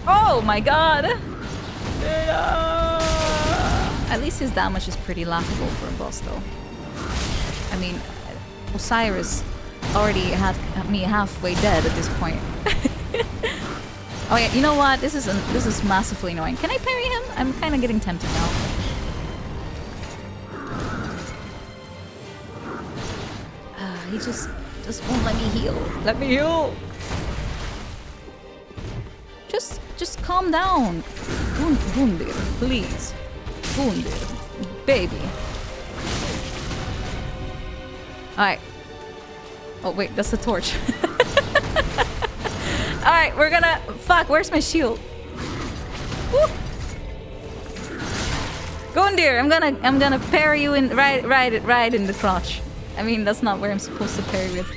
Oh my god! At least his damage is pretty laughable for a boss though. I mean, Osiris already had me halfway dead at this point. Oh yeah, you know what? This is massively annoying. Can I parry him? I'm kind of getting tempted now. He just won't let me heal. Let me heal. Just calm down. Gundir, please. Gundir, baby. Alright. Oh wait, that's the torch. Alright, we're gonna... Fuck, where's my shield? Woo! Gundir, I'm gonna parry you in right in the crotch. I mean, that's not where I'm supposed to parry with.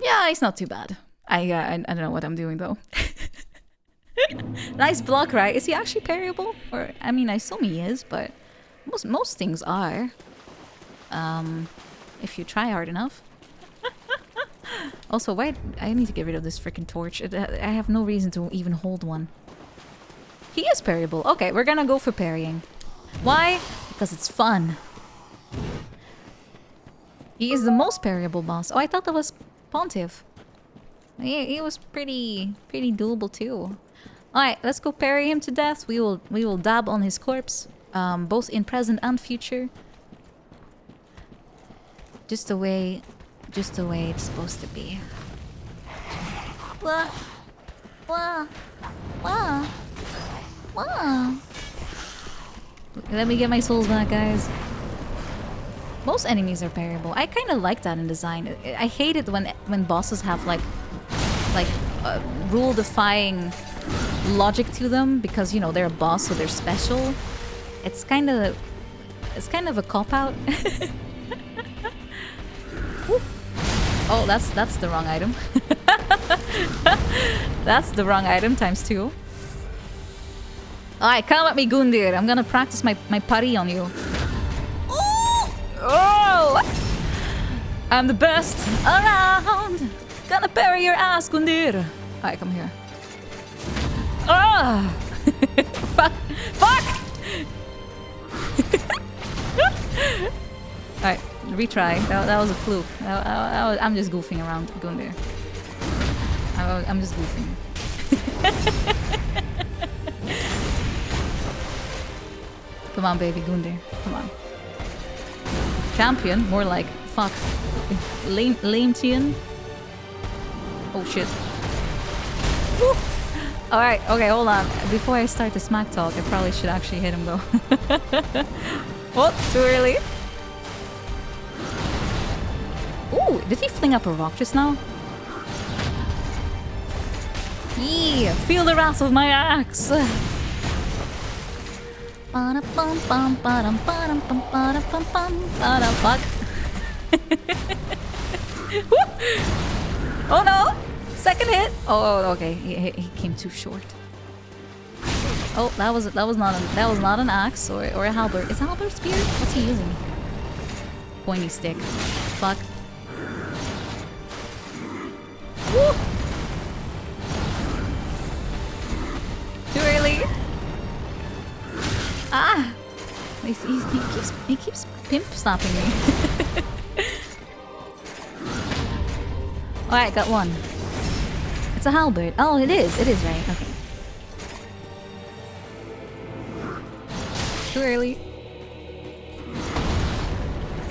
Yeah, it's not too bad. I don't know what I'm doing though. Nice block, right? Is he actually parryable? Or I mean, I assume he is, but most things are. If you try hard enough. Also, why I need to get rid of this freaking torch. I have no reason to even hold one. He is parryable. Okay, we're gonna go for parrying. Why? Because it's fun. He is the most parryable boss. Oh, I thought that was Pontiff. He was pretty doable too. Alright, let's go parry him to death. We will dab on his corpse. Both in present and future. Just the way it's supposed to be. Wah. Wah. Wah. Wah. Let me get my souls back, guys. Most enemies are parryable. I kind of like that in design. I hate it when bosses have like rule-defying logic to them because, you know, they're a boss, so they're special. It's kind of a cop-out. Oh, that's the wrong item. That's the wrong item times 2. Alright, come at me, Gundir. I'm gonna practice my pari on you. Oh! I'm the best around. Gonna parry your ass, Gundir. Alright, come here. Ah! Fuck! Fuck! Alright, retry. That was a fluke. I'm just goofing around going there. I'm just goofing. Come on, baby, Gundir. Come on. Champion? More like, fuck. Lame-tian? Oh, shit. Woo! Alright, okay, hold on. Before I start the smack talk, I probably should actually hit him, though. Oh, too early. Ooh, did he fling up a rock just now? Yeah, feel the wrath of my axe. Fuck. Oh no! Second hit. Oh, okay. He came too short. Oh, that was not an axe or a halberd. Is halberd spear? What's he using? Pointy stick. Fuck. Woo! Too early. Ah! He keeps pimp slapping me. Alright, got one. It's a halberd. Oh, it is. It is right. Okay. Too early.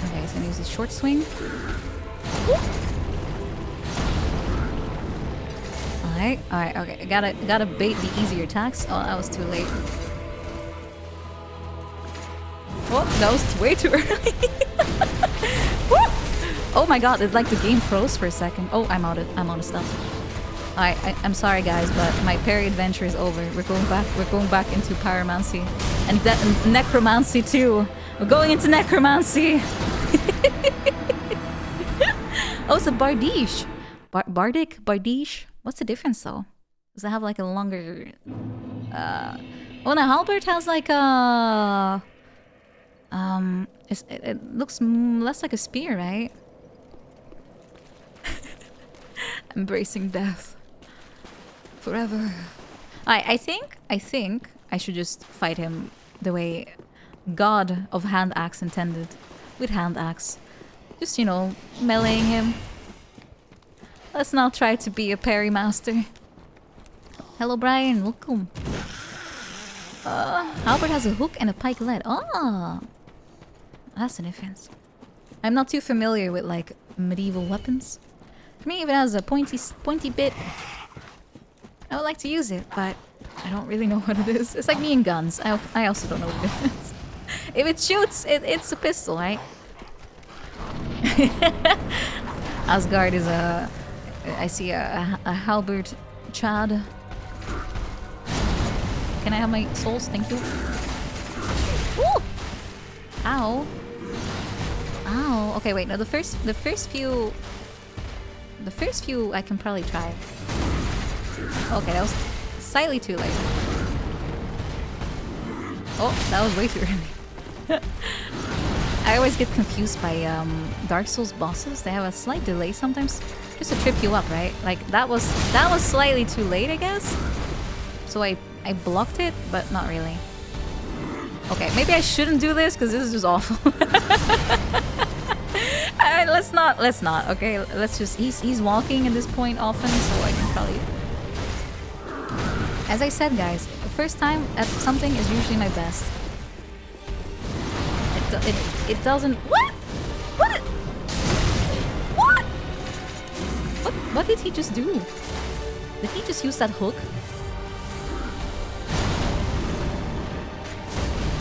Okay, so I'm gonna use the short swing. Alright, okay. Gotta bait the easier attacks. Oh, that was too late. Oh, that was way too early. Oh my god, it's like the game froze for a second. Oh, I'm out of stuff. I'm sorry guys, but my parry adventure is over. We're going back into pyromancy. And necromancy too. We're going into necromancy. Oh, it's a bardiche. Bardic? Bardiche? What's the difference though? Does it have like a longer... Oh, no, halberd has like a... it looks less like a spear, right? Embracing death. Forever. I think I should just fight him the way God of Hand Axe intended. With Hand Axe. Just, you know, meleeing him. Let's not try to be a parry master. Hello, Brian. Welcome. Halberd has a hook and a pikelet. Oh! That's the difference. I'm not too familiar with, like, medieval weapons. For me, if it has a pointy bit, I would like to use it, but I don't really know what it is. It's like me and guns. I also don't know the difference. If it shoots, it's a pistol, right? Asgard is a... I see a halberd Chad. Can I have my souls? Thank you. Woo! Ow. Ow. Okay, wait. No, the first few I can probably try. Okay, that was slightly too late. Oh, that was way too early. I always get confused by Dark Souls bosses. They have a slight delay sometimes, just to trip you up, right? Like that was slightly too late, I guess. So I blocked it, but not really. Okay, maybe I shouldn't do this because this is just awful. Alright, let's not. Okay, let's just. He's walking at this point often, so I can probably. As I said, guys, the first time at something is usually my best. It doesn't. What? What did he just do? Did he just use that hook?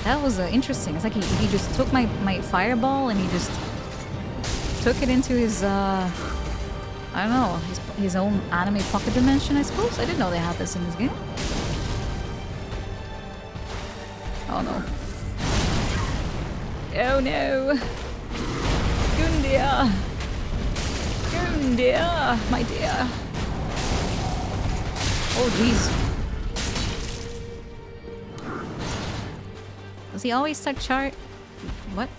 That was interesting. It's like he just took my fireball and he just took it into his I don't know, his own anime pocket dimension, I suppose. I didn't know they had this in this game. Oh no. Oh no. Gundir. Gundir, my dear. Oh jeez. Does he always start chart? What?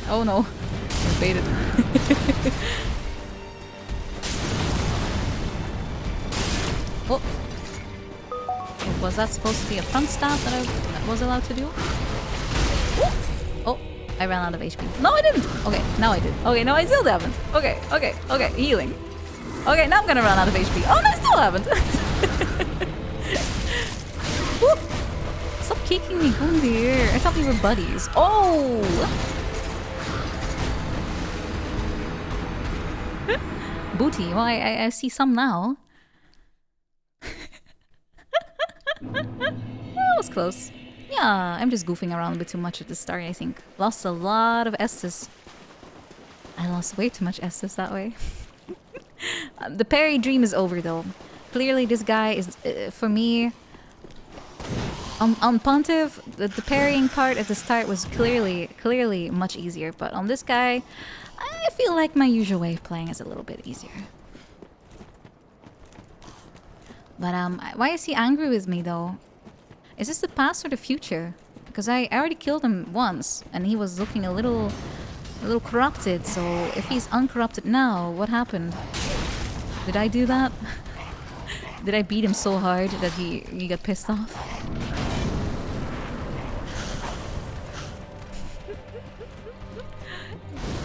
Oh no. I baited. Oh. Was that supposed to be a front stab that I was allowed to do? Oh. I ran out of HP. No, I didn't. Okay, now I did. Okay, no, I still haven't. Okay, okay, okay. Healing. Okay, now I'm gonna run out of HP. Oh, no, I still haven't. Woo. Stop kicking me. Go in the air. I thought we were buddies. Oh! Booty. Well, I see some now. That was close. Yeah, I'm just goofing around a bit too much at the start, I think. Lost a lot of Estes. I lost way too much Estes that way. The parry dream is over, though. Clearly, this guy is, for me... On Pontiff, the parrying part at the start was clearly much easier. But on this guy, I feel like my usual way of playing is a little bit easier. But why is he angry with me, though? Is this the past or the future? Because I already killed him once, and he was looking a little corrupted. So if he's uncorrupted now, what happened? Did I do that? Did I beat him so hard that he got pissed off?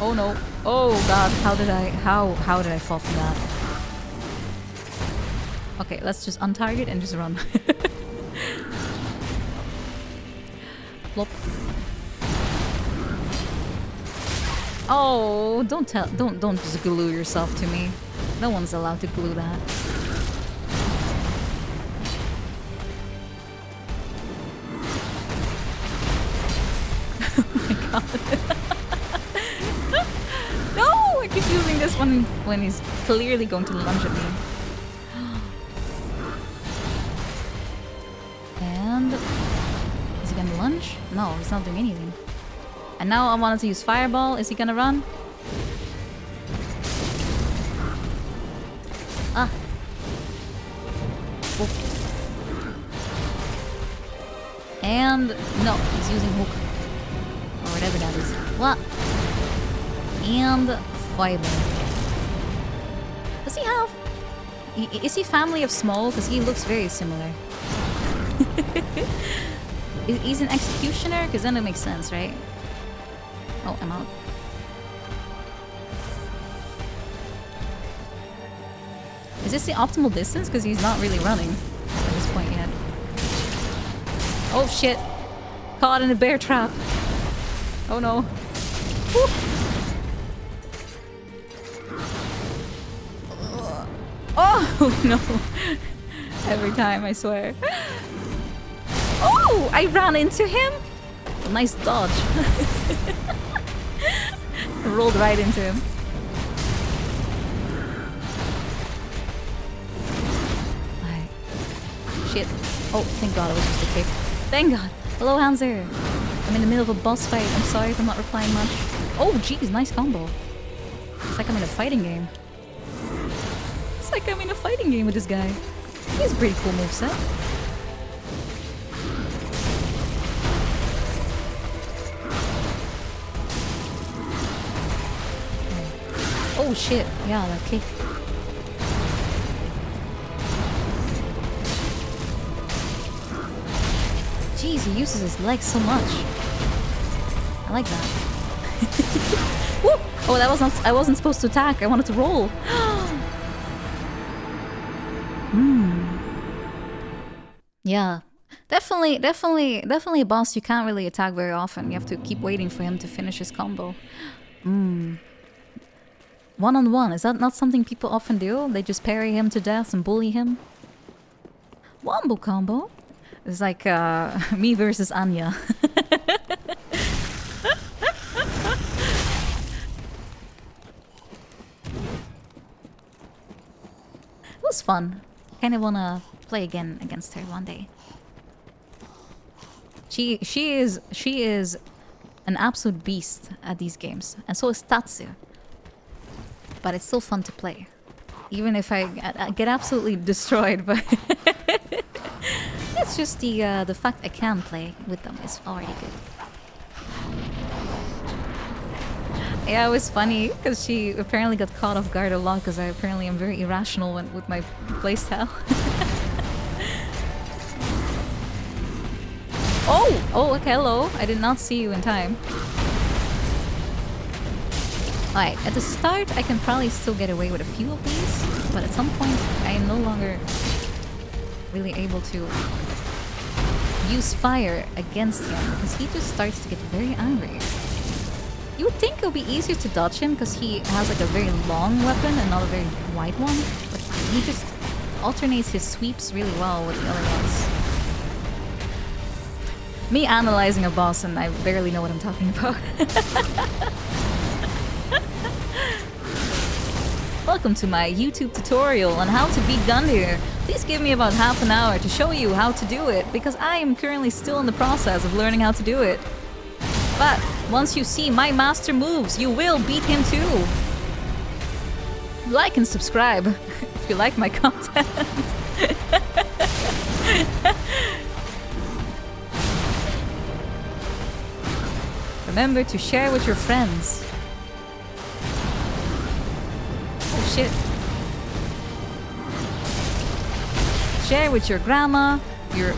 Oh no! Oh god! How did I fall from that? Okay, let's just untarget and just run. Flop. Oh, don't just glue yourself to me. No one's allowed to glue that. Oh my god. No! I keep using this one when he's clearly going to lunge at me. And... is he gonna lunge? No, he's not doing anything. And now I wanted to use Fireball. Is he gonna run? Ah. Oh. And... no, he's using Hook. Or whatever that is. What? And... Fireball. Does he have... is he family of Small? Because he looks very similar. He's an Executioner? Because then it makes sense, right? Oh, I'm out. Is this the optimal distance? Because he's not really running at this point yet. Oh shit! Caught in a bear trap! Oh no. Woo. Oh no! Every time, I swear. Oh! I ran into him? Nice dodge. Rolled right into him. Shit. Oh, thank god it was just a kick. Thank god. Hello, Hanser. I'm in the middle of a boss fight. I'm sorry if I'm not replying much. Oh, jeez, nice combo. It's like I'm in a fighting game. It's like I'm in a fighting game with this guy. He has a pretty cool moveset. Oh shit, yeah, that kick. Jeez, he uses his legs so much. I like that. Woo! Oh, that was not. I wasn't supposed to attack. I wanted to roll. Yeah, definitely a boss you can't really attack very often. You have to keep waiting for him to finish his combo. One-on-one, is that not something people often do? They just parry him to death and bully him? Wombo combo? It's like me versus Anya. It was fun. Kinda wanna play again against her one day. She is an absolute beast at these games, and so is Tatsu. But it's still fun to play, even if I get absolutely destroyed. But it's just the fact I can play with them is already good. Yeah, it was funny because she apparently got caught off guard a lot because I apparently am very irrational with my playstyle. Oh, okay, hello. I did not see you in time. Alright, at the start I can probably still get away with a few of these, but at some point I am no longer really able to use fire against him because he just starts to get very angry. You would think it would be easier to dodge him because he has like a very long weapon and not a very wide one, but he just alternates his sweeps really well with the other ones. Me analyzing a boss and I barely know what I'm talking about. Welcome to my YouTube tutorial on how to beat Gundyr. Please give me about half an hour to show you how to do it, because I am currently still in the process of learning how to do it. But once you see my master moves, you will beat him too. Like and subscribe if you like my content. Remember to share with your friends. Oh shit. Share with your grandma, your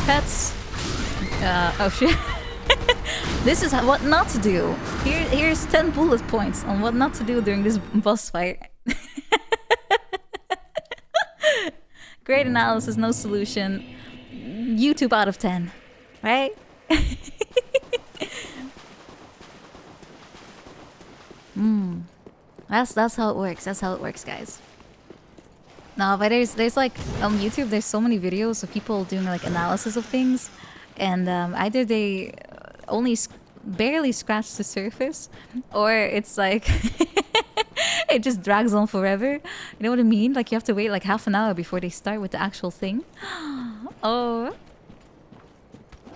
pets. Oh shit. This is what not to do. Here's 10 bullet points on what not to do during this boss fight. Great analysis, no solution. YouTube out of 10, right? That's how it works. That's how it works, guys. No, but there's like on YouTube there's so many videos of people doing like analysis of things, and either they only barely scratch the surface, or it's like it just drags on forever. You know what I mean? Like you have to wait like half an hour before they start with the actual thing. Oh,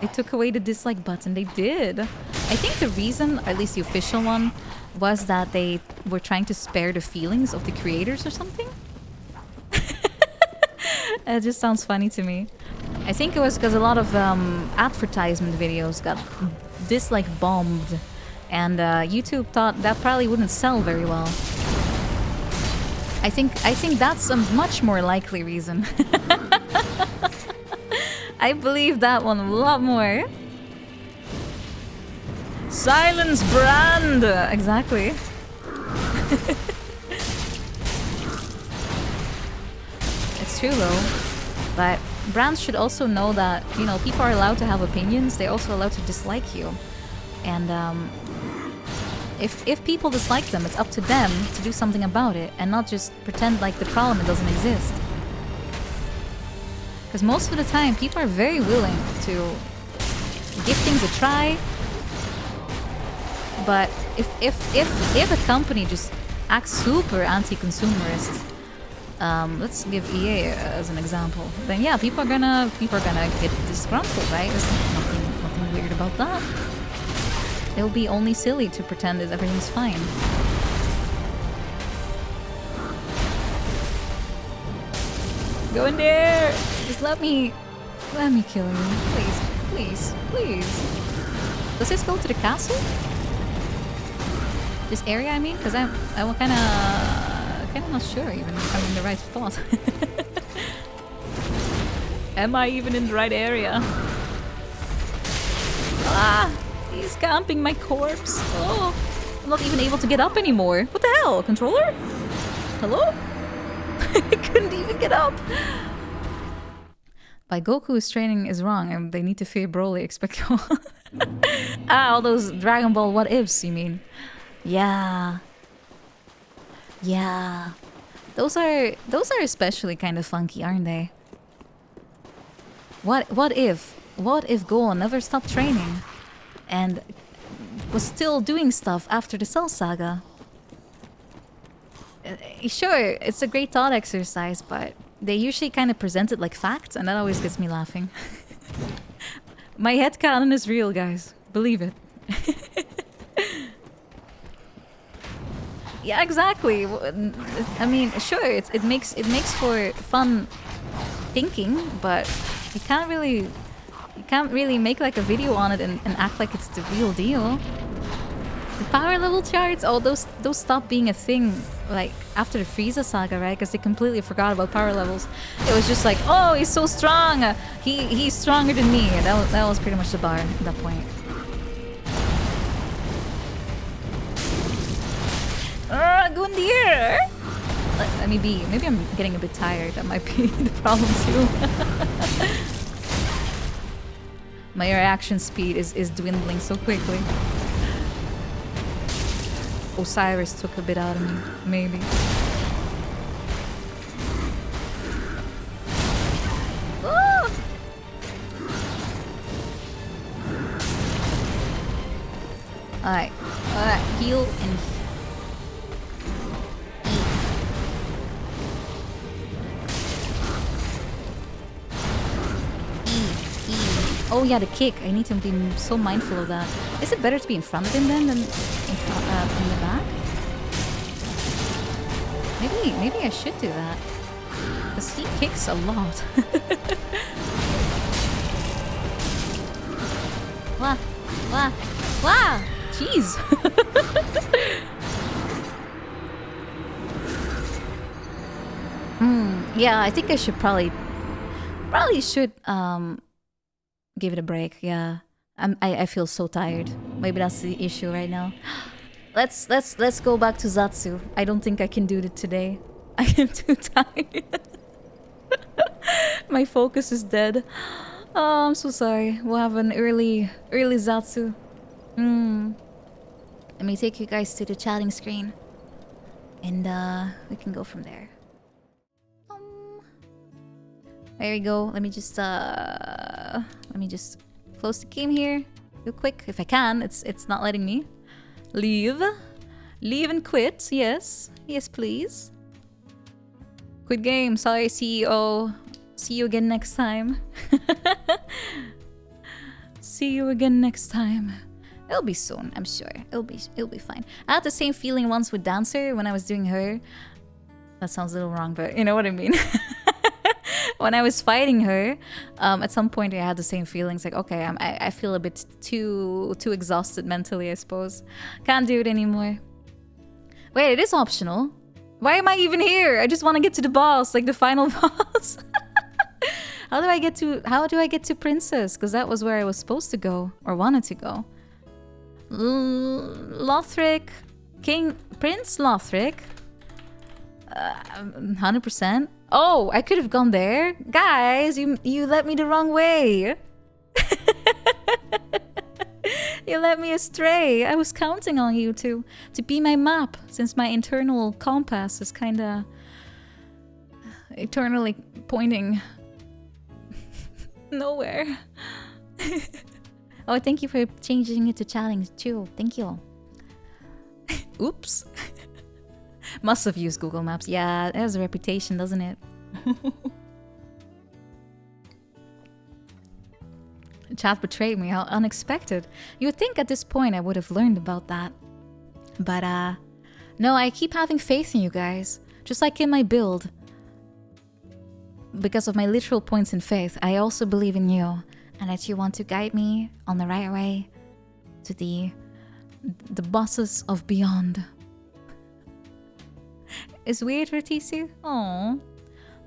they took away the dislike button. They did. I think the reason, or at least the official one, was that they were trying to spare the feelings of the creators or something. It just sounds funny to me. I think it was because a lot of advertisement videos got dislike bombed, and YouTube thought that probably wouldn't sell very well. I think that's a much more likely reason. I believe that one a lot more. Silence brand! Exactly. It's true though. But brands should also know that, you know, people are allowed to have opinions. They're also allowed to dislike you. And if people dislike them, it's up to them to do something about it and not just pretend like the problem doesn't exist. Because most of the time, people are very willing to give things a try. But if a company just acts super anti-consumerist, let's give EA as an example, then yeah, people are gonna get disgruntled, right? There's nothing weird about that. It'll be only silly to pretend that everything's fine. Go in there! Just let me kill you, please, please, please. Does this go to the castle? This area, I mean, because I'm kind of not sure even if I'm in the right spot. Am I even in the right area? Ah, he's camping my corpse. Oh, I'm not even able to get up anymore. What the hell, controller? Hello? I couldn't even get up. By Goku's training is wrong, and they need to fear Broly. Expect ah, all those Dragon Ball what ifs, you mean? Yeah. Yeah. Those are especially kind of funky, aren't they? What if Gohan never stopped training and was still doing stuff after the Cell Saga? Sure, it's a great thought exercise, but they usually kind of present it like facts, and that always gets me laughing. My headcanon is real, guys. Believe it. Yeah, exactly. I mean, sure, it makes for fun thinking, but you can't really make like a video on it and act like it's the real deal. The power level charts, oh, those stopped being a thing like after the Frieza saga, right? Because they completely forgot about power levels. It was just like, oh, he's so strong. He's stronger than me. That was pretty much the bar at that point. maybe I'm getting a bit tired. That might be the problem too. My reaction speed is dwindling so quickly. Osiris took a bit out of me, maybe. Ah! Alright, heal and oh yeah, the kick. I need to be so mindful of that. Is it better to be in front of him then than in the back? Maybe I should do that. Because he kicks a lot. Wah! Wah! Wah! Jeez! Yeah, I think I should probably should give it a break. Yeah, I feel so tired. Maybe that's the issue right now. Let's go back to Zatsu. I don't think I can do it today. I am too tired. My focus is dead. Oh, I'm so sorry. We'll have an early Zatsu. Let me take you guys to the chatting screen, and we can go from there. There we go. Let me just close the game here real quick if I can. It's not letting me. Leave and quit. Yes, please. Quit game. Sorry, CEO. See you again next time. See you again next time. It'll be soon, I'm sure. It'll be fine. I had the same feeling once with Dancer when I was doing her. That sounds a little wrong, but you know what I mean. When I was fighting her, at some point I had the same feelings. Like, okay, I feel a bit too exhausted mentally, I suppose. Can't do it anymore. Wait, it is optional. Why am I even here? I just want to get to the boss, like the final boss. How do I get to Princess? Because that was where I was supposed to go, or wanted to go. Lothric, Prince Lothric. 100%. Oh, I could have gone there. Guys, you led me the wrong way. You led me astray. I was counting on you to be my map, since my internal compass is kinda eternally pointing nowhere. Oh, thank you for changing it to challenge too. Thank you. Oops. Must have used Google Maps. Yeah, it has a reputation, doesn't it? Chat betrayed me. How unexpected. You would think at this point I would have learned about that. But no, I keep having faith in you guys. Just like in my build. Because of my literal points in faith, I also believe in you. And that you want to guide me on the right way to the bosses of beyond. Is weird for TC? Oh,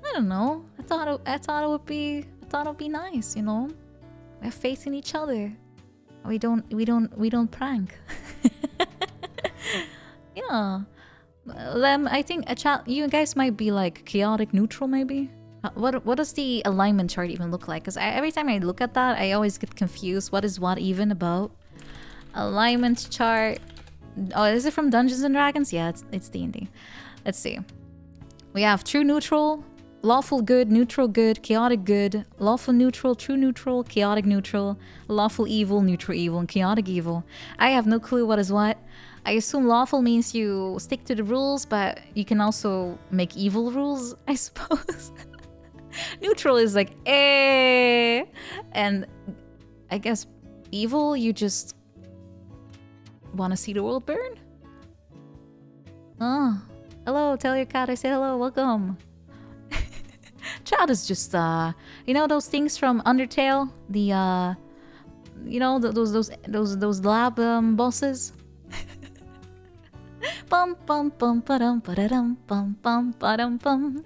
I don't know. I thought it would be nice, you know. We have faith in each other. We don't prank. Yeah. I think you guys might be like chaotic neutral, maybe. What does the alignment chart even look like? Because every time I look at that, I always get confused. What is what even about? Alignment chart. Oh, is it from Dungeons and Dragons? Yeah, it's D&D. Let's see. We have true neutral, lawful good, neutral good, chaotic good, lawful neutral, true neutral, chaotic neutral, lawful evil, neutral evil, and chaotic evil. I have no clue what is what. I assume lawful means you stick to the rules, but you can also make evil rules, I suppose. Neutral is like, eh. And I guess evil, you just want to see the world burn? Oh. Hello, tell your cat I say hello, welcome. Chat is just, you know those things from Undertale? The, you know, those lab bosses? Bum bum bum ba-dum ba-da-dum bum bum ba-dum bum.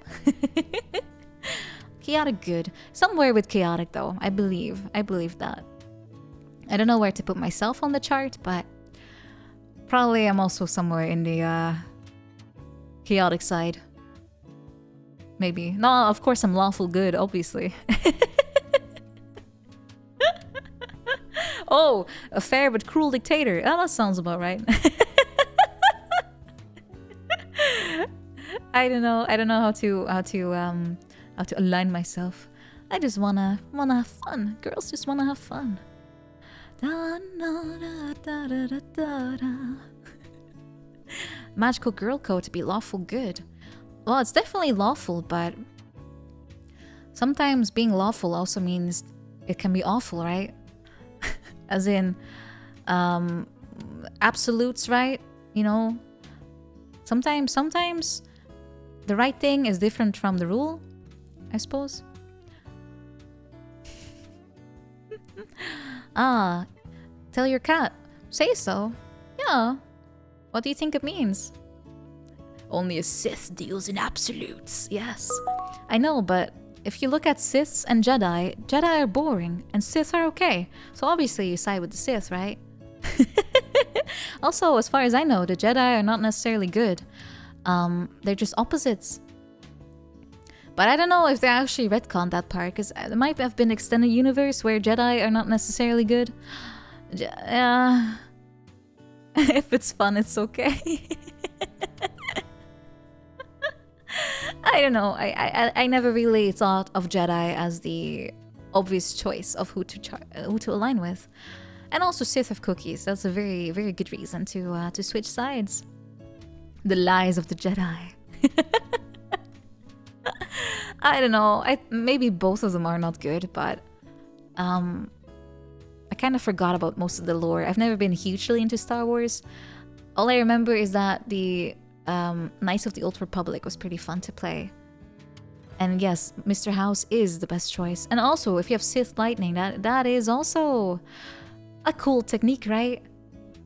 Chaotic good. Somewhere with chaotic though, I believe that. I don't know where to put myself on the chart, but probably I'm also somewhere in the chaotic side. maybe. No, of course I'm lawful good, obviously. Oh, a fair but cruel dictator. Oh, that sounds about right. I don't know how to align myself. I just wanna have fun. Girls just wanna have fun. Magical girl code to be lawful good. Well, it's definitely lawful, but sometimes being lawful also means it can be awful, right? As in, absolutes, right? You know, sometimes the right thing is different from the rule, I suppose. Tell your cat. Say so. Yeah. What do you think it means? Only a Sith deals in absolutes. Yes. I know, but if you look at Siths and Jedi, Jedi are boring and Sith are okay. So obviously you side with the Sith, right? Also, as far as I know, the Jedi are not necessarily good. They're just opposites. But I don't know if they actually retconned that part, because there might have been extended universe where Jedi are not necessarily good. If it's fun, it's okay. I don't know. I never really thought of Jedi as the obvious choice of who to align with, and also Sith have cookies. That's a very, very good reason to switch sides. The lies of the Jedi. I don't know. Maybe both of them are not good, but I kind of forgot about most of the lore. I've never been hugely into Star Wars. All I remember is that the Knights of the Old Republic was pretty fun to play. And yes, Mr. House is the best choice. And also, if you have Sith Lightning, that is also a cool technique, right?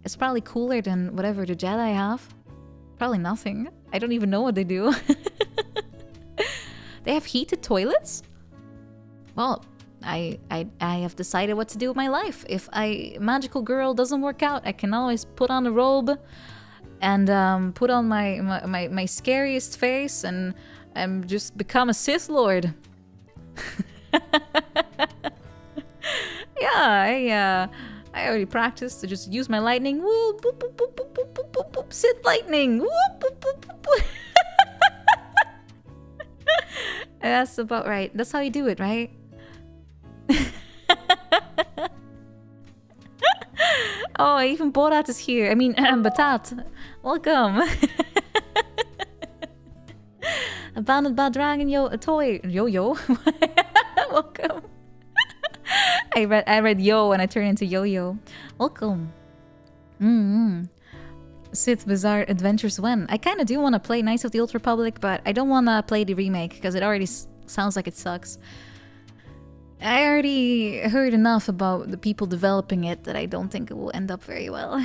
It's probably cooler than whatever the Jedi have. Probably nothing. I don't even know what they do. They have heated toilets? Well, I have decided what to do with my life. If magical girl doesn't work out, I can always put on a robe and put on my scariest face and just become a Sith Lord. Yeah, I already practiced to just use my lightning. Woo, boop, boop, boop, boop, boop, boop, boop, boop, Sith lightning. Woo, boop, boop, boop, boop. That's about right. That's how you do it, right? Oh, even Borat is here. I mean, Batat. Welcome. Abandoned by Dragon Toy. Yo-Yo. Welcome. I read Yo and I turned into Yo-Yo. Welcome. Sith Bizarre Adventures when? I kind of do want to play Knights of the Old Republic, but I don't want to play the remake because it already sounds like it sucks. I already heard enough about the people developing it that I don't think it will end up very well.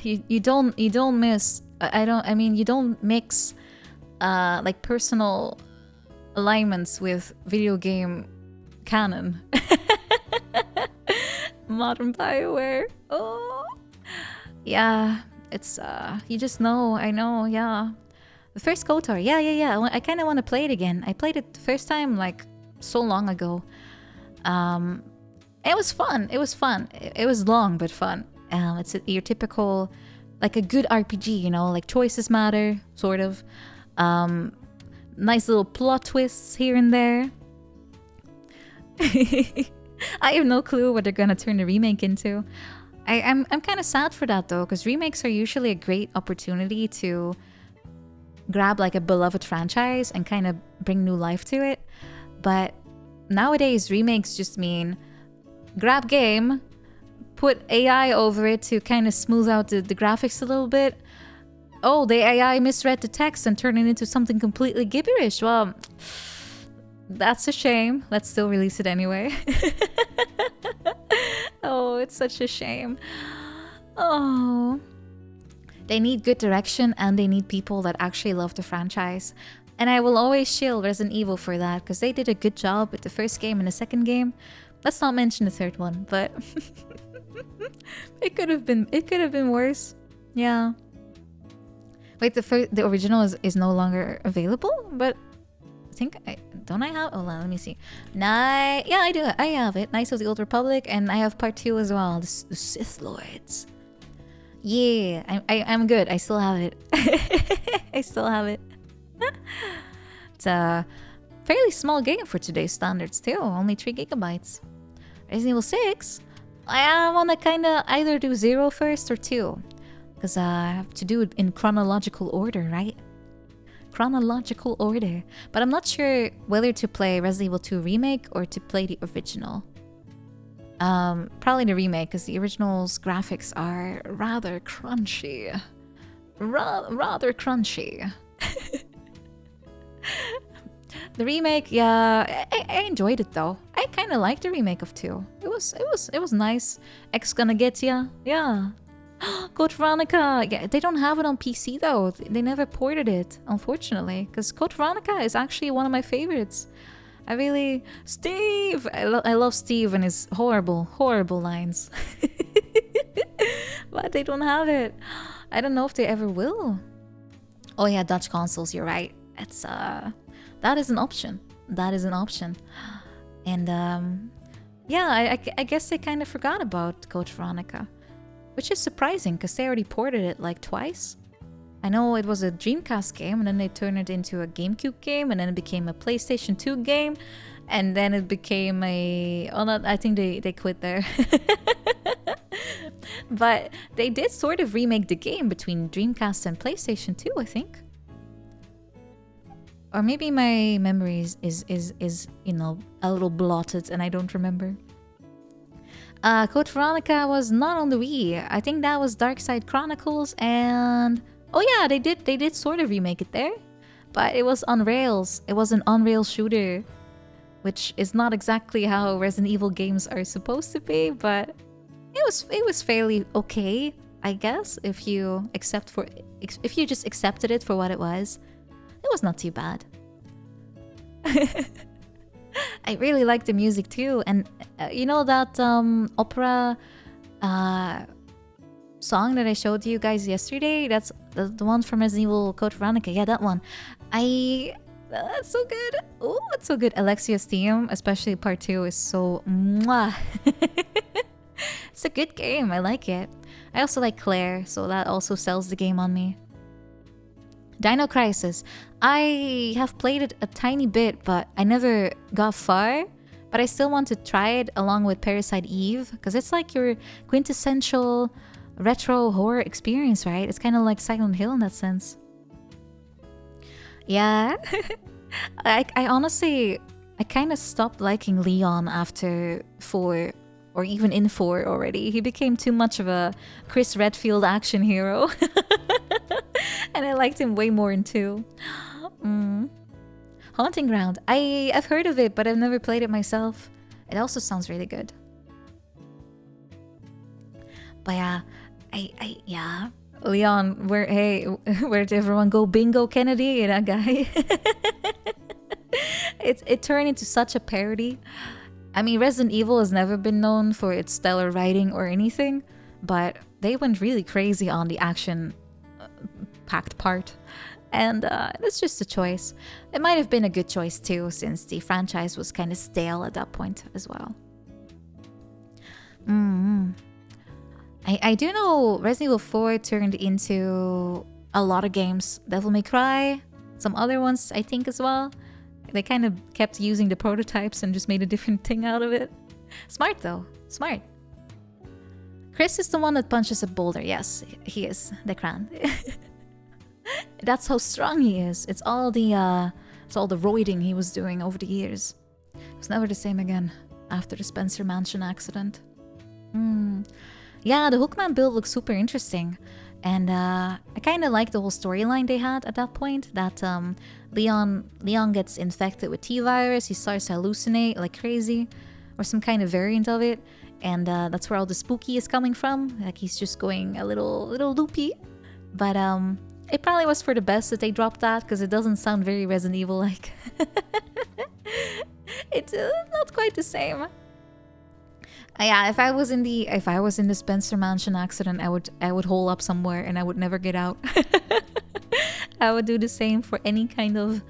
You don't mix like personal alignments with video game canon. Modern BioWare. Oh. Yeah, it's you just know, I know, yeah. The first KOTOR, yeah. I kind of want to play it again. I played it the first time like so long ago. It was fun. It was long but fun. It's your typical, like a good RPG, you know, like choices matter, sort of. Nice little plot twists here and there. I have no clue what they're gonna turn the remake into. I'm kind of sad for that though, because remakes are usually a great opportunity to grab like a beloved franchise and kind of bring new life to it. But nowadays, remakes just mean grab game, put AI over it to kind of smooth out the graphics a little bit. Oh, the AI misread the text and turned it into something completely gibberish. Well, that's a shame. Let's still release it anyway. Oh, it's such a shame. Oh. They need good direction and they need people that actually love the franchise. And I will always shield Resident Evil for that, because they did a good job with the first game and the second game. Let's not mention the third one, but it could have been worse. Yeah. Wait, the original is no longer available? But think don't I have? Oh, let me see. Yeah, I do. I have it. Knights of the Old Republic, and I have part 2 as well. The Sith Lords. Yeah, I'm good. I still have it. I still have it. It's a fairly small game for today's standards too. Only 3 gigabytes. Resident Evil 6. I want to kind of either do 0 first or 2, because I have to do it in chronological order, right? Chronological order. But I'm not sure whether to play Resident Evil 2 Remake or to play the original. Probably the remake, because the original's graphics are rather crunchy. Rather crunchy. The remake, yeah, I enjoyed it though. I kind of liked the remake of 2. It was nice. X gonna get ya, yeah. Code Veronica, yeah, they don't have it on PC though. They never ported it, unfortunately, because Code Veronica is actually one of my favorites. Steve! I love Steve and his horrible lines. But they don't have it. I don't know if they ever will. Oh yeah, Dutch consoles, you're right. It's that is an option. That is an option. And yeah, I guess they kind of forgot about Code Veronica, which is surprising because they already ported it like twice. I know it was a Dreamcast game, and then they turned it into a GameCube game, and then it became a PlayStation 2 game, and then it became a... Oh, no, I think they quit there. But they did sort of remake the game between Dreamcast and PlayStation 2, I think. Or maybe my memory is you know, a little blotted and I don't remember. Code Veronica was not on the Wii. I think that was Darkside Chronicles, and... Oh yeah, they did sort of remake it there, but it was on rails. It was an on-rail shooter, which is not exactly how Resident Evil games are supposed to be, but it was fairly okay, I guess, if you just accepted it for what it was. It was not too bad. I really like the music too, and you know that opera song that I showed you guys yesterday? That's the one from Resident Evil Code Veronica. Yeah, that one. That's so good. Oh, it's so good. Alexia's theme, especially part 2, is so mwah. It's a good game. I like it. I also like Claire, so that also sells the game on me. Dino Crisis. I have played it a tiny bit, but I never got far. But I still want to try it along with Parasite Eve, because it's like your quintessential retro horror experience, right? It's kind of like Silent Hill in that sense. Yeah. I honestly, I kind of stopped liking Leon after 4, or even in 4 already. He became too much of a Chris Redfield action hero. And I liked him way more in 2. Haunting Ground. I've heard of it, but I've never played it myself. It also sounds really good. But yeah, yeah. Leon, where'd everyone go? Bingo Kennedy, that guy. It turned into such a parody. I mean, Resident Evil has never been known for its stellar writing or anything, but they went really crazy on the action-packed part. And it's just a choice. It might have been a good choice too, since the franchise was kind of stale at that point as well. I do know Resident Evil 4 turned into a lot of games. Devil May Cry, some other ones I think as well. They kind of kept using the prototypes and just made a different thing out of it. Smart though, smart. Chris is the one that punches a boulder. Yes, he is, the Kran. That's how strong he is. It's all the roiding he was doing over the years. It was never the same again after the Spencer Mansion accident. Yeah, the Hookman build looks super interesting. And I kind of like the whole storyline they had at that point. That Leon gets infected with T-virus. He starts to hallucinate like crazy. Or some kind of variant of it. And that's where all the spooky is coming from. Like he's just going a little loopy. But it probably was for the best that they dropped that, because it doesn't sound very Resident Evil-like. It's not quite the same. Yeah, if I was in the Spencer Mansion accident, I would hole up somewhere and I would never get out. I would do the same for any kind of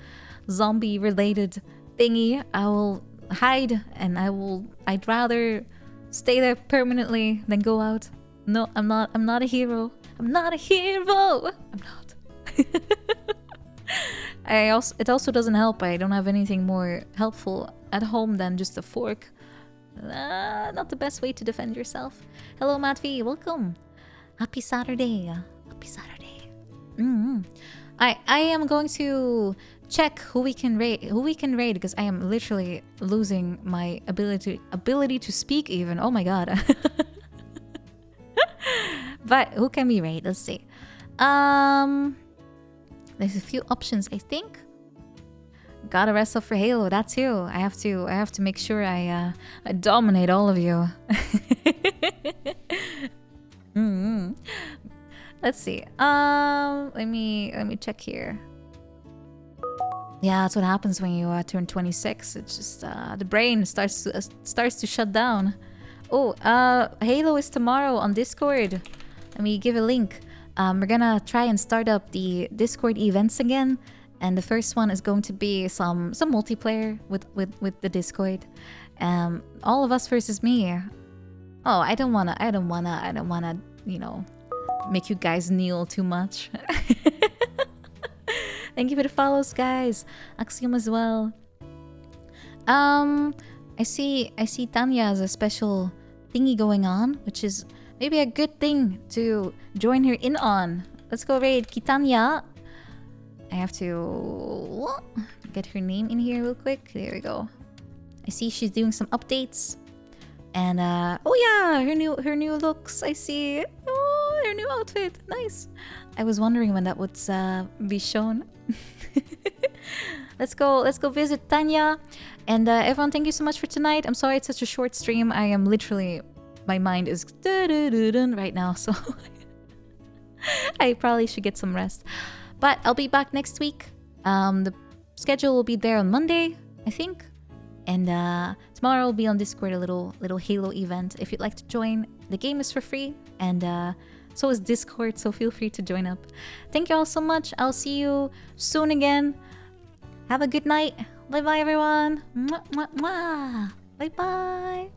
zombie related thingy, I will hide and I'd rather stay there permanently than go out. No, I'm not a hero. I'm not a hero. I'm not. It also doesn't help. I don't have anything more helpful at home than just a fork. Not the best way to defend yourself. Hello, Matt V. Welcome. Happy Saturday. Happy Saturday. I am going to check who we can raid because I am literally losing my ability to speak even. Oh my god. But who can we raid? Let's see. There's a few options, I think. Gotta rest up for Halo, that too. I have to make sure I dominate all of you. Let's see. Let me check here. Yeah, that's what happens when you turn 26. It's just the brain starts to shut down. Oh, Halo is tomorrow on Discord. Let me give a link. We're gonna try and start up the Discord events again, and the first one is going to be some multiplayer with the Discord. All of us versus me. Oh, I don't wanna, you know, make you guys kneel too much. Thank you for the follows, guys. Axiom as well. I see Tanya has a special thingy going on, which is maybe a good thing to join her in on. Let's go raid Kitanya. I have to get her name in here real quick. There we go. I see she's doing some updates. And oh yeah, her new looks. I see. Oh, her new outfit. Nice. I was wondering when that would be shown. Let's go visit Tanya. And everyone, thank you so much for tonight. I'm sorry it's such a short stream. I am literally, my mind is right now, so I probably should get some rest. But I'll be back next week. The schedule will be there on Monday, I think. And tomorrow will be on Discord, a little Halo event. If you'd like to join, the game is for free. And so is Discord, so feel free to join up. Thank you all so much. I'll see you soon again. Have a good night. Bye-bye, everyone. Mwah, mwah, mwah. Bye-bye.